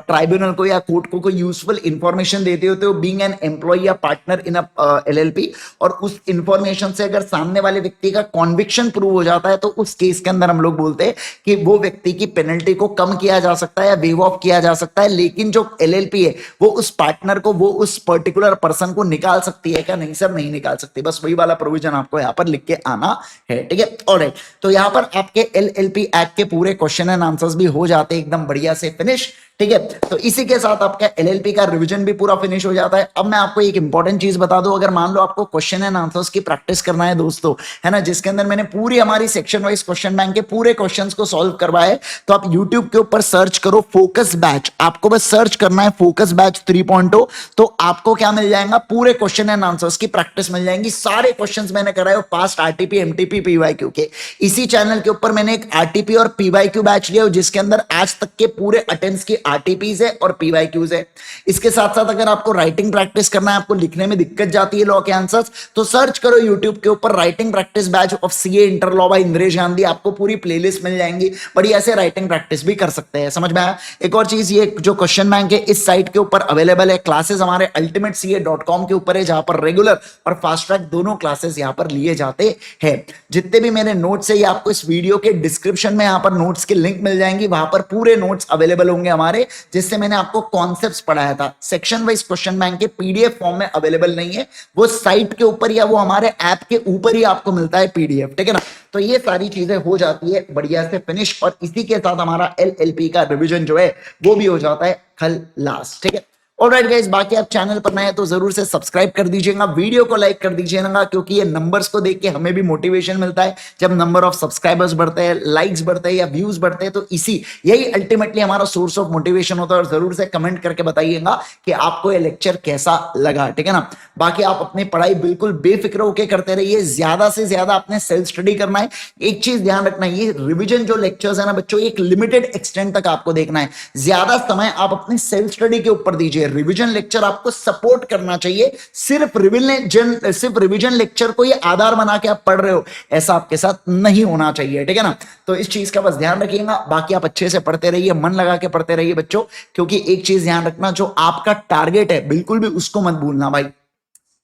ट्राइब्यूनल को या कोर्ट को कोई यूजफुल इंफॉर्मेशन देते होते हो बीइंग एन एम्प्लॉय या पार्टनर इन अ एलएलपी, और उस इंफॉर्मेशन से अगर सामने वाले व्यक्ति का कॉन्विक्शन प्रूव हो जाता है तो उस केस के अंदर हम लोग बोलते हैं कि वो व्यक्ति की पेनल्टी को कम किया जा सकता है या वेव ऑफ किया जा सकता है। लेकिन जो एलएलपी है वो उस पार्टनर को, वो उस पर्टिकुलर पर्सन को निकाल सकती है क्या? नहीं सर, नहीं निकाल सकती। बस वही वाला प्रोविजन आपको यहाँ पर लिख के आना है। ठीक है, ऑलराइट। तो यहाँ पर आपके एलएलपी एक्ट के पूरे क्वेश्चन एंड आंसर्स भी हो जाते हैं एकदम बढ़िया से फिनिश। ठीक है। तो इसी के साथ आपका एलएलपी का रिवीजन भी पूरा फिनिश हो जाता है। अब मैं आपको एक इंपॉर्टेंट चीज बता दूं, अगर मान लो आपको क्वेश्चन एंड आंसर्स की प्रैक्टिस करना है दोस्तों, है ना, जिसके अंदर मैंने पूरी हमारी सेक्शन वाइज क्वेश्चन बैंक के पूरे क्वेश्चंस को सॉल्व करवाए, तो आप यूट्यूब के ऊपर सर्च करो फोकस बैच, आपको बस सर्च करना है फोकस बैच 3.0, तो आपको क्या मिल जाएगा, पूरे क्वेश्चन एंड आंसर्स की प्रैक्टिस मिल जाएंगी। सारे क्वेश्चंस मैंने कराए हो पास्ट आरटीपी एमटीपी पीवाईक्यू के। इसी चैनल के ऊपर मैंने एक आरटीपी और पीवाईक्यू बैच लिया हो, जिसके अंदर आज तक के पूरे अटेम्प्ट्स की आरटीपीज है और पीवाईक्यूज है। इसके साथ साथ अगर आपको राइटिंग प्रैक्टिस करना है, आपको लिखने में दिक्कत जाती है लॉ के आंसर्स, तो सर्च करो यूट्यूब के ऊपर writing practice batch of CA inter law by Indresh Gandhi, आपको पूरी प्लेलिस्ट मिल जाएंगी। बढ़िया से राइटिंग प्रैक्टिस भी कर सकते हैं, समझ में आया। एक और चीज, ये जो क्वेश्चन बैंक है इस साइट के ऊपर अवेलेबल है, क्लासेस हमारे ultimatecA.com के ऊपर है, जहां पर रेगुलर और फास्ट ट्रैक दोनों क्लासेस यहां पर लिए जाते हैं। जितने भी मेरे नोट्स है ये आपको इस वीडियो के डिस्क्रिप्शन में यहां पर नोट्स की लिंक मिल जाएंगी, वहां पर पूरे नोट्स अवेलेबल होंगे हमारे, जिससे मैंने आपको कॉन्सेप्ट्स पढ़ाया था। सेक्शन वाइज क्वेश्चन बैंक के पीडीएफ फॉर्म में अवेलेबल नहीं है, वो साइट के ऊपर या वो हमारे ऐप के ऊपर ही आपको मिलता है पीडीएफ, ठीक है ना। तो ये सारी चीजें हो जाती है बढ़िया से फिनिश, और इसी के साथ हमारा एलएलपी का रिवीजन जो है वो भी हो जाता है खल्लास, ठीक है। ऑलराइट गाइस, बाकी आप चैनल पर नए हैं तो जरूर से सब्सक्राइब कर दीजिएगा, वीडियो को लाइक कर दीजिएगा, क्योंकि ये नंबर्स को देख के हमें भी मोटिवेशन मिलता है। जब नंबर ऑफ सब्सक्राइबर्स बढ़ते हैं, लाइक्स बढ़ते हैं या व्यूज बढ़ते हैं, तो यही अल्टीमेटली हमारा सोर्स ऑफ मोटिवेशन होता है। और जरूर से कमेंट करके बताइएगा कि आपको ये लेक्चर कैसा लगा, ठीक है ना। बाकी आप अपनी पढ़ाई बिल्कुल बेफिक्र होकर करते रहिए, ज्यादा से ज्यादा आपने सेल्फ स्टडी करना है। एक चीज ध्यान रखना है, ये रिविजन जो लेक्चर्स है ना बच्चों, एक लिमिटेड एक्सटेंट तक आपको देखना है, ज्यादा समय आप अपनी सेल्फ स्टडी के ऊपर दीजिए। रिवीजन लेक्चर आपको सपोर्ट करना चाहिए, सिर्फ रिवीजन लेक्चर को ये आधार बना के आप पढ़ रहे हो, ऐसा आपके साथ नहीं होना चाहिए, ठीक है ना। तो इस चीज का बस ध्यान रखिएगा। बाकी आप अच्छे से पढ़ते रहिए, मन लगा के पढ़ते रहिए बच्चों, क्योंकि एक चीज ध्यान रखना, जो आपका टारगेट है बिल्कुल भी उसको मत भूलना भाई।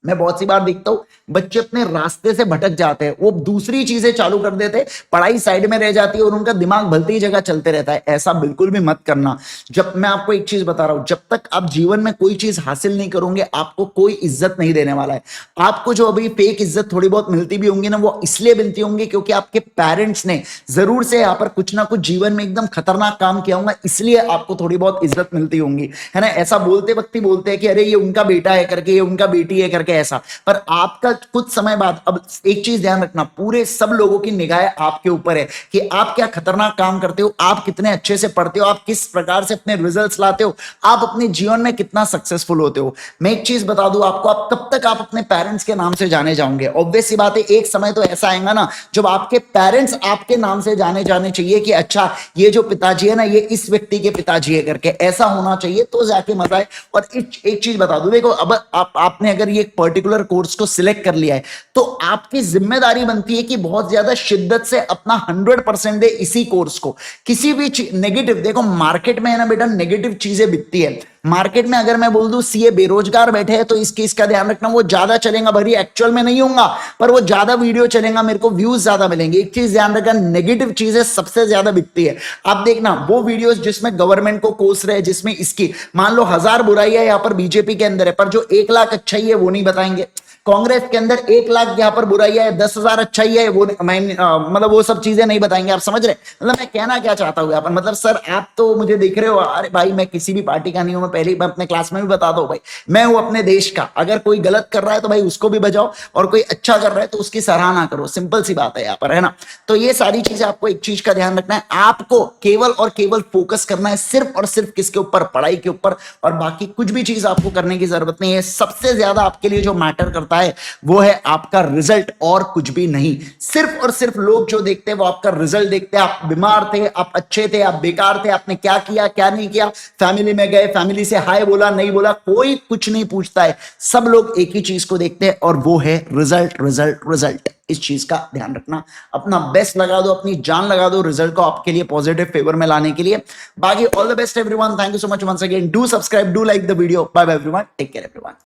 मैं बहुत सी बार देखता हूं बच्चे अपने रास्ते से भटक जाते हैं, वो दूसरी चीजें चालू कर देते हैं, पढ़ाई साइड में रह जाती है और उनका दिमाग भलती ही जगह चलते रहता है। ऐसा बिल्कुल भी मत करना। जब मैं आपको एक चीज बता रहा हूं, जब तक आप जीवन में कोई चीज हासिल नहीं करोगे, आपको कोई इज्जत नहीं देने वाला है। आपको जो अभी फेक इज्जत थोड़ी बहुत मिलती भी होंगी ना, वो इसलिए मिलती होंगी क्योंकि आपके पेरेंट्स ने जरूर से यहाँ पर कुछ ना कुछ जीवन में एकदम खतरनाक काम किया होगा, इसलिए आपको थोड़ी बहुत इज्जत मिलती होंगी, है ना। ऐसा बोलते वक्त ही बोलते हैं कि अरे ये उनका बेटा है करके, ये उनका बेटी है करके, ऐसा। पर आपका कुछ समय बाद, अब एक चीज ध्यान रखना, पूरे सब लोगों की निगाहें आपके ऊपर है कि आप क्या खतरनाक काम करते हो, आप कितने अच्छे से पढ़ते हो, आप किस प्रकार से अपने रिजल्ट्स लाते हो, आप अपने जीवन में कितना सक्सेसफुल होते हो। मैं एक चीज बता दूं आपको, आप कब तक आप अपने पेरेंट्स के नाम से जाने जाओगे। ऑब्वियस सी बात है, एक समय तो ऐसा आएगा ना जब आपके पेरेंट्स आपके नाम से जाने जाने चाहिए कि अच्छा ये जो पिताजी है ना, ये इस व्यक्ति के पिताजी है करके, ऐसा होना चाहिए, तो जाके मजा आए। और एक चीज बता दूं, देखो अब आपने अगर ये पर्टिकुलर कोर्स को सिलेक्ट कर लिया है, तो आपकी जिम्मेदारी बनती है कि बहुत ज्यादा शिद्दत से अपना 100% दे इसी कोर्स को। किसी भी नेगेटिव, देखो मार्केट में है ना बेटा, नेगेटिव चीजें बिकती है मार्केट में। अगर मैं बोल दूं सीए बेरोजगार बैठे हैं, तो इसका ध्यान रखना, वो ज्यादा चलेगा, भरी एक्चुअल में नहीं होगा, पर वो ज्यादा वीडियो चलेगा, मेरे को व्यूज ज्यादा मिलेंगे। एक चीज ध्यान रखना, नेगेटिव चीजें सबसे ज्यादा बिकती है। आप देखना वो वीडियोस जिसमें गवर्नमेंट को कोस रहे, जिसमें इसकी मान लो 1000 बुराई है यहाँ पर बीजेपी के अंदर है, पर जो 1 लाख अच्छा ही है वो नहीं बताएंगे। कांग्रेस के अंदर 1 लाख यहाँ पर बुराई है, 10,000 अच्छा ही है, वो मतलब वो सब चीजें नहीं बताएंगे। आप समझ रहे, मतलब मैं कहना क्या चाहता हूँ यहाँ पर, मतलब सर आप तो मुझे देख रहे हो, अरे भाई मैं किसी भी पार्टी का नहीं हूं, मैं पहले ही अपने क्लास में भी बता दो भाई, मैं हूं अपने देश का। अगर कोई गलत कर रहा है तो भाई उसको भी बजाओ, और कोई अच्छा कर रहा है तो उसकी सराहना करो, सिंपल सी बात है यहाँ पर, है ना। तो ये सारी चीजें आपको एक चीज का ध्यान रखना है, आपको केवल और केवल फोकस करना है सिर्फ और सिर्फ किसके ऊपर, पढ़ाई के ऊपर, और बाकी कुछ भी चीज आपको करने की जरूरत नहीं है। सबसे ज्यादा आपके लिए जो मैटर करता है वो है आपका रिजल्ट, और कुछ भी नहीं। सिर्फ और सिर्फ लोग जो देखते हैं वो आपका रिजल्ट देखते हैं। आप बीमार थे, आप अच्छे थे, आप बेकार थे, आपने क्या किया क्या नहीं किया, फैमिली में गए, फैमिली से हाय बोला नहीं बोला, कोई कुछ नहीं पूछता है। सब लोग एक ही चीज को देखते हैं, और वो है रिजल्ट रिजल्ट रिजल्ट। इस चीज का ध्यान रखना, अपना बेस्ट लगा दो, अपनी जान लगा दो रिजल्ट को आपके लिए पॉजिटिव फेवर में लाने के लिए। बाकी all the best everyone, thank you so much once again, do subscribe, do like the video, bye bye everyone, take care everyone.